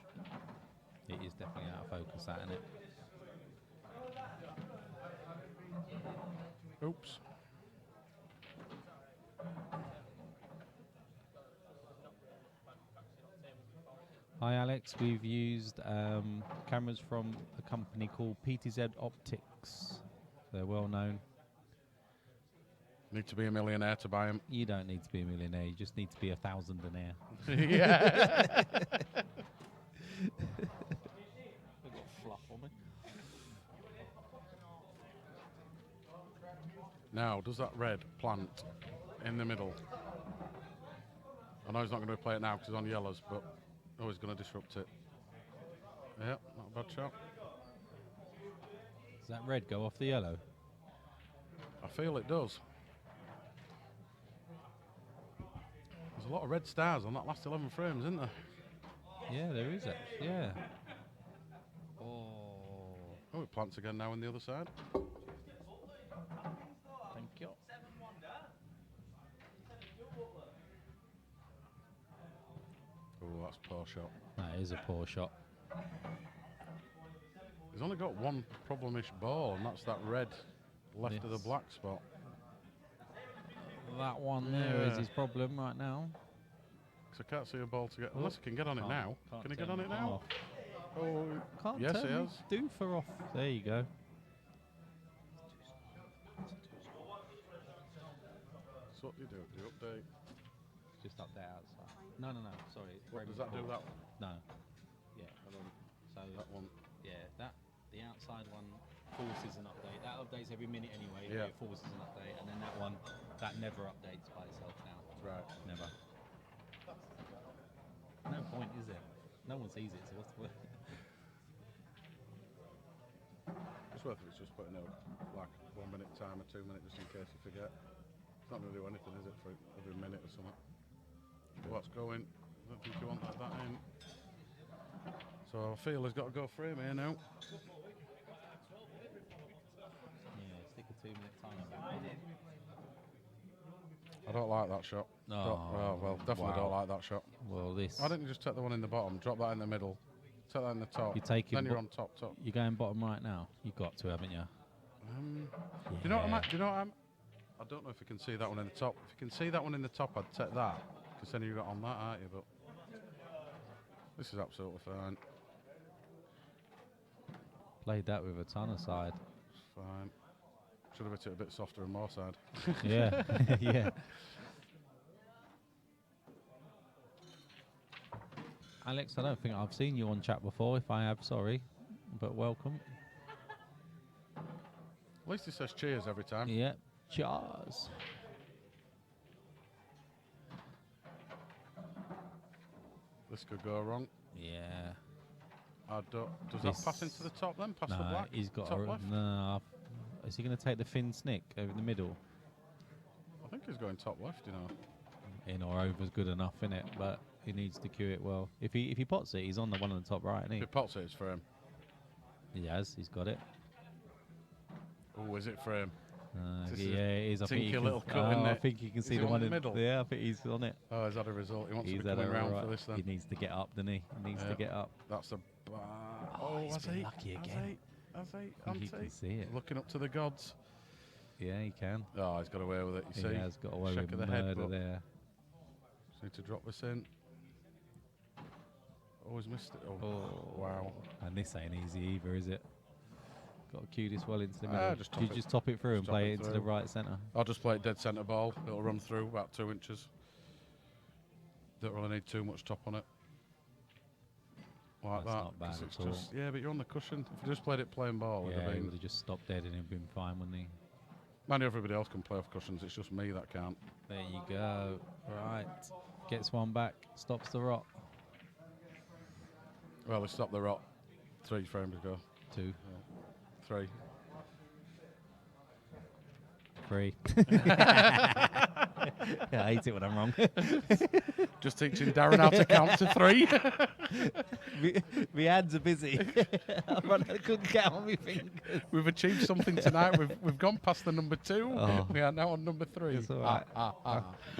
It is definitely out of focus, that, isn't it? Oops. Hi Alex, we've used cameras from a company called PTZ Optics. They're well known. Need to be a millionaire to buy him. You don't need to be a millionaire, you just need to be a thousandaire. Yeah. They've got fluff on me. Now, does that red plant in the middle? I know he's not going to play it now because he's on yellows, but he's going to disrupt it. Yeah, not a bad shot. Does that red go off the yellow? I feel it does. There's a lot of red stars on that last 11 frames, isn't there? Yeah, there is actually. Yeah. Oh. Oh, it plants again now on the other side. Thank you. Oh, that's a poor shot. That is a poor shot. He's only got one problemish ball, and that's that red left of the This. black spot. That one there is Yeah. his problem right now. Because I can't see a ball to get. Unless he can get on it Can't- now. can't Can he get turn on it it now? off. Oh, Can't yes, he turn has. the doofer off. There you go. So what do you do? Do you update? Just up there outside. No, sorry. it's What frame does that do? before. That one? No. Yeah. So That one. yeah, the outside one forces an update. That updates every minute anyway. Yeah. It forces an update, and then that one that never updates by itself now. Right. Never. No point, is there? No one sees it, so what's the point? It's worth it. It's just putting out like 1 minute timer, 2 minutes, just in case you forget. It's not going to do anything, is it, for every minute or something? What's going? I don't think you want that in. So I feel he's got to go frame here now. Yeah, stick a 2 minute timer back. I don't like that shot. Definitely don't like that shot. Well, this. Why don't you just take the one in the bottom, drop that in the middle, take that in the top. You take then it you're bo- on top. You're going bottom right now. You've got to, haven't you? Do you know what I'm? Do you know what I'm? I don't know if you can see that one in the top. If you can see that one in the top, I'd take that, because then you got on that, aren't you? But this is absolutely fine. Played that with a ton of side. It's fine. Should have hit it a bit softer and more side. Yeah, yeah. Alex, I don't think I've seen you on chat before. If I have, sorry, but welcome. At least he says cheers every time. Yeah, cheers. This could go wrong. Yeah. I don't. Does This- that pass into the top then? Pass the No, black? he's got top a. left? No. Is he going to take the thin snick over the middle? I think he's going top left, you know. In or over's good enough, innit? But he needs to cue it well. If he pots it, he's on the one on the top right, isn't If he? he pots it, it's for him. He has. He's got it. Oh, is it for him? This is Yeah, it is. I think tinky you can, little cut in I there. think you can Is see he the on one the in middle? Yeah, I think he's on it. Oh, he's had a result. He wants He's to be had coming a round right- for this then. He needs to get up, doesn't he? He needs Yeah. to get up. That's a. Oh, he's has been he? lucky Has again. he? Has he? I think Hasn't you can he? see it. Looking up to the gods. Yeah, he can. Oh, he's got away with it. You see? He has got away Shake with of the head, murder but there. just need to drop this in. Oh, he's missed it. Oh, Oh, wow. And this ain't easy either, is it? Got to cue this well into the Ah, middle. just Do top you it. just top it through and Just top play it it into the through. right centre? I'll just play it dead centre ball. It'll run through about 2 inches. Don't really need too much top on it. Like That's that. not bad 'cause it's at all. just, yeah, but you're on the cushion. If you just played it plain ball, it'd Yeah, have he been. would have just stopped dead and he'd been fine, wouldn't he? Man, everybody else can play off cushions. It's just me that can't. There you go. Right. Gets one back. Stops the rot. Well, they stopped the rot 3 frames ago. 2, 3. 3. Yeah, I hate it when I'm wrong. Just teaching Darren how to count to 3. My hands are busy. I couldn't count on my fingers. We've achieved something tonight. We've gone past the number 2. Oh. We are now on number 3. It's all right. I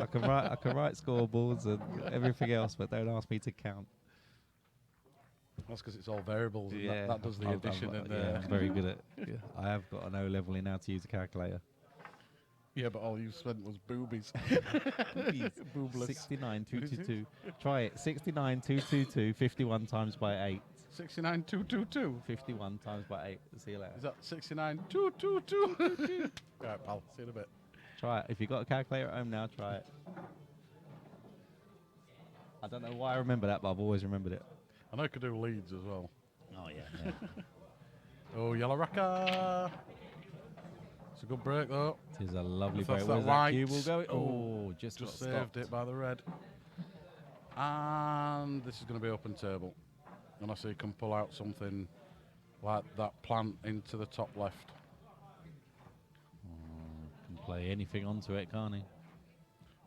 can write scoreboards and everything else, but don't ask me to count. That's because it's all variables. And that does the I'm- addition I'm, and yeah, I'm very good at. Yeah, I have got an O level in how to use a calculator. Yeah, but all you spent was boobies. Boobless. 69,222. Try it. 69,222. 51 times by 8. 69,222. 51 times by 8. See you later. Is that 69,222? Right, pal. See you in a bit. Try it. If you've got a calculator at home now, try it. I don't know why I remember that, but I've always remembered it. I know I could do leads as well. Oh, yeah. Oh, yellow racker. It's a good break, though. It is a lovely If break. that's Where's that that white. cue will go? Oh, Oh, just got Just saved stopped. it by the red. And this is going to be open table. Unless he can pull out something like that plant into the top left. Can play anything onto it, can't he?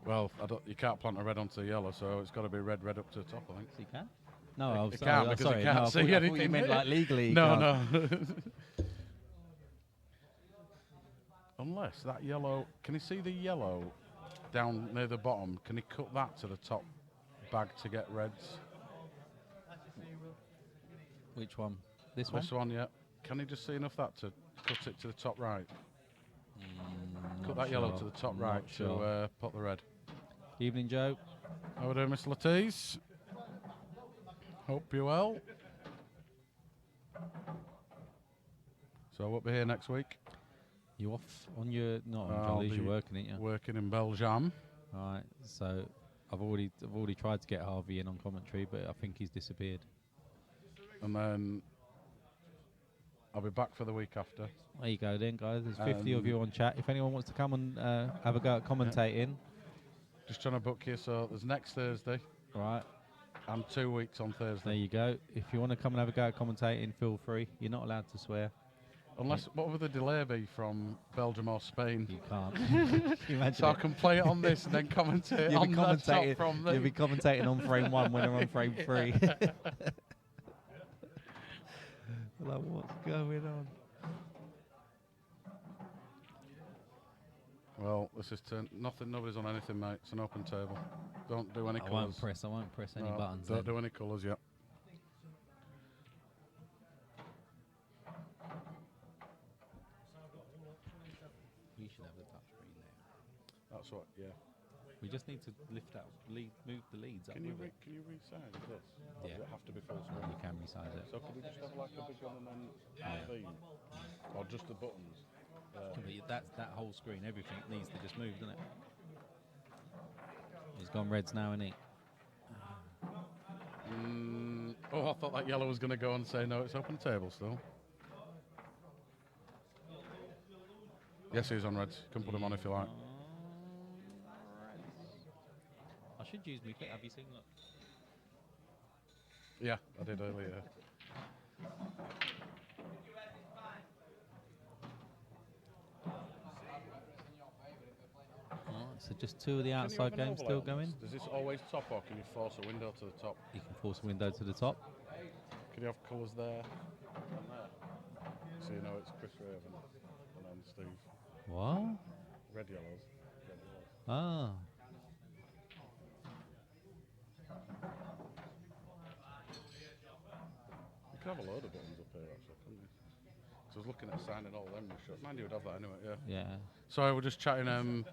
Well, you can't plant a red onto the yellow, so it's got to be red up to the top, I think. Yes, he can. No, It- I'm it sorry. can't I'm because it sorry. can't no, I see thought, I thought you anything. meant like legally. he No, can't. no. Unless that yellow, can you see the yellow down near the bottom? Can you cut that to the top bag to get reds? Which one? This one? This one, yeah. Can you just see enough that to cut it to the top right? Cut that yellow to the top Not right sure. to put the red. Evening, Joe. How we doing, Mr. Latisse? Hope you're well. So I won't be here next week. You off on your not on I'll jollies? You're be working it, yeah. Working in Belgium. Right. So I've already tried to get Harvey in on commentary, but I think he's disappeared. And then I'll be back for the week after. There you go, then, guys. There's 50 of you on chat. If anyone wants to come and have a go at commentating, Just trying to book you, so there's next Thursday right? and 2 weeks on There Thursday. you go. If you want to come and have a go at commentating, feel free. You're not allowed to swear. Unless, what would the delay be from Belgium or Spain? You can't. Can you imagine So I it? can play it on this and then commentate You'll on be the top commentating. from You'll be the... commentating on frame 1 when they're on frame 3. Like, what's going on? Well, this is nothing. Nobody's on anything, mate. It's an open table. Don't do any I colours. won't press any No, buttons. Don't then. do any colours yet. We should have the touch screen there. That's what. Yeah. We just need to lift out, move the leads up. Can you with it. can you resize this? Or Yeah. Does it have to be full screen? You can resize it. So could we just have like a big one and then theme, or just the buttons? But that whole screen, everything needs to just move, doesn't it? He's gone reds now, isn't he? Oh, I thought that yellow was going to go and say no. It's open table still. Yes, he's on reds. You can put him on if you like. I should use me. Have you seen that? Yeah, I did earlier. So just two of the Can you outside have an games overlay still on going. this? Does this always top, or can you force a window to the top? You can force a window to the top. Can you have colours there and there? So you know it's Chris Raven and then Steve. What? Red yellows. Red yellows. Ah. You can have a load of buttons up here actually, couldn't you? So I was looking at signing all them. Mind you would have that anyway, yeah. Yeah. Sorry, we're just chatting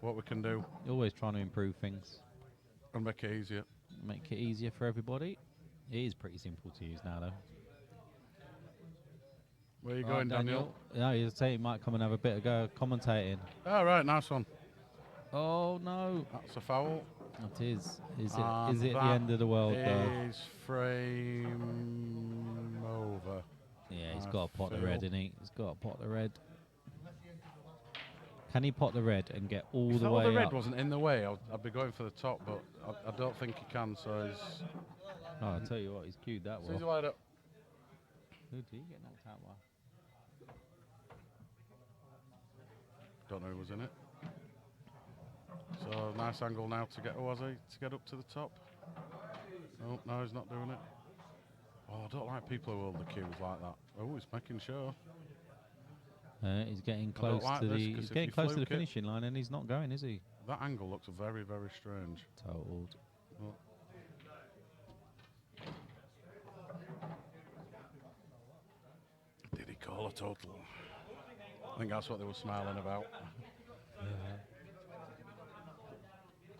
what we can do Always trying to improve things. and make it easier. Make it easier for everybody. It is pretty simple to use now, though. Where are you Right, going, Daniel? No, you say he might come and have a bit of go commentating. All right, nice one. Oh no! That's a foul. It is. Is it? And Is it the that end of the world though? is frame over. Yeah, he's I got to pot the red, feel- isn't he? He's got to pot the red. Can he pot the red and get all If the that way other red up? wasn't in the way, I'd be going for the top, but I don't think he can. So he's. Oh, I'll tell you what, he's queued that So he's well. light up. Who did he get knocked out by? Don't know who was in it. So nice angle now to get. Was he to get up to the top? Oh no, he's not doing it. Oh, I don't like people who hold the cues like that. Oh, he's making sure. He's getting I don't close like to this, the. 'cause He's if getting you close to the fluke it- finishing line, and he's not going, is he? That angle looks very, very strange. Totaled. Oh. Did he call a total? I think that's what they were smiling about.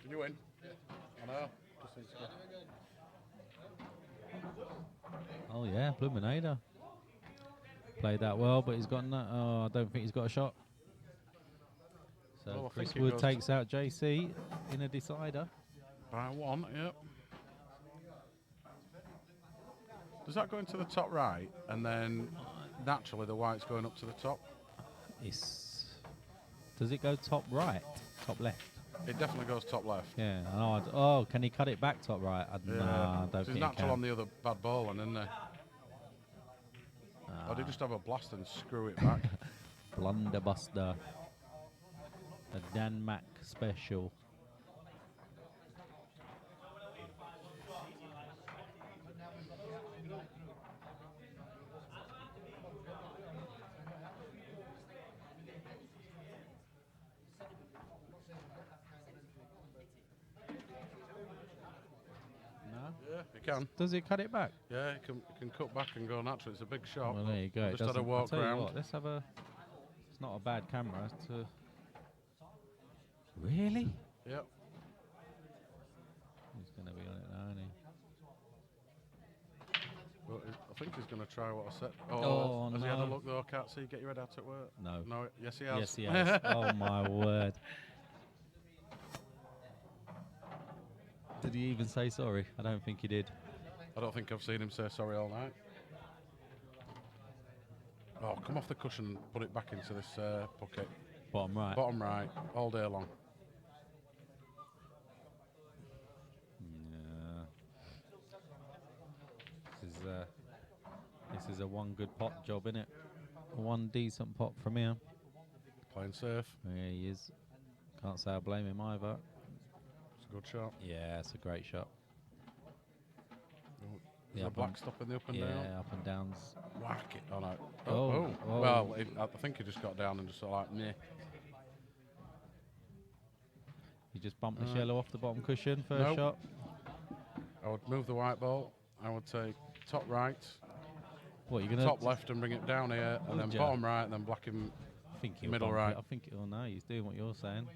Can you win? I know. Just needs to go. Oh yeah, Bluminator. Played that well, but he's got no. Oh, I don't think he's got a shot. So Well, I Chris think it Wood goes takes out JC in a decider. By one, yep. Does that go into the top right, and then naturally the white's going up to the top? Does it go top right, top left? It definitely goes top left. Yeah. I know. Oh, can he cut it back top right? Nah, I don't So think he's he natural can. on the other bad ball, and then Or do you just have a blast and screw it back? Blunderbuster. The Dan Mac special. No? Yeah, you can. Does it cut it back? Yeah, you can cut back and go natural. It's a big shot. Well, there you go. I It just had a doesn't- I'll walk tell you round. what, let's have a. It's not a bad camera. To really? Yep. He's going to be on it now, isn't he? But I think he's going to try what I said. Oh, has he had a no. look though? Can't see. Get your head out at work. No. No. Yes, he has. Yes, he has. Oh my word! Did he even say sorry? I don't think he did. I don't think I've seen him say sorry all night. Oh, come off the cushion and put it back into this bucket. Bottom right. Bottom right, all day long. Yeah. This is a one good pot job, innit? One decent pot from him. Playing safe. Yeah, he is. Can't say I blame him either. It's a good shot. Yeah, it's a great shot. Is Yeah, the black stop in the up and yeah, down? up and downs. Whack it. Oh no. Oh, oh. Well, I think he just got down and just sort of like, meh. You just bumped the shallow off the bottom cushion. First Nope. shot. I would move the white ball. I would take top right, What you gonna? top left, and bring it down here, and then Would ya? bottom right, and then black him. I think he'll middle bump right. It. I think. Oh no, he's doing what you're saying.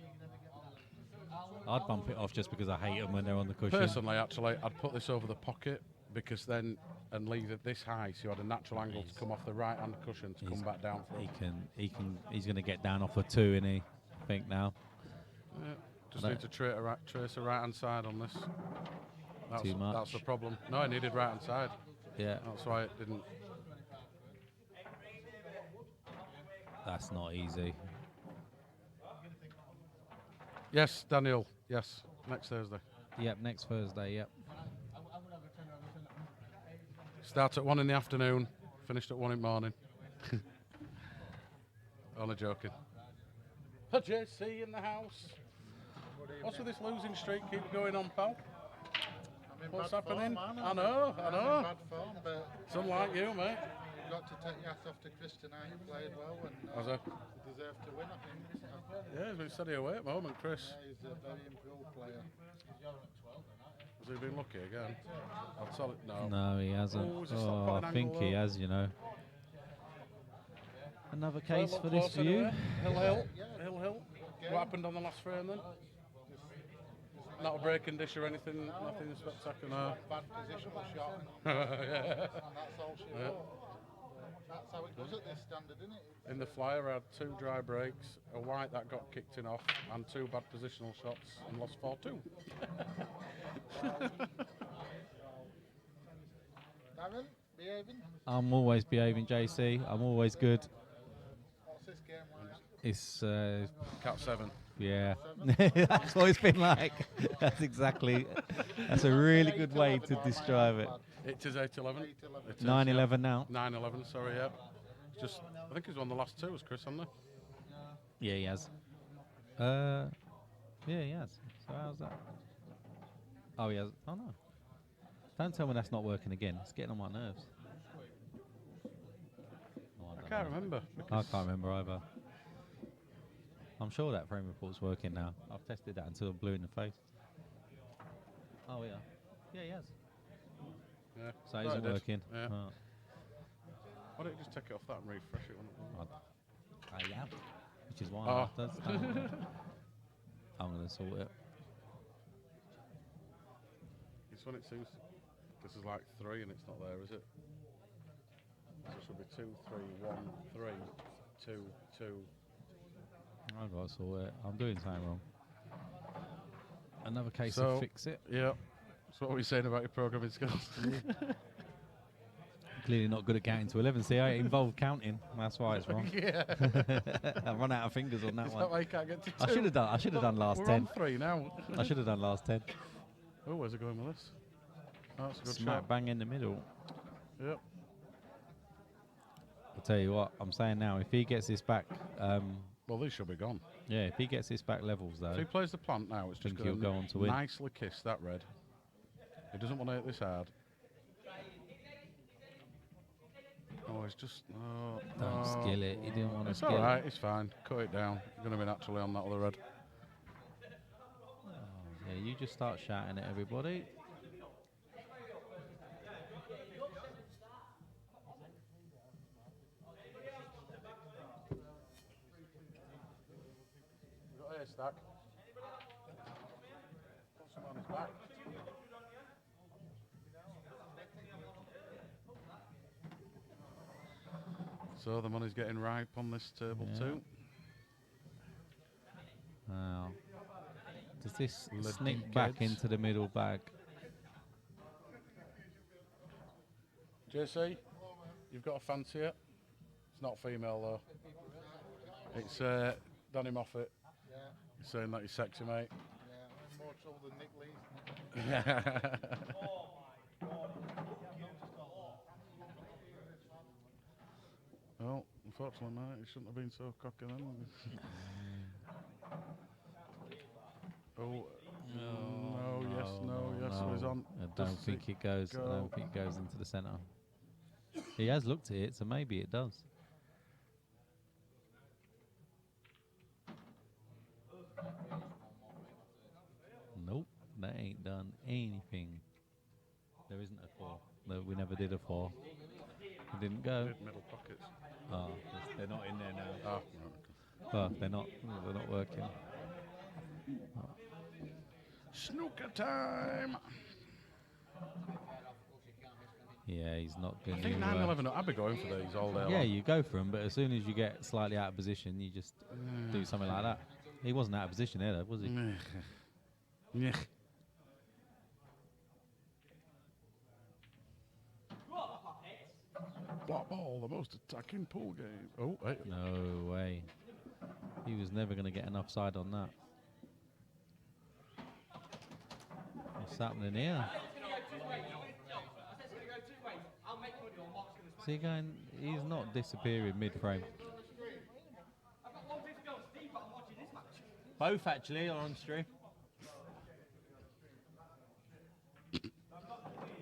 I'd bump it off just because I hate them when they're on the cushion. Personally, actually, I'd put this over the pocket because then and leave it this high, so you had a natural angle to come off the right hand cushion to come back down for it. He's going to get down off a 2, isn't he? I think now. Yeah. Just I need to trace a right hand side on this. Too much. That's the problem. No, I needed right hand side. Yeah, That's why it didn't. that's not easy. Yes, Daniel. Yes, next Thursday. Yep, next Thursday. Yep. Start at 1 in the afternoon. Finished at 1 in the morning. Only joking. Hi, JC in the house. What's with this losing streak keep going on, pal? I'm in What's bad happening? Form, I know. I'm in bad form, but Some like you, mate. you've got to take your hat off to Chris tonight. He played well and Has he? he deserved to win, I think. Yeah, he's been steady away at the moment, Chris. Yeah, he's a very improved player. Has he been lucky again? I'll tell it no. No, he hasn't. Oh, is it stop Oh, putting I think angle he though? has. You know. Another Well, case look for this closer for you. to it. Hill. Yeah. Hill. What happened on the last frame then? Not a breaking dish or anything, nothing spectacular. No. Bad positional shot, Yeah. and that's all she Yeah. wrote. That's how it goes at this standard, isn't it? In the flyer, I had 2 dry breaks, a white that got kicked in off, and 2 bad positional shots, and lost 4-2. Darren, behaving? I'm always behaving, JC. I'm always good. What's this game like? It's Cap 7. yeah. That's what it's been like. That's exactly. That's a really good way to describe it. It is 8-11. 8-11. It is, 9-11 now. 9-11, sorry, yeah. Just, I think he's won the last 2, was Chris, hasn't he? Yeah, he has. Yeah, he has. So how's that? Oh, he has. Oh no! Don't tell me that's not working again. It's getting on my nerves. Oh, I don't can't know. remember. I can't remember either. I'm sure that frame report's working now. I've tested that until I'm blue in the face. Oh yeah. Yeah, he has. Yeah. So No, he's it did. working. Yeah. Oh. Why don't you just take it off that and refresh it? wouldn't it? I am. Which is why Oh. I'm going to sort it. It's when it seems this is like 3 and it's not there, is it? So it should be 2, 3, 1, 3, 2, 2. I've got to sort it. I'm doing something wrong. Another case So- of fix it. Yeah. So what were you saying about your programming skills? Clearly not good at counting to 11. See, I involved counting. That's why it's wrong. Yeah. I run out of fingers on that Is one. that why you can't get to 2? I should have done last We're 10. on 3 now. I should have done last 10. Oh, where's it going with this? Oh, that's a good Smack shot. bang in the middle. Yep. I'll tell you what, I'm saying now, if he gets this back, Well, these should be gone. yeah, if he gets this back levels though, If he plays the plant now, it's just think he'll going go on to win. nicely kiss that red. He doesn't want to hit this hard. Oh, he's just... Oh, don't skill it. He didn't want to It's skill all right, it. it's fine. Cut it down. You're going to be naturally on that other red. Yeah, you just start shouting at everybody. You got a stack? Put some on his back. So the money's getting ripe on this table Yeah. too. Now, does this Bloody sneak back kids. into the middle bag? JC, you've got a fancy it? It's not female though. It's Danny Moffat. Yeah, He's saying that he's sexy, mate. yeah. I'm in more trouble than Nick Lee. Well, unfortunately, mate, he shouldn't have been so cocky then. Oh, no, yes, no, yes, so he's on. I Does don't think it goes. I go? don't think it goes into the centre. He has looked at it, so maybe it does. Nope, that ain't done anything. There isn't a 4. No, we never did a 4. It didn't go. Mid- middle pockets. Oh, they're not in there now. Ah, right, okay. Well, they're not. They're not working. Snooker time! Yeah, he's not I going think to. 9-11, I'd be going for these all day Yeah, long. you go for them, but as soon as you get slightly out of position, you just do something like that. He wasn't out of position there, though, was he? Yeah. Blackball, the most attacking pool game. Oh, hey. No way. He was never going to get enough side on that. What's happening here? Is he going? He's not disappearing mid-frame. Both actually are on stream.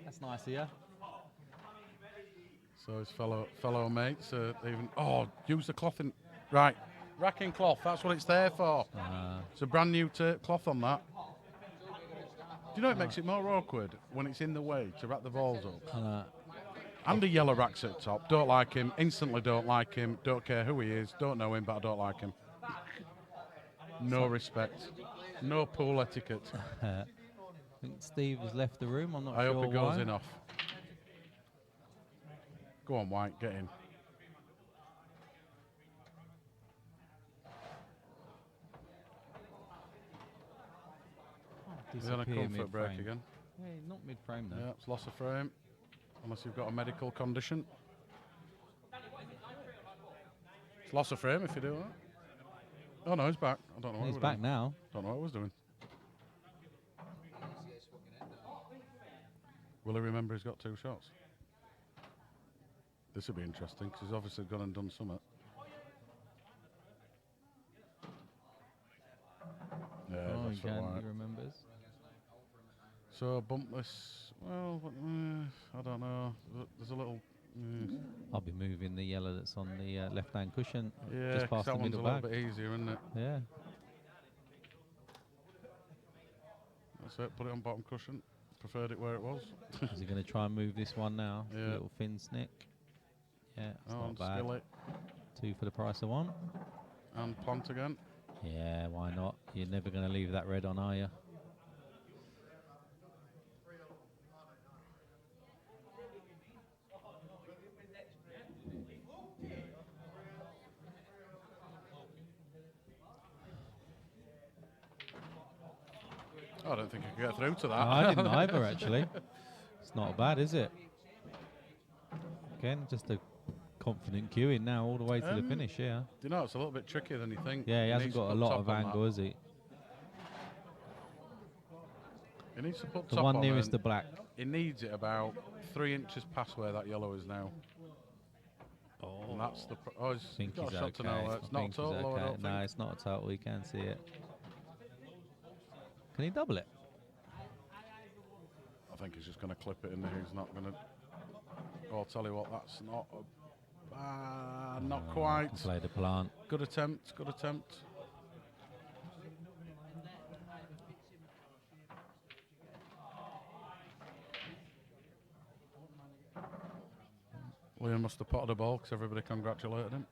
That's nice of you. So his fellow mates even... Oh, use the cloth in... Right, racking cloth, that's what it's there for. It's a brand new cloth on that. Do you know it makes it more awkward when it's in the way to wrap the balls up? And a yellow racks at top. Don't like him, instantly don't like him, don't care who he is, don't know him, but I don't like him. No respect. No pool etiquette. I think Steve has left the room. I'm not I sure hope it goes why. in off. Go on, White, get in. He's on a Disappear comfort break mid-frame. again. Yeah, not mid-frame though. Yeah, it's loss of frame. Unless you've got a medical condition. It's loss of frame if you do that. Oh no, he's back. I don't know what He's we're back doing. now. Don't know what I was doing. Will he remember he's got 2 shots? This will be interesting because he's obviously gone and done something. Yeah, Oh, that's for again, White. he remembers. So bumpless. Well, I don't know. There's a little. I'll be moving the yellow that's on the left-hand cushion, Yeah, just 'cause past that the one's a middle little bag. bit easier, isn't it? Yeah. That's it. Put it on bottom cushion. Preferred it where it was. Is he going to try and move this one now? Yeah. Little fin snick. Yeah, it's Oh, not and bad. skillet 2 for the price of 1. and plant again. Yeah, why not? You're never going to leave that red on, are you? I don't think I could get through to that. No, I didn't either, actually. It's not bad, is it? Again, just a confident queuing now all the way to the finish, yeah. Do you know, it's a little bit trickier than you think. Yeah, he hasn't needs to got a put lot top of on that. angle, has he? He needs to put The top one on nearest and the black. He needs it about 3 inches past where that yellow is now. Oh, And that's the. Oh, he's I think got he's a shot okay. to nowhere. It's I not think he's total, though, I okay. don't No, think. it's not a total. We can see it. Can he double it? I think he's just going to clip it in there. He's not going to. Oh, I'll tell you what, that's not. Not quite. Play the plant. Good attempt. Good attempt. Liam must have potted the ball because everybody congratulated him.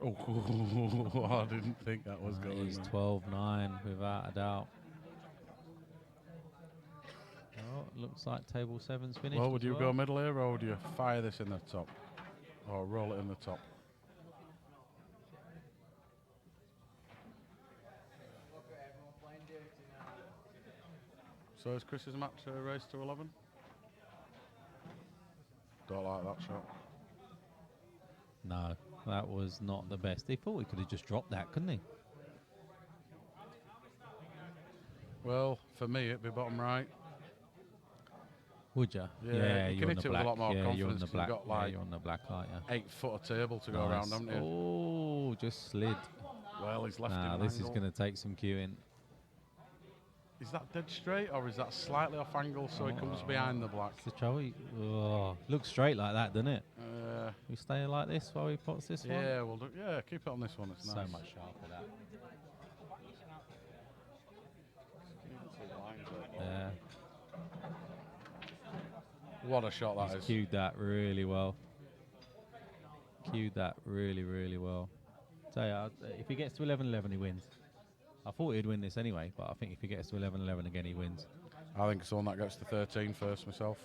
Oh, I didn't think that was going. He's 12-9 without a doubt. Oh, looks like table 7's finished. Well, would as you well. go middle here or would you fire this in the top? Or roll it in the top? So is Chris's match raised to 11? Don't like that shot. No, that was not the best. He thought he could have just dropped that, couldn't he? Well, for me, it'd be bottom right. Would you? Yeah, you you're can on hit the it with black. a lot more You're on confidence the 'cause you've black. got, like, you're on the black, aren't you? 8 foot of table to go around, haven't you? Oh, just slid. Well, he's left Nah, in this is angle. going to take some cueing. Is that dead straight or is that slightly off angle so he comes behind the black? It's the trouble. Looks straight like that, doesn't it? Uh, We stay like this while he pots this one. yeah, we'll do. Yeah, keep it on this one. It's So nice. much sharper that. Yeah, What a shot that he's is. cued that really well. Cued that really, really well. Tell you, if he gets to 11-11, he wins. I thought he'd win this anyway, but I think if he gets to 11-11 again, he wins. I think it's the one that gets to 13 first myself.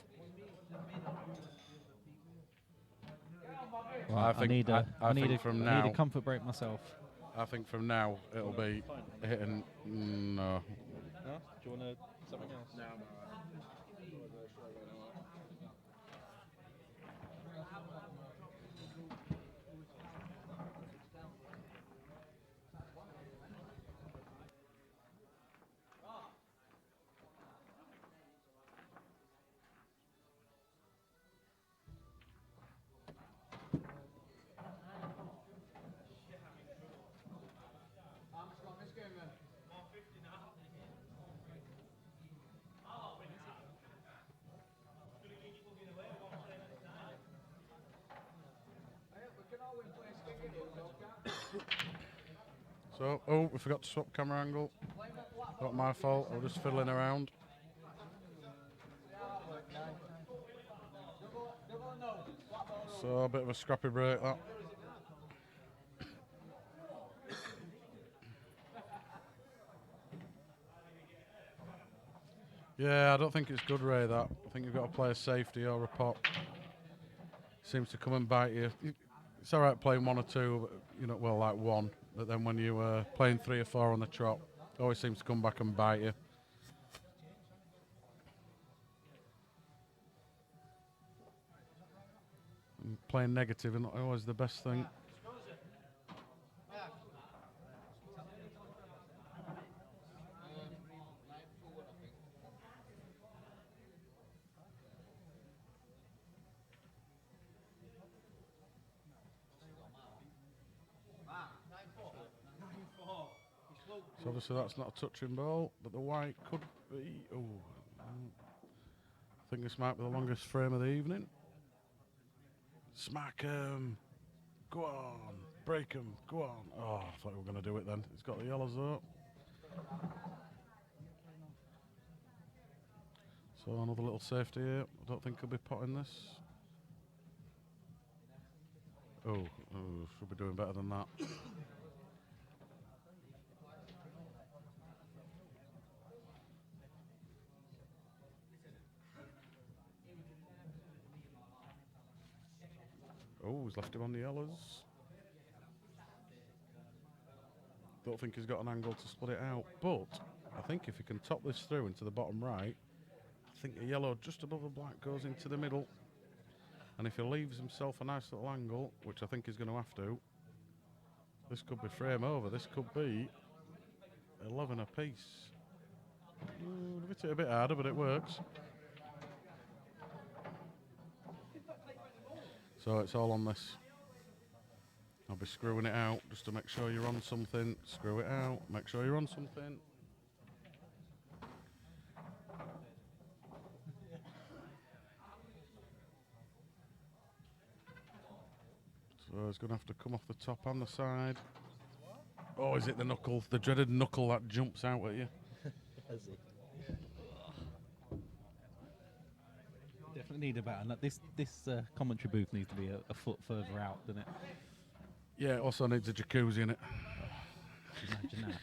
Right, I need I think from I need now- a comfort break myself. I think from now it'll be hitting. No. No? Do you want something else? No. So, oh, we forgot to swap camera angle. Not my fault. I was just fiddling around. So a bit of a scrappy break that. Yeah, I don't think it's good, Ray, that. I think you've got to play a safety or a pot. Seems to come and bite you. It's all right playing 1 or 2, you know, well, like 1. But then when you're playing 3 or 4 on the trot, it always seems to come back and bite you. And playing negative is not always the best thing. So obviously that's not a touching ball, but the white could be. Oh, I think this might be the longest frame of the evening. Smack 'em. Go on. Break 'em. Go on. Oh, I thought we were going to do it then. It's got the yellows though. So another little safety here. I don't think he'll be potting this. Oh, should be doing better than that. Oh, he's left him on the yellows. Don't think he's got an angle to split it out, but I think if he can top this through into the bottom right, I think the yellow just above the black goes into the middle. And if he leaves himself a nice little angle, which I think he's going to have to, this could be frame over. This could be 11 apiece. Hit it a bit harder, but it works. So it's all on this. I'll be screwing it out just to make sure you're on something. Screw it out, make sure you're on something. So it's going to have to come off the top and the side. Oh, is it the knuckle? The dreaded knuckle that jumps out at you. Definitely need about this commentary booth needs to be a foot further out, doesn't it? Yeah, it also needs a jacuzzi in it. Imagine that.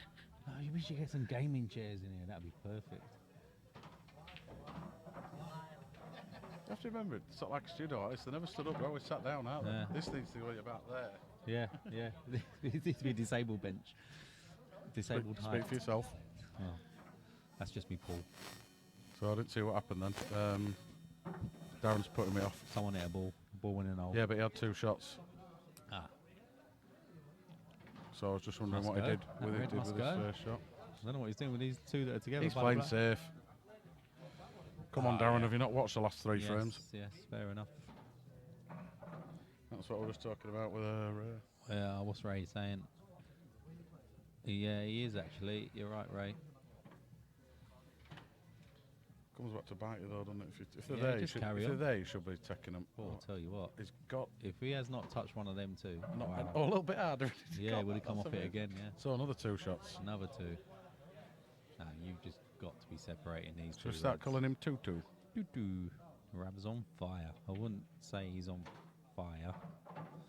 Oh, we should get some gaming chairs in here. That'd be perfect. You have to remember, it's sort of like a studio artist. They never stood up, they always sat down, aren't they? Yeah. This needs to go about there. Yeah, yeah. It needs to be a disabled bench. Disabled height. Speak for yourself. Oh, that's just me, Paul. So I didn't see what happened then. Darren's putting me off. Someone hit a ball went in a hole. Yeah, but he had 2 shots. Ah. So I was just wondering Must what go. he did That with, red it, did must with his go. first shot. I don't know what he's doing with these two that are together. He's by the playing black. safe. Come on, Darren, have you not watched the last 3 yes, frames? Yes, fair enough. That's what we were just talking about with What's Ray saying? Yeah, he is actually. You're right, Ray. Comes back to bite you though, doesn't it? If they're Yeah, there, just if carry they're on. there, you should be taking them. Well, I'll tell you what. He's got If he has not touched one of them two, not wow. a little bit harder. Yeah, he would have come off it again. Yeah, So another 2 shots. another 2. Nah, you've just got to be separating these Should two. we start rods. calling him Tutu? Doo-doo. Rab's on fire. I wouldn't say he's on fire.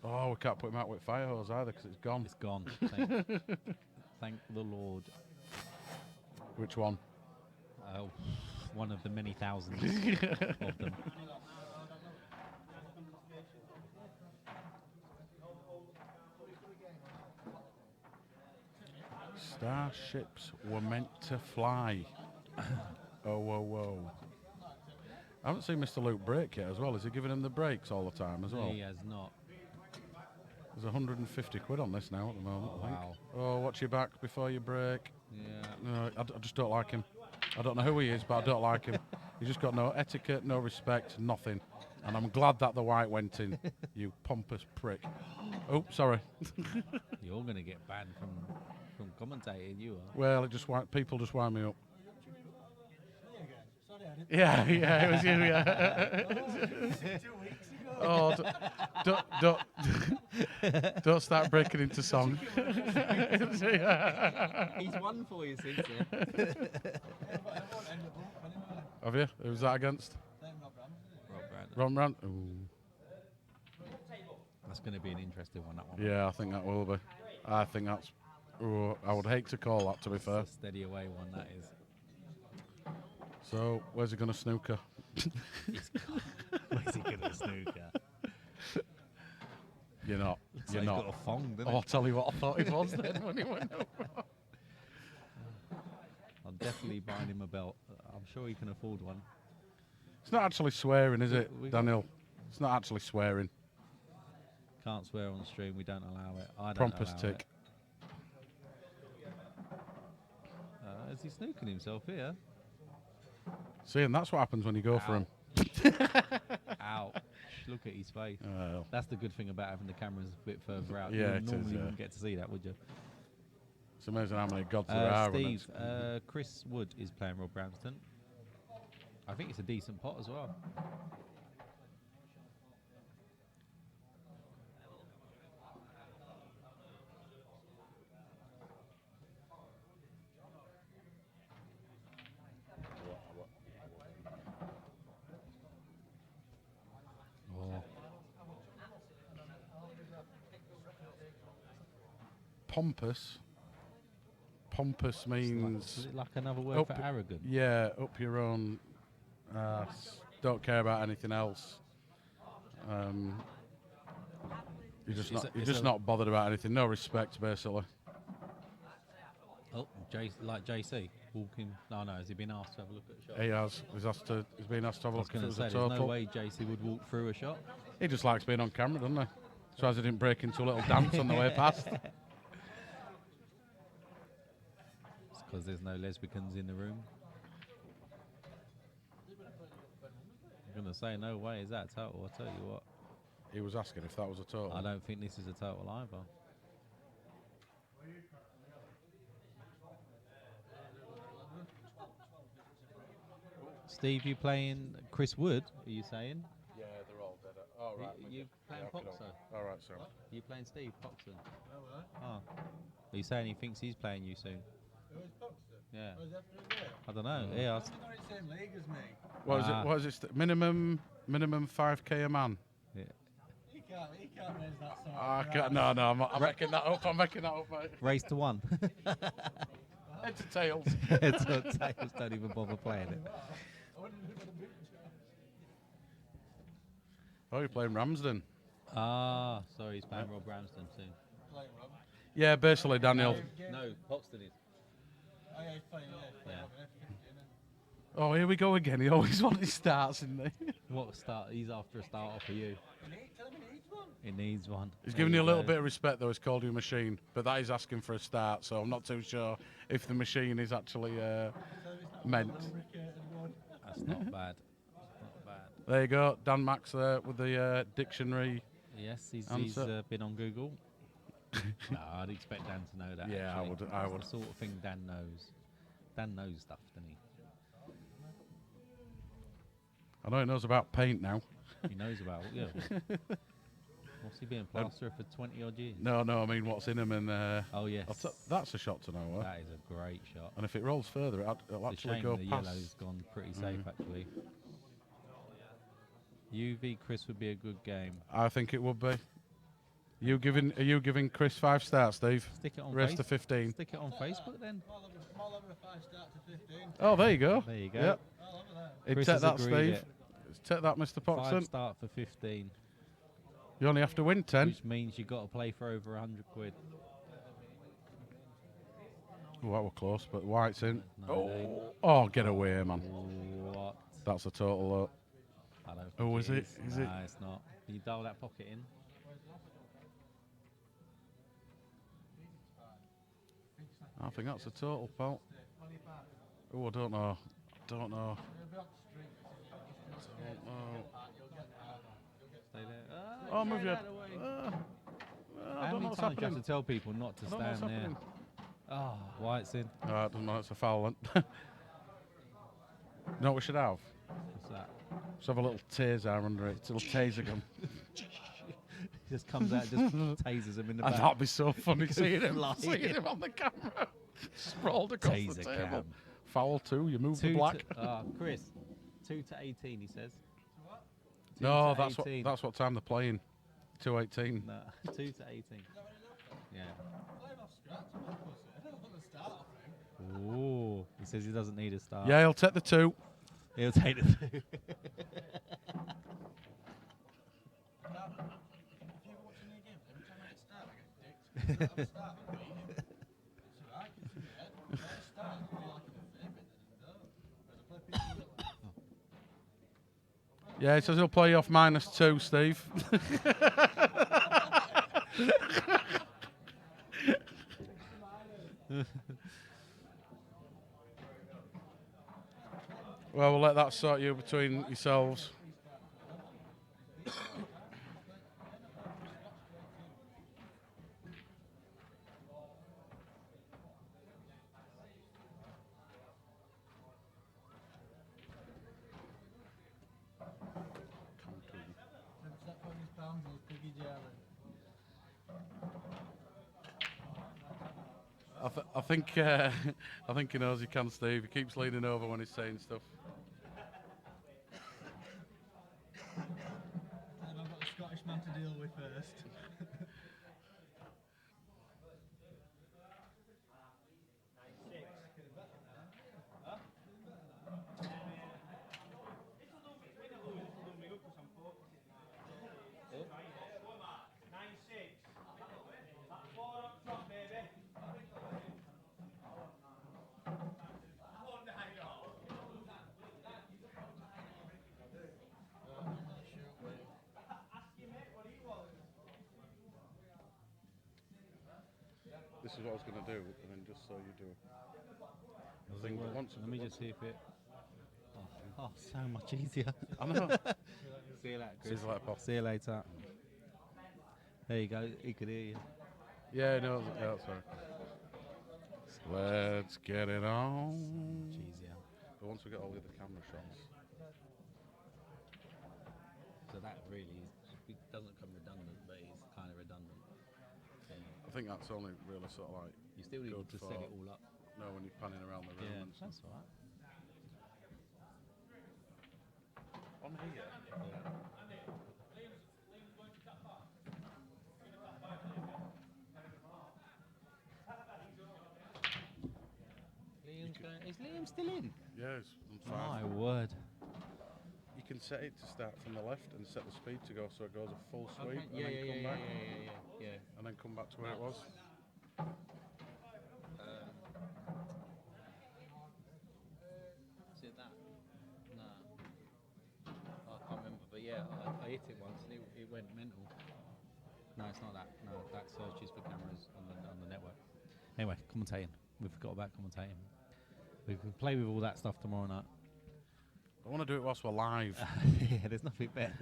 Oh, we can't put him out with fire hose either because it's gone. It's gone. Thank the Lord. Which one? Oh, one of the many thousands of them. Starships were meant to fly. Oh, whoa, whoa. I haven't seen Mr. Luke break yet as well. Is he giving him the breaks all the time as well? He has not. There's 150 quid on this now at the moment, I think. Wow. Oh, watch your back before you break. Yeah. No, I just don't like him. I don't know who he is, but I don't like him. He's just got no etiquette, no respect, nothing. And I'm glad that the white went in, you pompous prick. Oh, sorry. You're going to get banned from commentating, you are. Well, people just wind me up. Sorry, I didn't. Yeah, it was you, yeah. 2 weeks ago. Oh, don't start breaking into song. He's won for you since then. Have you? Who's that against? Ron Brand. Ooh. That's going to be an interesting one, that one. Yeah, I think that will be. I think that's. Ooh, I would hate to call that, to be fair. It's a steady away one, that is. So, where's he going to snooker? Where's he going to snooker? You're not. Looks You're like not. he's got a thong, doesn't Oh, I'll tell you what I thought he was then when he went over. I'm definitely buying him a belt. I'm sure he can afford one. It's not actually swearing, is it, We got- Daniel? It's not actually swearing. Can't swear on stream. We don't allow it. I don't Prompus allow tick. it. Is he snooking himself here? See, and that's what happens when you go for him. Ouch. Look at his face. Well, That's the good thing about having the cameras a bit further out. Yeah, You it is, normally yeah. wouldn't get to see that, would you? it's amazing how many gods there are. and Steve, it's- Chris Wood is playing Rob Branston. I think it's a decent pot as well. Oh, Pompous. Pompous means is it like another word Up- for arrogant? yeah, up your own ass. Don't care about anything else. You're just It's not. a- You're it's just a- not bothered about anything. No respect, basically. Oh, like JC walking. No, has he been asked to have a look at a shot? He has. He's been asked to have a I was look if it going to was say, a there's no total. way JC would walk through a shot. He just likes being on camera, doesn't he? So as he didn't break into a little dance on the way past. It's because there's no lesbians in the room. I'm going to say, no way is that total, I'll tell you what. He was asking if that was a total. I don't think this is a total either. Steve, you playing Chris Wood? Are you saying? Yeah, they're all dead. All right. You playing Poxer? All right, so. You playing Steve Poxer? Oh, right. Oh. Are you saying he thinks he's playing you soon? Who is Buxton? Yeah. Oh, is that for a year? I don't know. Mm. Yeah. How are they not in the same league as me? What is Ah. it? What is it? Minimum 5k a man. He can't raise that sort I of can't, price. no, I'm making that up. I'm making that up, mate. Race to 1. Heads or tails. It's not tails, don't even bother playing it. I wouldn't have got a big job. Oh, you're playing Ramsden. Ah, sorry, he's playing Rob Ramsden soon. Playing Rob. Yeah, basically, Daniel. No, Poxton is. Oh, yeah, he's playing, Yeah. Rob in F15, Oh, here we go again. He always wants his starts, isn't he? What start? He's after a start off for you. Tell him he needs one. He needs one. He's There giving you a little go. bit of respect, though. He's called you a machine, but that is asking for a start, so I'm not too sure if the machine is actually Tell him it's not meant. a lubricated one. That's not bad. Not bad. There you go, Dan Max there with the dictionary. Yes, he's Answer. been on Google. No, I'd expect Dan to know that. Yeah, I actually. would- I That's would. the sort of thing Dan knows. Dan knows stuff, doesn't he? I know he knows about paint now. He knows about it, yeah. What's he been a plasterer for 20 odd years? No, I mean, what's in him? And Oh, yes. that's a shot to nowhere. That is a great shot. And if it rolls further, it'll It's a actually shame go the past. yellow's gone pretty safe, actually. UV Chris would be a good game. I think it would be. Are you giving Chris 5 stars, Steve? Stick it on Rest to 15. Stick it on Facebook then. More over a 5-star to 15. Oh, there you go. There you go. Yep. All over there. Hey, Chris take has that, agreed Steve. it. Take that, Mr. 5 Poxton. start for 15, You only have to win 10. which means you got to play for over 100 quid. Oh, that was close, but White's in. No, it ain't. Oh, get away, man. What? That's a total. I don't think Oh, is it? Is it? Nah, it's not. Can you dial that pocket in? I think that's a total, pal. Oh, I don't know. Don't know. Stay there. Oh, move get your. out of the way. I How don't know many what's times do you have happening. to tell people not to I don't know what's stand there? happening. Oh, White's in. I don't know. It's a foul. Then. You know what we should have? What's that? Let's have a little taser under it. It's a little taser gun. He just comes out, just tasers him in the And back. that'd be so funny Goes seeing him, flying. seeing him on the camera. Sprawled across the Taser table. cam. Foul 2, you move the 2 black. Chris, 2 to 18, he says. 2 No, to that's 18. that's what time they're playing. 2:18. No, 2 to 18. Yeah. Playing off scratch, I'm not pussy. I don't want to start off him. Ooh, he says he doesn't need a start. Yeah, he'll take the 2. He'll take the 2. Now, if you're watching the game, every time I get started, I get dicked. I'm starting to beat him. It's alright, it's in your head. When I start, I feel like I'm a favourite, and I don't. Whereas I play people that Yeah, he says he'll play you off -2, Steve. Well, we'll let that sort you between yourselves. step on his palms and his piggy jelly. I think he knows he can, Steve. He keeps leaning over when he's saying stuff. Tell him I've got a Scottish man to deal with first. This is what I was going to do, and then just so you do. Does it work? Let me just see if it. Oh, so much easier. I know. See you later, See Chris. you later, Paul. See you later. There you go. He could hear you. Yeah, no, yeah, that's right. Let's get it on. Jeez, yeah. But once we get all the other camera shots, So that really it doesn't come redundant, but it's kind of redundant. I think that's only really sort of like You still need good to for set it all up. when you're panning around the room Yeah, and stuff. that's all right. On here. Is Liam still in? Yeah, it's on 5. My word. You can set it to start from the left and set the speed to go so it goes a full sweep and Yeah, then yeah, come yeah, back yeah. and then come back to where it was. Is it that? No. I can't remember, but yeah, I hit it once and it went mental. No, it's not that. No, that searches for cameras on the network. Anyway, commentating. We forgot about commentating. We can play with all that stuff tomorrow night. I want to do it whilst we're live. Yeah, there's nothing better.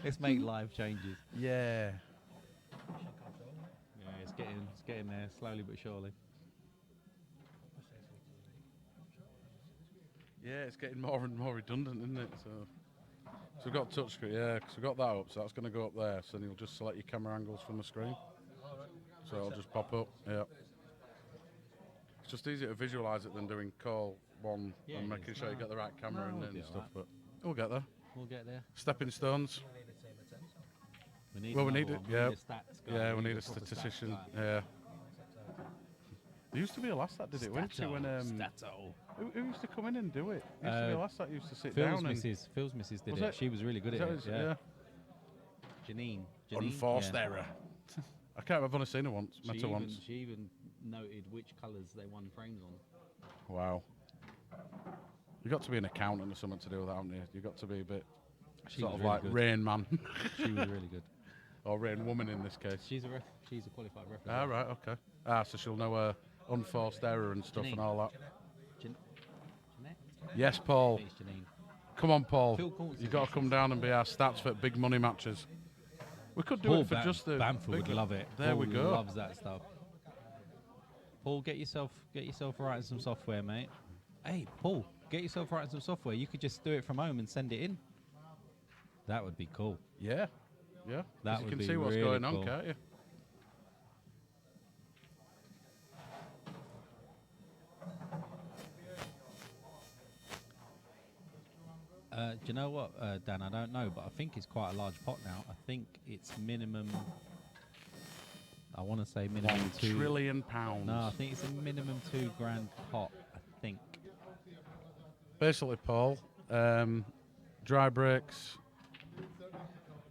Let's make live changes. Yeah. Yeah, it's getting there slowly but surely. Yeah, it's getting more and more redundant, isn't it? So we've got touchscreen, yeah, because we've got that up, so that's going to go up there. So then you'll just select your camera angles from the screen. So it'll just pop up, yeah. It's just easier to visualise it than doing call one Yeah, and it making is. sure you No. get the right camera No, in we'll it be and stuff, alright. but we'll get there. We'll get there. Stepping stones. We need Well, we another need it, one. yeah. We need a stats guy. Yeah, we need a proper stats statistician, guy. yeah. There used to be a lass that did it, wasn't she? When, Stato. who used to come in and do it? There used to be a lass that used to sit Phil's down and... missus did Was it. it? She was really good Is at that it. what it's- Yeah. Janine. Unforced yeah. error. I can't. I've only seen her once. Met her once. She even noted which colours they won frames on. Wow. You got to be an accountant or something to do with that, haven't you? You got to be a bit She sort was of really like good. Rain Man She was really good. or Rain Woman in this case. She's a qualified referee. Ah, right. Okay. Ah, so she'll know unforced error and stuff and Janine. all that. Jeanette? Yes, Paul. It's Janine. Come on, Paul. Phil Coulson You got to come down and be our stats for big money matches. We could do Paul it for just the. Bamford would big- love it. There we Paul go. Loves that stuff. Paul, get yourself writing some software, mate. Hey, Paul, get yourself writing some software. You could just do it from home and send it in. That would be cool. Yeah. Yeah. 'Cause That you would can be see what's really going on, cool. can't you? Do you know what, Dan? I don't know, but I think it's quite a large pot now. I think it's minimum. I want to say minimum £1 £2 trillion. No, I think it's a minimum £2,000 pot. I think. Basically, Paul, dry brakes,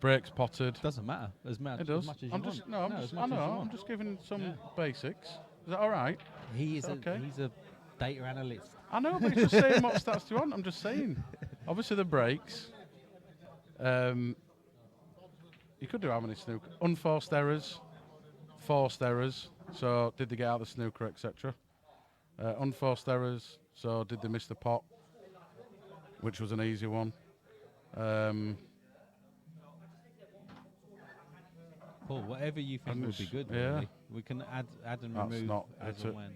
brakes potted. Doesn't matter as much. It does. As much as I'm you just want. no. I'm as just. much I as you know. I'm want. just giving some Yeah. basics. Is that all right? He is Okay. he's a data analyst. I know, but he's just saying what stats do you want. I'm just saying. Obviously, the brakes. You could do how many snooker? Unforced errors, forced errors. So did they get out of the snooker, etc. Unforced errors. So did they miss the pot? Which was an easy one. Paul, whatever you think And would be it's- good, yeah. really. We can add and That's remove not as it. and when.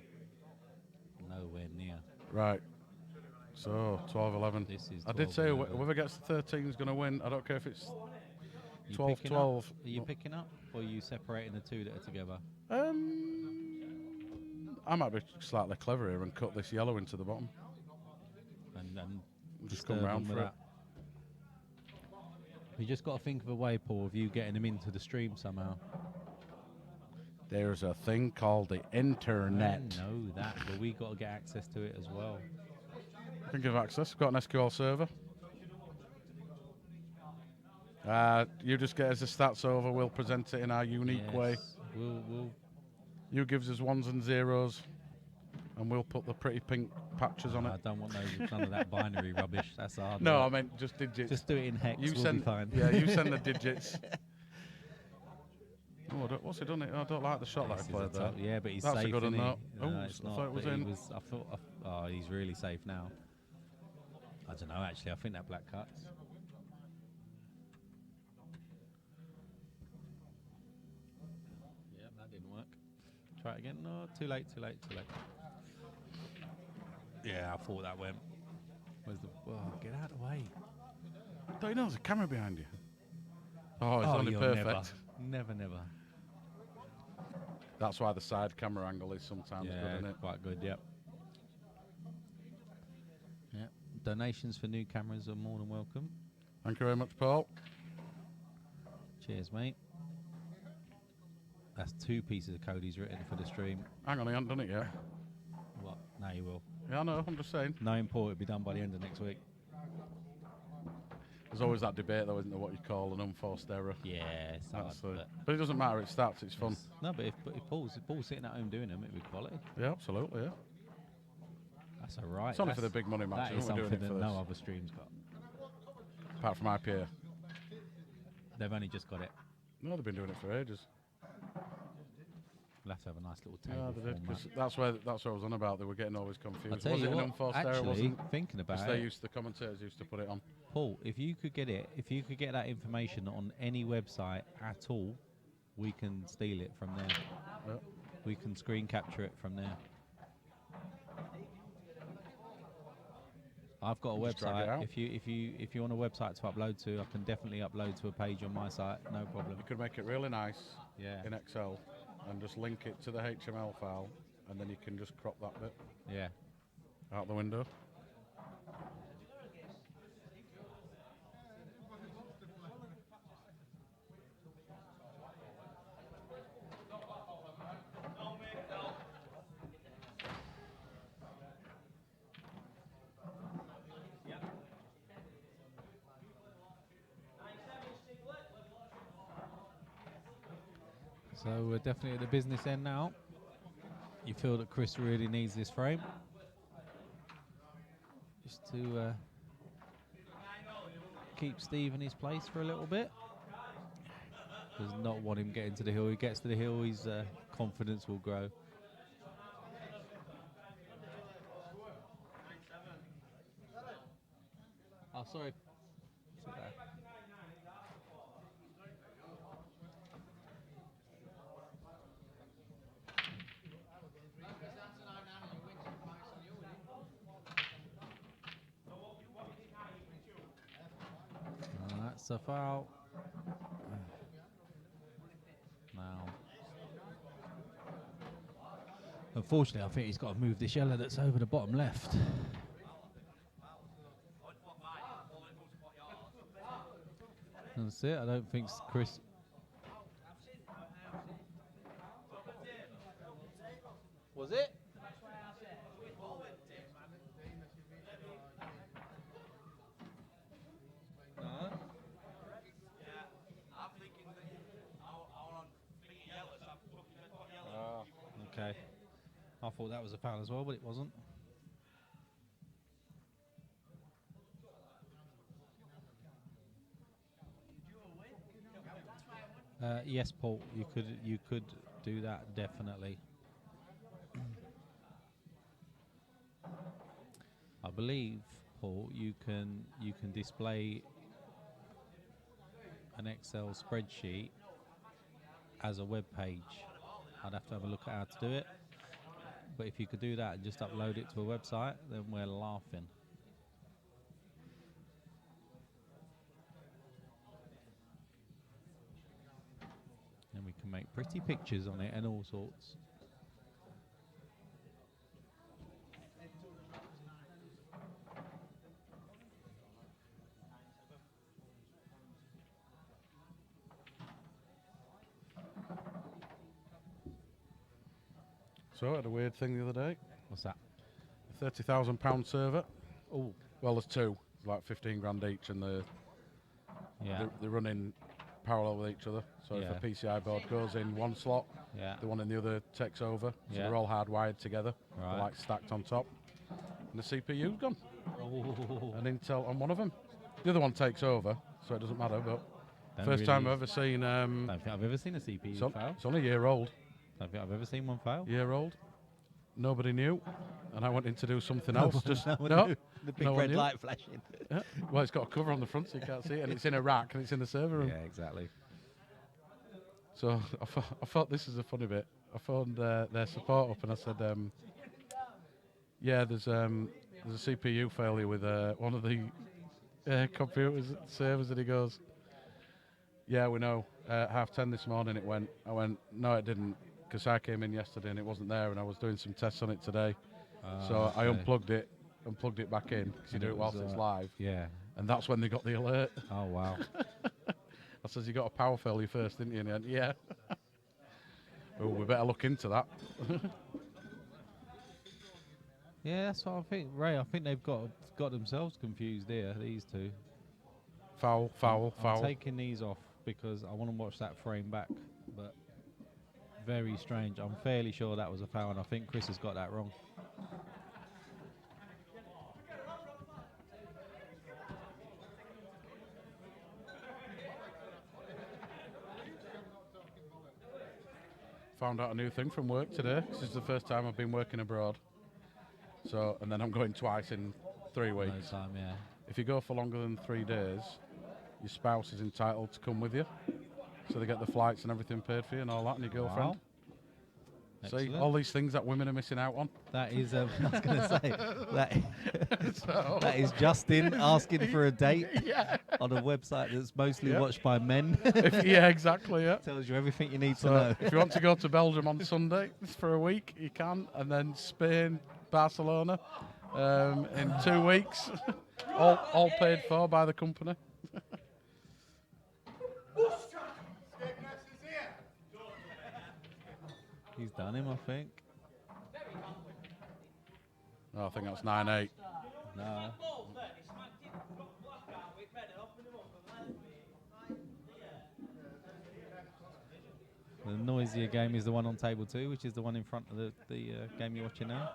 Nowhere near. Right. So 12, 11. This is I did 12, say 11. whoever gets to 13 is going to win. I don't care if it's You 12, picking 12. Up? Are you picking up, or are you separating the two that are together? I might be slightly clever here and cut this yellow into the bottom. And Just disturb come round them for with it. that. You just got to think of a way, Paul, of you getting them into the stream somehow. There's a thing called the internet. I know that, but we got to get access to it as well. You can give access. We've got an SQL server. You just get us the stats over. We'll present it in our unique way. Yes, We'll You gives us ones and zeros, and we'll put the pretty pink patches on I it. don't want none of that binary rubbish. That's hard. No, I work. meant just digits. Just do it in hex. you We'll send, be fine. yeah, you send the digits. Oh, what's he done? I don't like the shot that This he is a played there. tough- Yeah, but he's That's a safe. good isn't one, he? though. No, Oh, it's I not. thought it was but in. I thought. Oh, he's really safe now. I don't know. Actually, I think that black cuts. Try it again. No, too late. Yeah, I thought that went. Where's the? Oh, get out of the way. Don't you know there's a camera behind you? Oh, it's Oh, only you're perfect. Never. That's why the side camera angle is sometimes Yeah, good, isn't it? quite good. Yep. Yep. Donations for new cameras are more than welcome. Thank you very much, Paul. Cheers, mate. That's 2 pieces of code he's written for the stream. Hang on, I haven't done it yet. What? Now you will. Yeah, I know, I'm just saying. No import will be done by the end of next week. There's always that debate, though, isn't there, what you call an unforced error. Yeah, it's hard, That's but it doesn't matter, it starts, it's fun. no, but if Paul's sitting at home doing them, it'd be quality. Yeah, absolutely, yeah. That's all right. It's only for the big money That matches, is we're doing something it for that this. no other stream's got. Apart from IPA. They've only just got it. No, they've been doing it for ages. We'll have to have a nice little Yeah, table they did, format. 'cause that's what I was on about. They were getting always confused. I'll tell Was you it what, an unforced error? actually, Wasn't? thinking about Because it, the commentators used to put it on. Paul, if you could get that information on any website at all, we can steal it from there. Yeah. We can screen capture it from there. I've got a Just drag it website. out. If you want a website to upload to, I can definitely upload to a page on my site. No problem. You could make it really nice Yeah. in Excel and just link it to the HTML file, and then you can just crop that bit Yeah. out the window. So we're definitely at the business end now. You feel that Chris really needs this frame, just to keep Steve in his place for a little bit. Does not want him getting to the hill. He gets to the hill, his confidence will grow. Oh, sorry. Sit there. That's a foul. Now, unfortunately, I think he's got to move this yellow that's over the bottom left. That's it. I don't think Chris. Was it? No. Oh, okay. I thought that was a foul as well, but it wasn't. Yes, Paul. You could do that definitely. I believe, Paul, you can display an Excel spreadsheet as a web page. I'd have to have a look at how to do it. But if you could do that and just upload it to a website, then we're laughing. And we can make pretty pictures on it and all sorts. So I had a weird thing the other day. What's that? A £30,000 server. Oh, Well, there's two, like 15 grand each, and yeah, they're running parallel with each other. So Yeah. if a PCI board goes in one slot, yeah. the one in the other takes over. So Yeah. they're all hardwired together, they're Right. like stacked on top. And the CPU's gone. Oh, An Intel on one of them. The other one takes over, so it doesn't matter. But don't first time really- I've ever seen. Don't think I've ever seen a CPU fail. It's only a year old. Don't think I've ever seen one fail. Year old. Nobody knew, and I went in to do something else. Just No one no. knew. The big no one red knew. light flashing. Yeah. Well, it's got a cover on the front so you can't see it, and it's in a rack, and it's in the server room. Yeah, exactly. So I thought this is a funny bit. their support up and I said, yeah, there's a CPU failure with one of the computers servers, and he goes, yeah, we know. 10:30 this morning it went. I went, no, it didn't, because I came in yesterday and it wasn't there, and I was doing some tests on it today. So I unplugged it back in, because you do it whilst it's live. Yeah. And that's when they got the alert. Oh, wow. I says, you got a power failure first, didn't you? And he went, yeah. Oh, we better look into that. Yeah, that's what I think, Ray. I think they've got themselves confused here, these two. Foul. I'm taking these off because I want to watch that frame back, but very strange. I'm fairly sure that was a foul, and I think Chris has got that wrong. Found out a new thing from work today. This is the first time I've been working abroad. So, and then I'm going twice in 3 weeks. No time, yeah. If you go for longer than 3 days, your spouse is entitled to come with you. So they get the flights and everything paid for you and all that, and your girlfriend. Wow. See, Excellent. all these things that women are missing out on. That is, I was going to say, So- that is Justin asking for a date Yeah. on a website that's mostly Yep. watched by men. Yeah, exactly, yeah. Tells you everything you need to So know. if you want to go to Belgium on Sunday for a week, you can, and then Spain, Barcelona in 2 weeks, all paid for by the company. He's done him, I think. Oh, I think that's 9-8. No. The noisier game is the one on table 2, which is the one in front of the game you're watching now.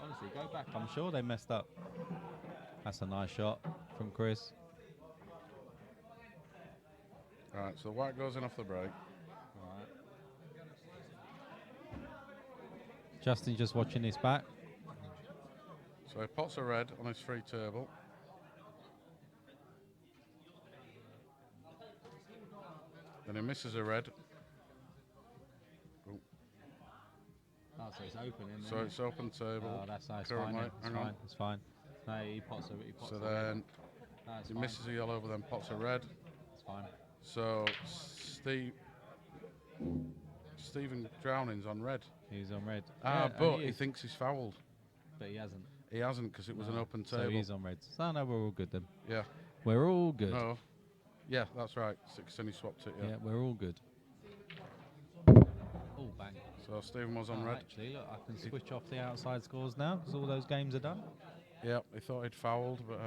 Honestly, go back. I'm sure they messed up. That's a nice shot from Chris. Right, so white goes in off the break. Alright. Justin's just watching this back. So he pots a red on his free table. Then he misses a red. Ooh. Oh, so it's open, isn't So it's open table. Oh, that's nice. currently. Fine, it's Hang fine. on. It's fine. No, he pots a So red. then No, it's he fine. misses a yellow, but then pots a red. It's fine. So Stephen Drowning's on red. He's on red. Ah, Yeah, but he he is, thinks he's fouled. but he hasn't. He hasn't, because it was an open So table. he's on red. So no, we're all good then. Yeah. We're all good. No. Yeah, that's right. 16, he swapped it, Yeah, yeah. we're all good. Oh, bang. So Stephen was on Oh, red. actually, look, I can switch off the outside scores now because all those games are done. Yeah, he thought he'd fouled, but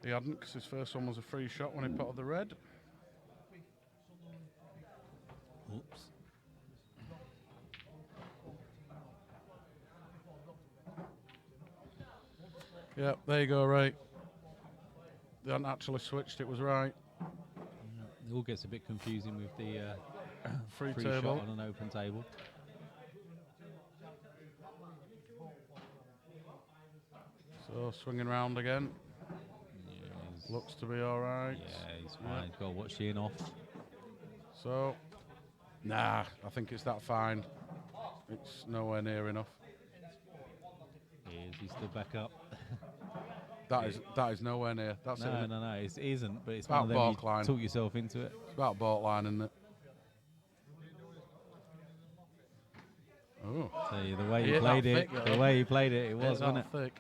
he hadn't, because his first one was a free shot when he potted the red. Oops. Yeah, there you go, right. They hadn't actually switched, it was right. It all gets a bit confusing with the Free free table. shot on an open table. So swinging round again. Yeah, Looks to be all right. yeah, he's fine. He's got to watch the in off. So, nah, I think it's that fine. It's nowhere near enough. He's still back up. That is nowhere near. That's No, it. no, it isn't. But it's About one of them you borderline. talk yourself into it. It's about borderline, isn't it? Oh, So the way He he hit played that it, thick, the though. way he played it, it was, that wasn't it? thick.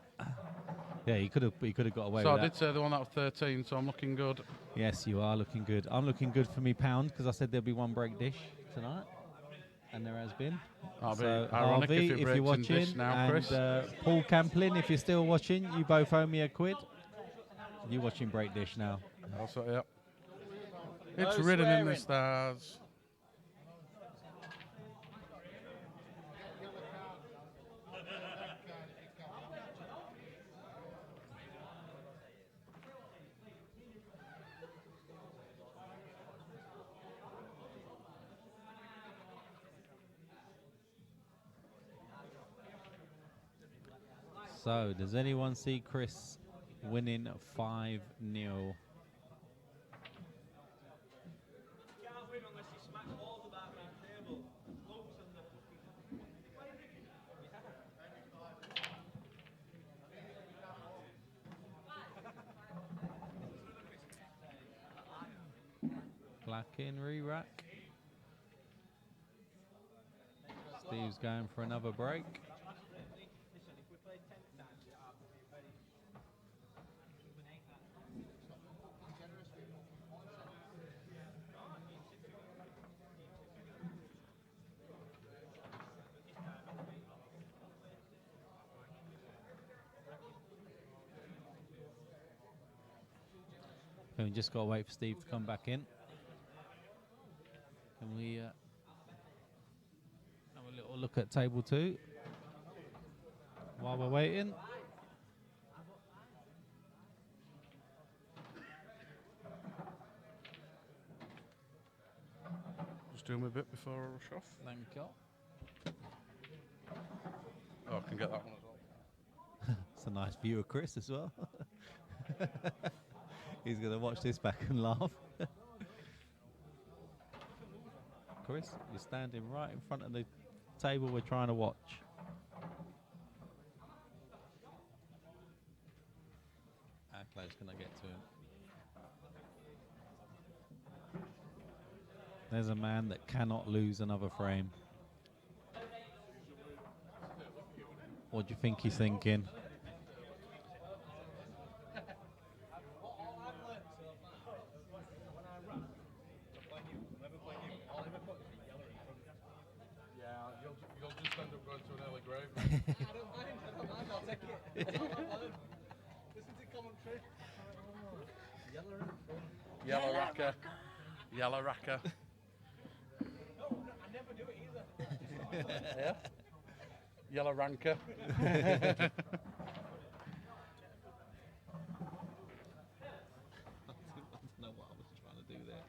Yeah, he could have got away So I with did that. say the one that was 13, so I'm looking good. Yes, you are looking good. I'm looking good for me pound because I said there'll be one break dish tonight, and there has been. That'll be So ironic Harvey, if he breaks you're in dish watching, now, and Chris. Paul Camplin, if you're still watching, you both owe me £1. You're watching break dish now. Also, yeah. It's written in the stars. So, does anyone see Chris winning 5-0? Can't win unless you smack balls about round table. Lumps and the fucking. Why are you drinking? Black in re-rack. Steve's going for another break. Listen, if we play 10 times, it'll be very. And we just got to wait for Steve to come back in. Can we have a little look at table 2 while we're waiting? Just doing my bit before I rush off. Thank you. Oh, I can get that one as well. It's a nice view of Chris as well. He's going to watch this back and laugh. Chris, you're standing right in front of the table we're trying to watch. How close can I get to him? There's a man that cannot lose another frame. What do you think he's thinking? Yeah, you'll just end up going to an early grave. I don't mind, I'll take it. Listen to commentary. Yellow racker. Yellow racker. No, I never do it either. Yeah. Yellow ranker. I don't know what I was trying to do there.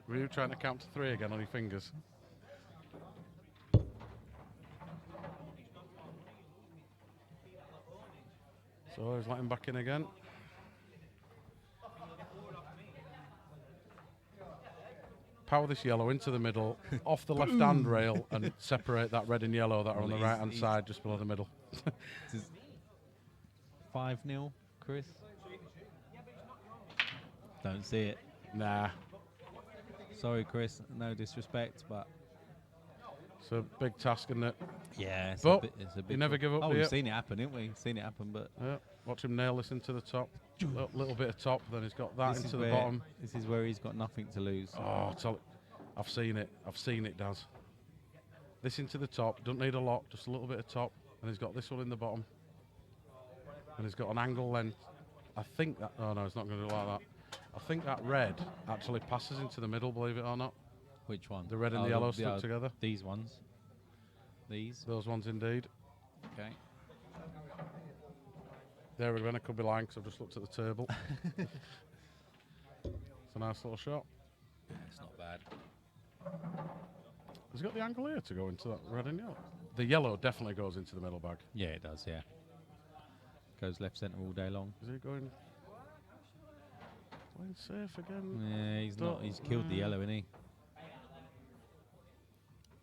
Were you trying to count to 3 again on your fingers? So he's letting back in again. Power this yellow into the middle, off the left-hand rail, and separate that red and yellow that are on the Well, right-hand side, just below the middle. 5-0, Chris. Don't see it. Nah, Sorry, Chris. No disrespect, but it's a big task, isn't it? yeah, it's But it's a big you never one. give up, Oh, do we've you? seen it happen, didn't we? Seen it happen, but Yeah. Watch him nail this into the top. Little bit of top, then he's got that this into is the where bottom. this is where he's got nothing to lose. Oh, I've seen it. I've seen it, Daz. This into the top. Don't need a lot, just a little bit of top. And he's got this one in the bottom. And he's got an angle length. I think that. Oh no, it's not going to do like that. I think that red actually passes into the middle. Believe it or not. Which one? The red and the yellow stuck together. These ones. These. Those ones indeed. Okay. There again, I could be lying because I've just looked at the table. It's a nice little shot. It's not bad. Has he got the angle here to go into that red and yellow? The yellow definitely goes into the middle bag. Yeah, it does. Yeah. Goes left centre all day long. Is he going playing safe again? Yeah, he's not. He's killed the yellow, isn't he?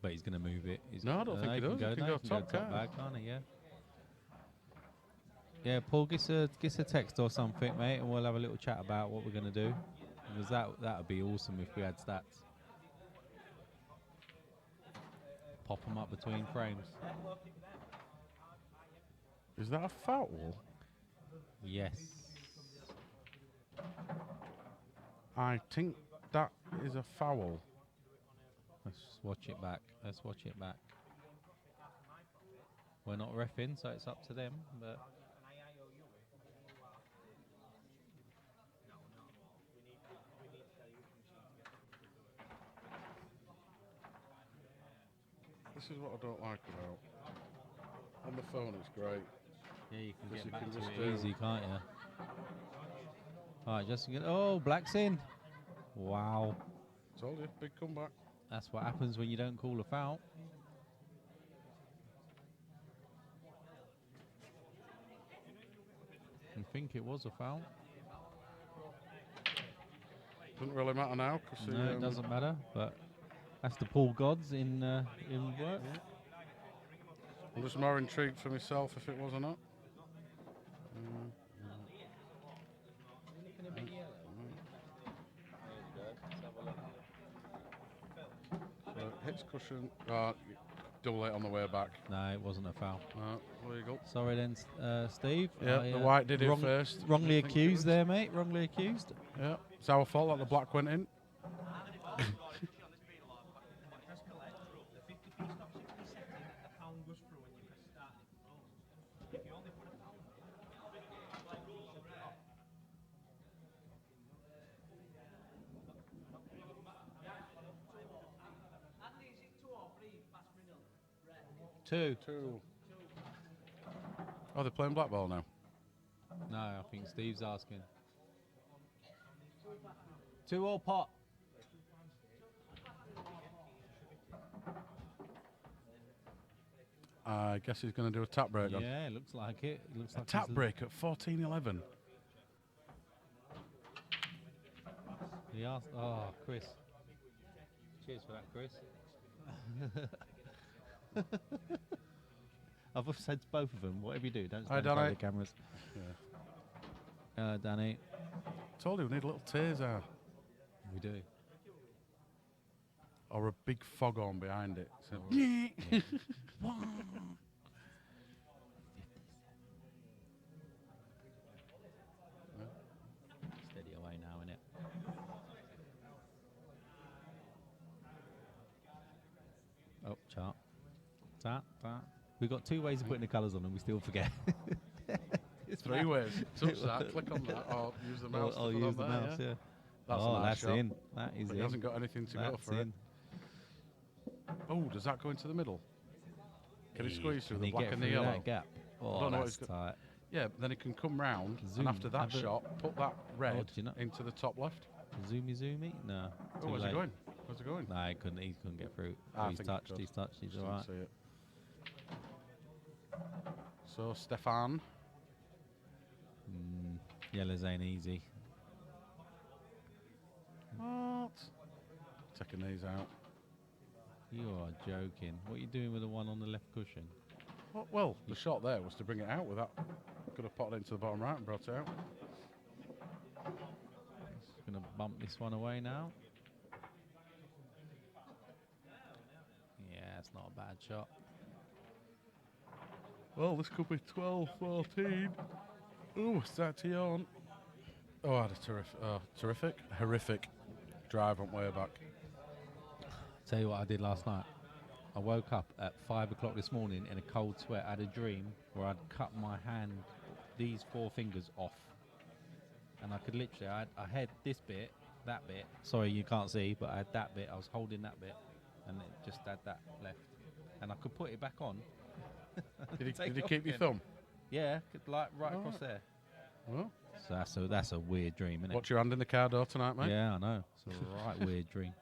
But he's going to move it. He's No, I don't think he does. He can go top, can't he? back, can't he? Yeah. Yeah, Paul, give us a text or something, mate, and we'll have a little chat about what we're going to do. Because that would be awesome if we had stats. Pop them up between frames. Is that a foul? Yes. I think that is a foul. Let's watch it back. Let's watch it back. We're not reffing, so it's up to them. But This is what I don't like about. On the phone, it's great. yeah, you can Yes, get you back can to just it do- easy, can't you? All right, just oh, Black's in. Wow, Told you, big comeback. that's what happens when you don't call a foul. I think it was a foul. Doesn't really matter now because No, it doesn't matter. But that's the Paul Gods in work. I'm just more intrigued for myself if it was or not. So hits cushion. Double it on the way back. No, it wasn't a foul. No, legal. Sorry then, Steve. Yeah, the white did it first. Wrongly I think it accused was. there, mate. Wrongly accused. Yeah, it's our fault that the black went in. Two. Oh, they're playing black ball now. No, I think Steve's asking. 2 all pot. I guess he's going to do a tap break. Yeah, it looks like it. It looks like Tap he's break at 14-11. He asked. Oh, Chris. Cheers for that, Chris. I've said to both of them, whatever you do, don't Hi, stand in front Danny. of the cameras. Yeah. Danny. Told you we need a little taser. We do. Or a big foghorn behind it. So Steady away now, innit? Oh, chart. Tap. We've got 2 ways of putting the colours on and we still forget. It's 3 mad. ways. Touch that, click on that, or use the mouse. I'll to put use on the there, mouse, yeah. That's oh, a nice that's shot. in. That is But in. he hasn't got anything to go That's for it. in. Oh, does that go into the middle? Can he squeeze through Can the he black get and the through yellow? that gap? Oh, don't know what that's he's tight. Yeah, then he can come round, Zoom. and after that Have a- shot, put that red do you know- into the top left. Zoomy? No. Oh, too where's late. he going? Where's he going? No, he couldn't get through. I He's think touched, he he's touched, he's Just didn't alright. see it. So, Stephan. Yellows ain't easy. What? Taking these out. You are joking. What are you doing with the one on the left cushion? Well, the shot there was to bring it out with that. Could have potted it into the bottom right and brought it out. Just going to bump this one away now. Yeah, it's not a bad shot. Well, this could be 12, 14. Ooh, start to yawn. Oh, I had a horrific drive on way back. Tell you what I did last night. I woke up at 5 o'clock this morning in a cold sweat. I had a dream where I'd cut my hand, these 4 fingers off. And I could literally, I had this bit, that bit. Sorry, you can't see, but I had that bit. I was holding that bit. And it just had that left. And I could put it back on. Did Take he it keep off your again. thumb? Yeah, right across there. Well, So that's a weird dream, isn't it? watch your hand in the car door tonight, mate. Yeah, I know. It's a right weird dream.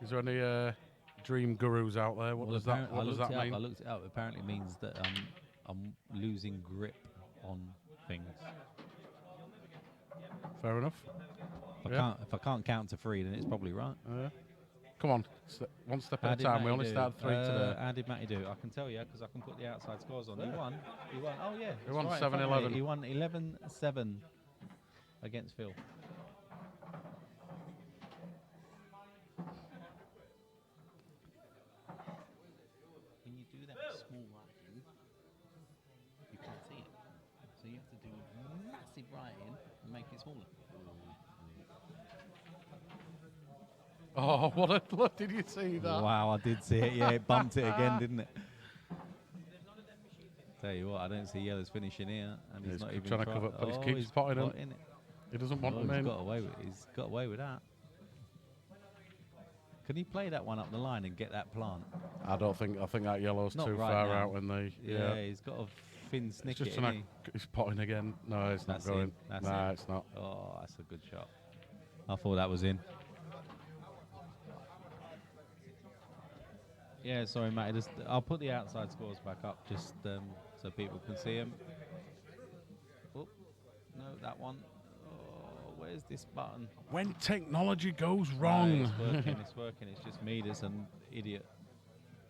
Is there any dream gurus out there? What does that mean? I looked it up. Apparently, it means that I'm losing grip on things. Fair enough. If I can't count to 3, then it's probably right. Come on, one step at a time. We only started 3 today. How did Matty do? I can tell you because I can put the outside scores on. He won. Oh yeah. He won it's right in front of me. 7-11. He won 11-7 against Phil. When you do that small writing, you can't see it. So you have to do massive writing and make it smaller. Oh, what a look! Did you see that? Wow, I did see it. Yeah, it bumped it again, didn't it? Tell you what, I don't see Yellow's finishing here, and he's He's not even trying to cover up, but he keeps he's potting him. potting it. He doesn't want them He's in. got away with that. Can he play that one up the line and get that plant? I think that yellow's Not too right far now. out in the. Yeah, he's got a thin It's snicket. just Isn't he? he's potting again. No, it's That's not going. in. That's Nah, in. it's not. Oh, that's a good shot. I thought that was in. Yeah, sorry, Matty. I'll put the outside scores back up just so people can see them. that one. Oh, where's this button? When technology goes No, wrong. it's working. It's working. It's just me that's an idiot.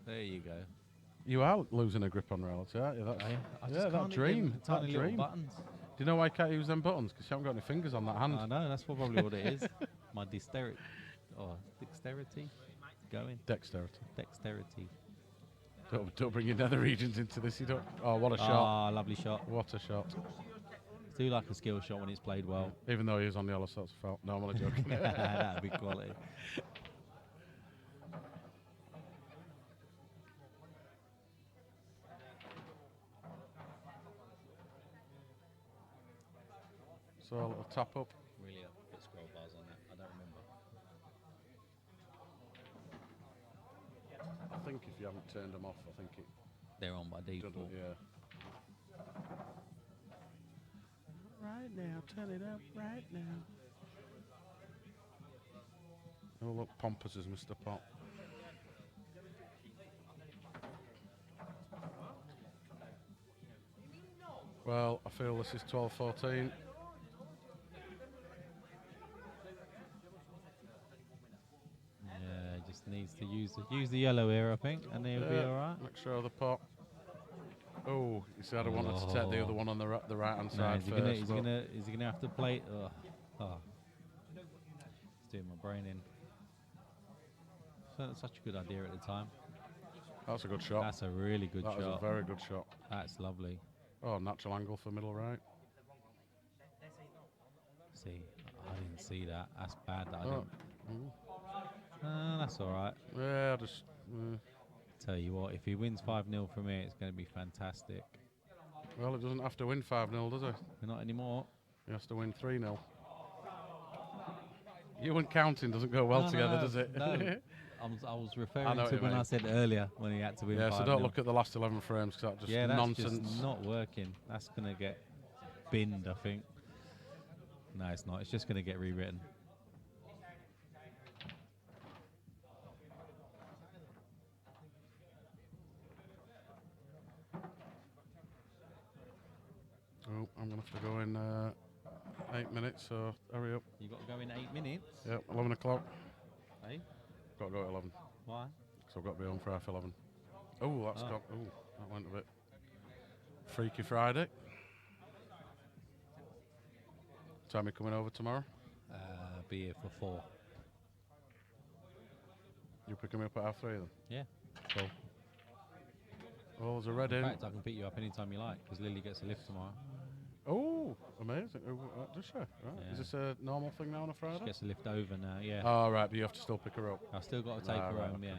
There you go. You are losing a grip on reality, aren't you? That's, I just yeah, that can't hit dream. them tiny That little dream. buttons. Do you know why you can't use them buttons? Because you haven't got any fingers on that hand. I know, that's probably what it is. My dexterity going. Dexterity. Dexterity. Don't bring your nether regions into this. You don't. Oh, what a shot! Ah, lovely shot. What a shot! Do like a skill shot when it's played well. Even though he was on the other sorts of felt. No, I'm only joking. That'd be quality. So a little tap up. Really put scroll bars on that. I don't remember. I think if you haven't turned them off, I think it They're on by does default. it. Yeah. Right now, turn it up. Right now. Oh look, pompous as Mr. Pop. Well, I feel this is 12-14. Yeah, just needs to use the yellow here, I think, and he'll be all right. Next row of the pot. Oh, you see, I wanted to take the other one on the right hand No, side is he first. gonna have to play it? It's doing my brain in. So that's such a good idea at the time. That's a good shot. That's a really good That was a shot. very good shot. That's lovely. Oh, natural angle for middle right. See, I didn't see that. That's bad. That I Oh. didn't. That's all right. Yeah, I just. Tell you what, if he wins 5-0 from here, it's going to be fantastic. Well, it doesn't have to win 5-0, does it? Not anymore. He has to win 3-0. You and counting doesn't go well together, does it? No. I was referring I know to what you when I mean. said earlier when he had to win. Yeah, so 5-0. don't look at the last 11 frames because that's just that's nonsense. just not working. That's going to get binned, I think. No, it's not. It's just going to get rewritten. Oh, I'm going to have to go in 8 minutes, so hurry up. You got to go in 8 minutes. Yep, 11 o'clock. Hey, Got to go at 11. why? So I've got to be home for half 11. Oh, that's Oh. got. Oh, that went a bit. Freaky Friday. Time you coming over tomorrow? Be here for 4. You picking me up at half 3 then? Yeah. Cool. Oh, there's a red In in. fact, I can pick you up anytime you like because Lily gets a lift tomorrow. Oh, amazing. Oh, does she? Right. Yeah. Is this a normal thing now on a She Friday? gets a lift over now. Yeah. Oh, right, but you have to still pick her up. I've still got to take Ah, her right, home. okay. Yeah.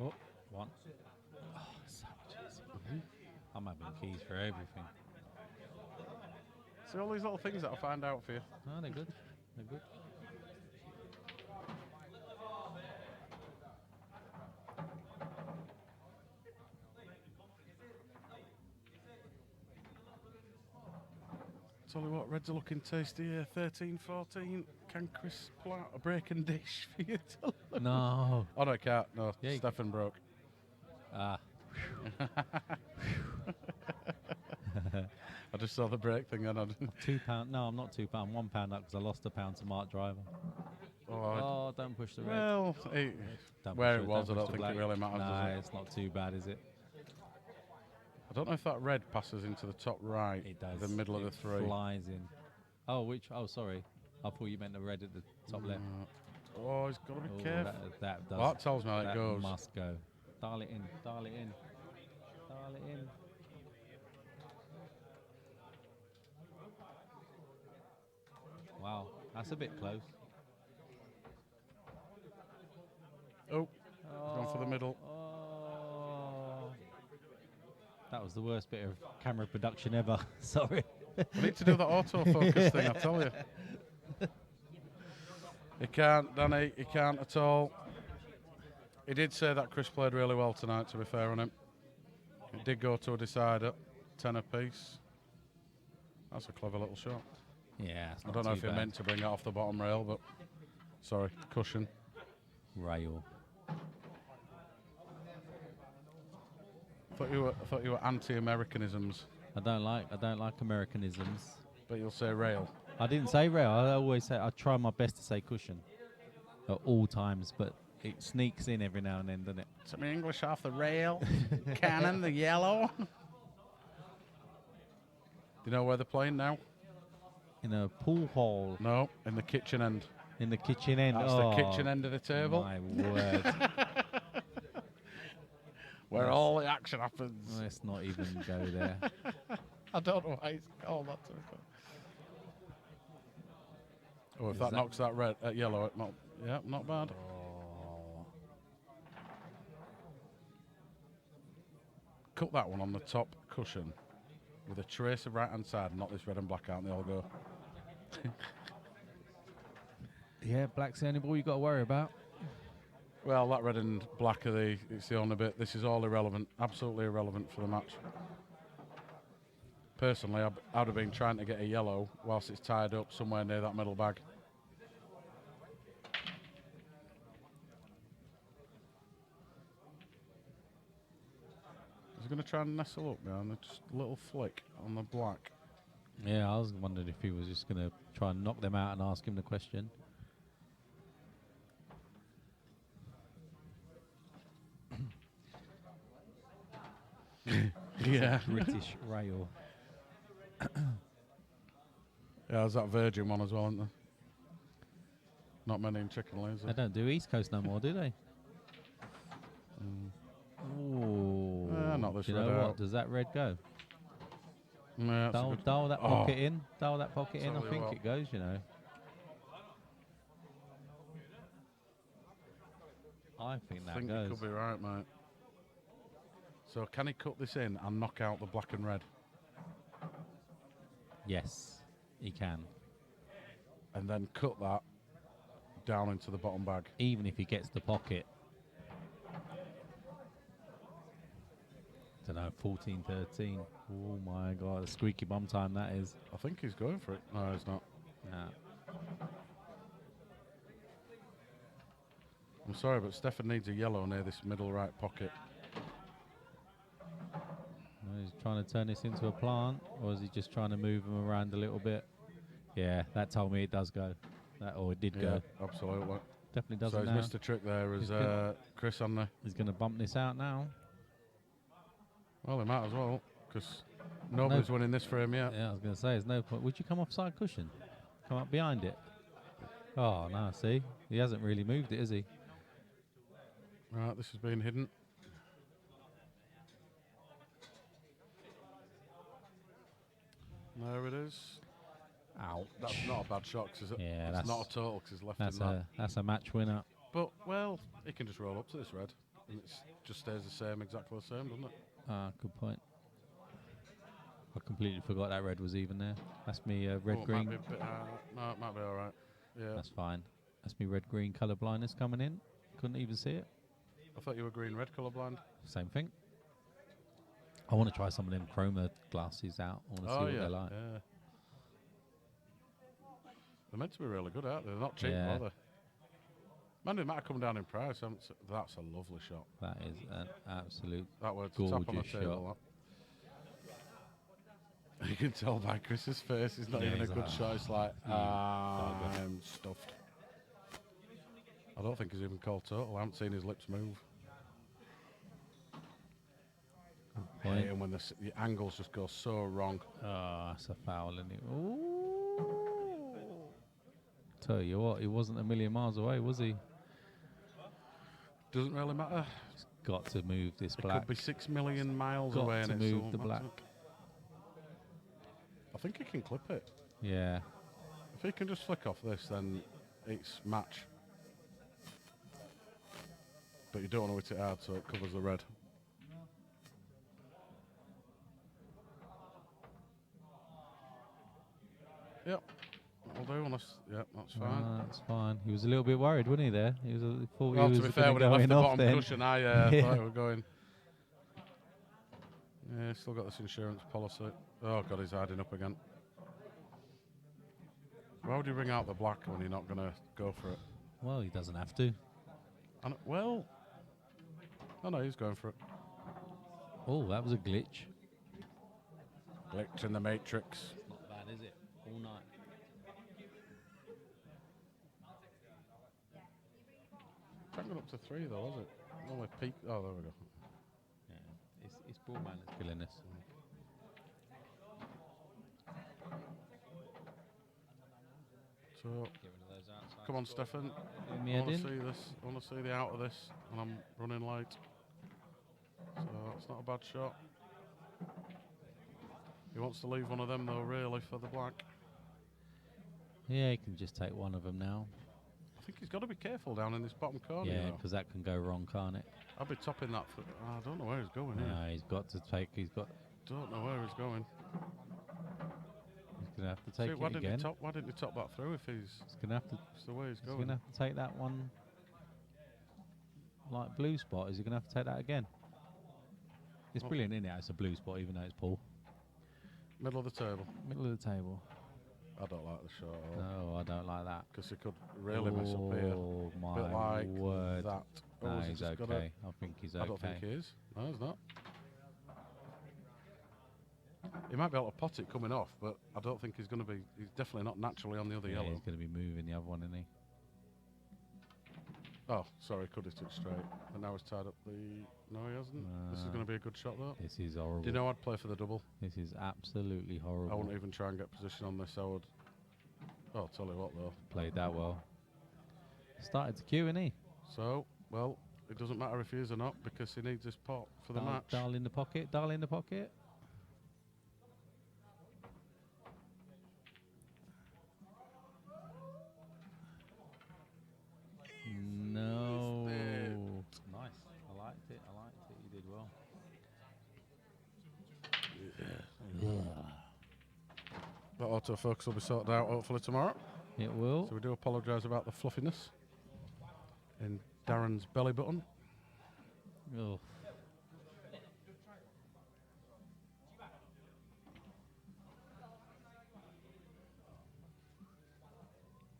Oh, one. Oh, sandwiches. I'm having keys for everything. See all these little things that I find out for you. No, they're good. They're good. Tell you what, reds are looking tasty here. 13-14. Can Chris pull out a break and dish for you to look? No. Oh, no, I can't. No, Yeah, you- Stephan broke. Ah. I just saw the break thing and I £2. No, I'm not £2. £1 up because I lost £1 to Mark Driver. Oh, don't push the red. well, Don't where push it was, I push don't the think black. it really matters, Nah, does it? it's not too bad, is it? I don't know if that red passes into the top right. It does. The middle of the It three. flies in. Oh, which? Oh, sorry. I thought you meant the red at the top left. Oh, he's got to be Oh, careful. that does. Well, that tells me how it that goes. must go. Dial it in. Dial it in. Dial it in. Wow, that's a bit close. Oh, he's gone for the middle. Oh. That was the worst bit of camera production ever. Sorry. We need to do the autofocus thing, I tell you. He can't, Danny, he can't at all. He did say that Chris played really well tonight, to be fair on him. It did go to a decider, 10 apiece. That's a clever little shot. Yeah, it's I not don't know too if he bad. meant to bring it off the bottom rail, but sorry, cushion. Rail. I thought you were anti-Americanisms. I don't like Americanisms. But you'll say rail. I didn't say rail. I always say I try my best to say cushion at all times, but it sneaks in every now and then, doesn't it? Some English off the rail. Cannon, the yellow. Do you know where they're playing now? In a pool hall No, in the kitchen end. in the kitchen end. That's oh, the kitchen end of the table. My word. Where Yes. all the action happens. Let's not even go there. I don't know why it's called that. Oh, if Is that that- knocks that red, yellow, not bad. Oh. Cut that one on the top cushion with a trace of right hand side, not this red and black out, and they all go. Yeah, black's the only ball you got to worry about. Well, that red and black it's the only bit. This is all irrelevant, absolutely irrelevant for the match. Personally, I'd have been trying to get a yellow whilst it's tied up somewhere near that middle bag. Is he going to try and nestle up behind just a little flick on the black? Yeah, I was wondering if he was just going to try and knock them out and ask him the question. Yeah. British rail. Yeah, there's that Virgin one as well, isn't there? Not many in Chicken Lays. They don't do East Coast no more, do they? Ooh. Not this Do you red know out. what? Does that red go? Yeah, that's a good- Dial that Oh. pocket in. Dial that pocket in. Tell I you think what. it goes, you know. I think I that think you goes. could be right, mate. So can he cut this in and knock out the black and red? Yes, he can. And then cut that down into the bottom bag. Even if he gets the pocket. Don't know, 14-13. Oh my God, a squeaky bum time that is. I think he's going for it. No, he's not. Nah. I'm sorry, but Stephan needs a yellow near this middle right pocket. Well, he's trying to turn this into a plant, or is he just trying to move him around a little bit? Yeah, that told me it does go. It did Yeah, go. absolutely. Definitely does So it he's now. missed a trick there as He's good. Chris on there. He's going to bump this out now. Well, he might as well, because nobody's winning this frame yet. Yeah, I was going to say, there's no point. Would you come off side cushion? Come up behind it? Oh, no, see? He hasn't really moved it, has he? Right, this has been hidden. There it is. Ouch. That's not a bad shot, cause Yeah, it's that's- not a total, because he's left That's in that. that's a match winner. But, well, he can just roll up to this red, and it just stays the same, exactly the same, doesn't it? Ah, good point. I completely forgot that red was even there. That's me Oh, red it might green. be a bit, no, it might be all right. Yeah, That's fine. That's me red green colour blindness coming in. Couldn't even see it. I thought you were green-red colourblind. Same thing. I want to try some of them chroma glasses out. I want to see what they're like. yeah. They're meant to be really good, aren't they? They're not cheap, Yeah. are they? Man, they might have come down in price. That's a lovely shot. That is an absolute. That was top on the Gorgeous table. That. You can tell by Chris's face, it's not Yeah, even a he's good like, shot. It's like, not good. I'm stuffed. I don't think he's even called total. I haven't seen his lips move. Point. And when the angles just go so wrong. Oh, that's a foul, isn't it? Ooh. Tell you what, he wasn't a million miles away, was he? Doesn't really matter. Got to move this It black. could be 6 million miles Got away to and it move still the won't matter. black. I think he can clip it. Yeah. If he can just flick off this, then it's match. But you don't want to hit it hard so it covers the red. Yep. That'll do on us. Yep, that's fine. That's fine. He was a little bit worried, wasn't he? There, he was. Thought Well, he was to be fair, when he gonna left go the in off bottom then. cushion, I Yeah. thought we were going. Yeah, still got this insurance policy. Oh, God, he's hiding up again. Why would you bring out the black when you're not going to go for it? Well, he doesn't have to. And, well, oh no, he's going for it. Oh, that was a glitch. Glitch in the matrix. It's not bad, is it? All night. Can't go up to 3 though, is it? Only peak. Oh, there we go. Yeah, it's Broadman that's killing us. So, Get rid of those outside. come on, scores. Stephan. Doing I me head want to in. see this. I want to see the out of this, and I'm running late. So it's not a bad shot. He wants to leave one of them though, really, for the black. Yeah, he can just take one of them now. I think he's got to be careful down in this bottom corner. Yeah, You know. because that can go wrong, can't it? I'll be topping that. I don't know where he's going. No, he's got to take. He's Don't know where he's going. gonna have to take See, it why didn't again. he top? Why didn't he top that through if he's? He's gonna have to. It's the way he's He's going. gonna have to take that one. Like blue spot. Is he gonna have to take that again? It's Oh. brilliant, isn't it? It's a blue spot, even though it's Paul. Middle of the table. Middle of the table. I don't like the shot at all No, I don't like that. because he could really mess up here. Oh Bit my like word! that. No, is he he's just okay. gotta- I think he's okay. I don't think he is. No, he's not. He might be able to pot it coming off, but I don't think he's going to be. He's definitely not naturally on the other Yeah, yellow. he's going to be moving the other one, isn't he? Oh, sorry, could hit it straight. And now he's tied up the. No, he hasn't. This is No. going to be a good shot, though. This is horrible. Do you know I'd play for the double? This is absolutely horrible. I wouldn't even try and get position on this. I would. Oh, I'll tell you what, though. Played that well. Started to queue, innit he? So, well, it doesn't matter if he is or not because he needs his pot for the match. Dial in the pocket. Dial in the pocket. No. Nice. I liked it. I liked it. You did well. That autofocus will be sorted out hopefully tomorrow. It will. So we do apologise about the fluffiness in Darren's belly button. Oh.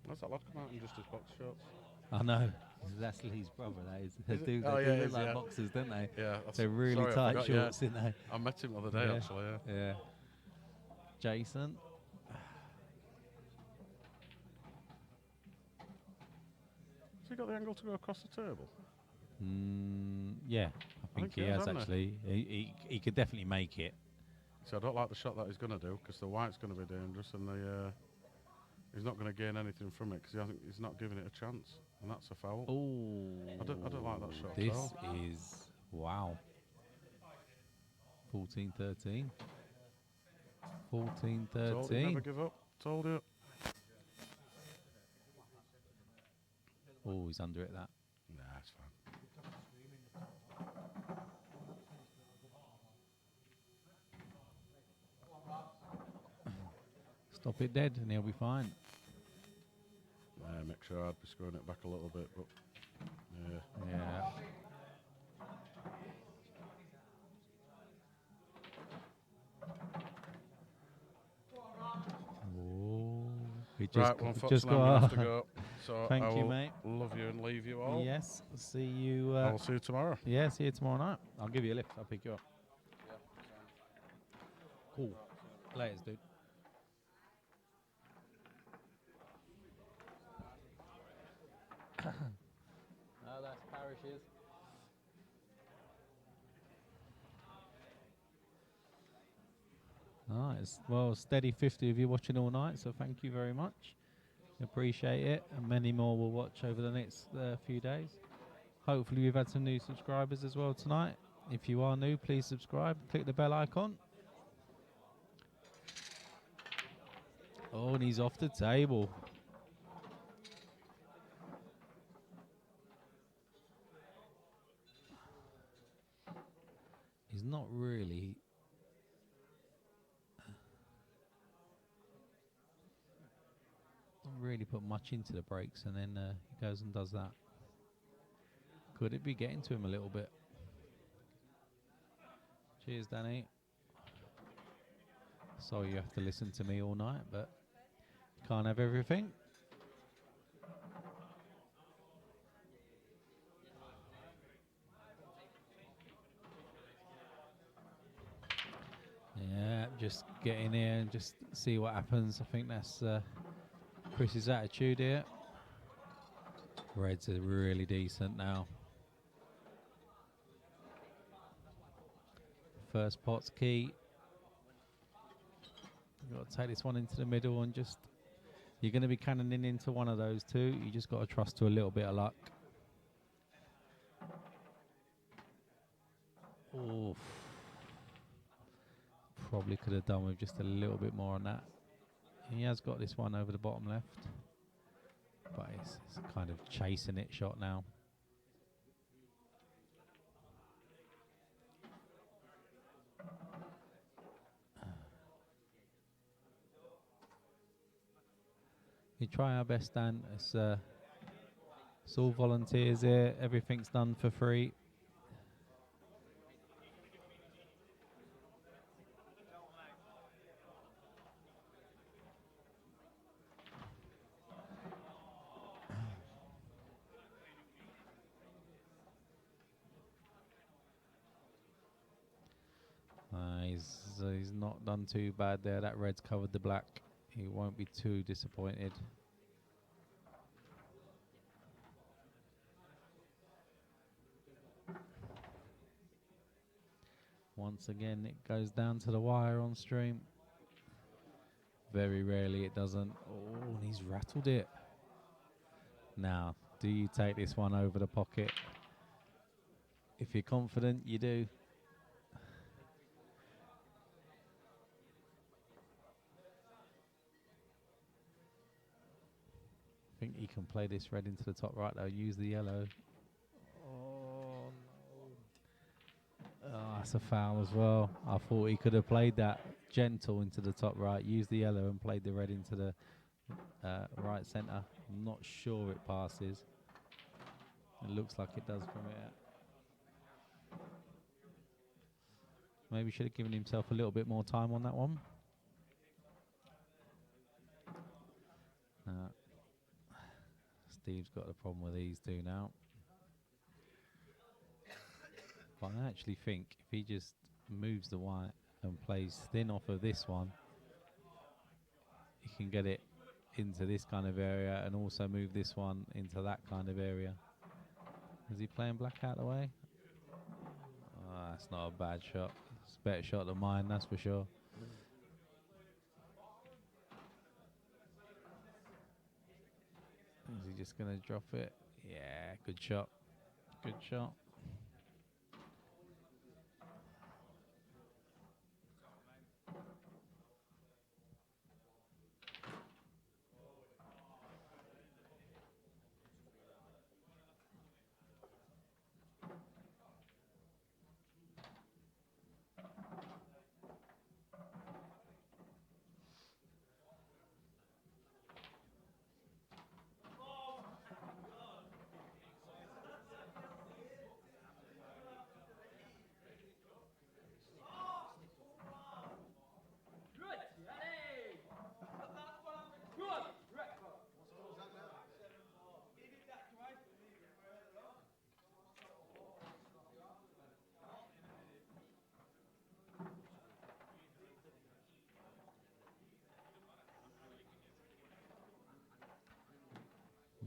Where's that lad come out in just his box shorts? I know. That's Lee's brother. That is. They Is it? do. Oh, They yeah, do it look is, like yeah. boxers, don't they? Yeah, that's They're really sorry, I tight forgot, shorts, yeah. didn't they? I met him the other day Yeah. actually. Yeah. Yeah. Jason. Has he got the angle to go across the table? Yeah, I think he has hasn't he? actually. He could definitely make it. So I don't like the shot that he's going to do because the white's going to be dangerous and the he's not going to gain anything from it because he's not giving it a chance and that's a foul. Oh, I don't like that shot at This all. is wow. 14-13. 14-13. Told you never give up. Told you. Oh, he's under it. That. Nah, it's fine. Stop it dead, and he'll be fine. Make sure I'd be screwing it back a little bit, but yeah. Yeah. Oh, he just Right, one foot just slam, we have to got. go. So Thank I you, will mate. love you and leave you all. Yes. See you. I will see you tomorrow. Yeah, see you tomorrow night. I'll give you a lift. I'll pick you up. Cool. Laters, dude. Oh, that's Parish's. Nice. Well, steady 50 of you watching all night, so thank you very much. Appreciate it. And many more will watch over the next few days. Hopefully we've had some new subscribers as well tonight. If you are new, please subscribe. Click the bell icon. Oh, and he's off the table. He's not really. Not really put much into the brakes, and then he goes and does that. Could it be getting to him a little bit? Cheers, Danny. Sorry you have to listen to me all night, but can't have everything. Yeah, just get in here and just see what happens. I think that's Chris's attitude here. Reds are really decent now. First pot's key. You've got to take this one into the middle and just... You're going to be cannoning into one of those two. You just got to trust to a little bit of luck. Oof. Probably could have done with just a little bit more on that. He has got this one over the bottom left. But it's kind of chasing it shot now. We try our best, Dan. It's all volunteers here. Everything's done for free. He's not done too bad there. That red's covered the black. He won't be too disappointed. Once again, it goes down to the wire on stream. Very rarely it doesn't. Oh, and he's rattled it. Now, do you take this one over the pocket? If you're confident, you do. I think he can play this red into the top right though. Use the yellow. Oh, no. Oh, that's a foul as well. I thought he could have played that gentle into the top right, used the yellow and played the red into the right centre. I'm not sure it passes. It looks like it does from here. Maybe should have given himself a little bit more time on that one. Steve's got a problem with these two now. But I actually think if he just moves the white and plays thin off of this one, he can get it into this kind of area and also move this one into that kind of area. Is he playing black out of the way? Oh, that's not a bad shot. It's a better shot than mine, that's for sure. Is he just going to drop it? Yeah, good shot. Good shot.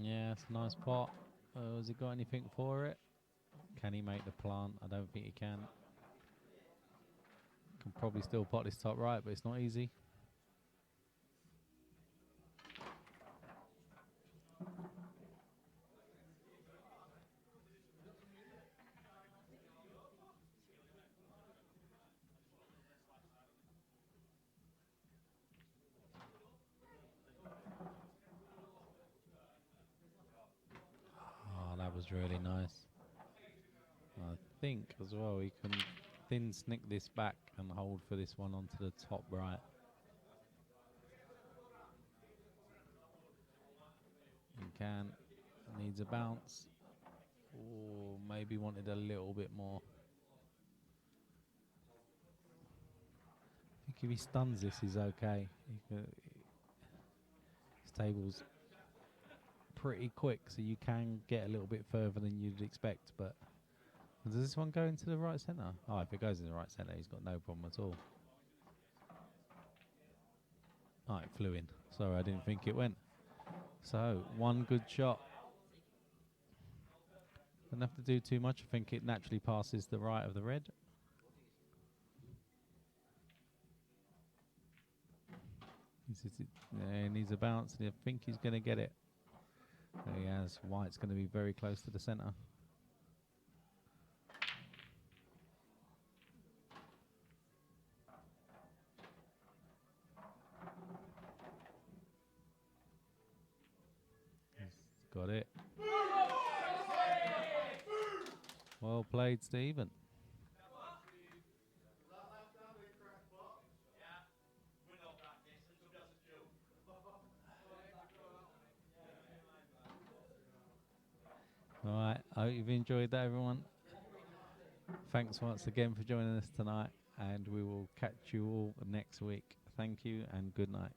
Yeah, it's a nice pot. Has he got anything for it? Can he make the plant? I don't think he can. Can probably still pot this top right, but it's not easy. That was really nice. I think as well he can thin snick this back and hold for this one onto the top right. He can. Needs a bounce. Or maybe wanted a little bit more. I think if he stuns this, he's okay. His table's pretty quick, so you can get a little bit further than you'd expect. But does this one go into the right centre? Oh, if it goes in the right centre, he's got no problem at all. Oh, it flew in. Sorry, I didn't think it went. So, one good shot. Don't have to do too much. I think it naturally passes the right of the red. He needs a bounce, and I think he's going to get it. There he has. White's going to be very close to the centre. He's got it. Well played, Stephen. All right, I hope you've enjoyed that, everyone. Thanks once again for joining us tonight, and we will catch you all next week. Thank you and good night.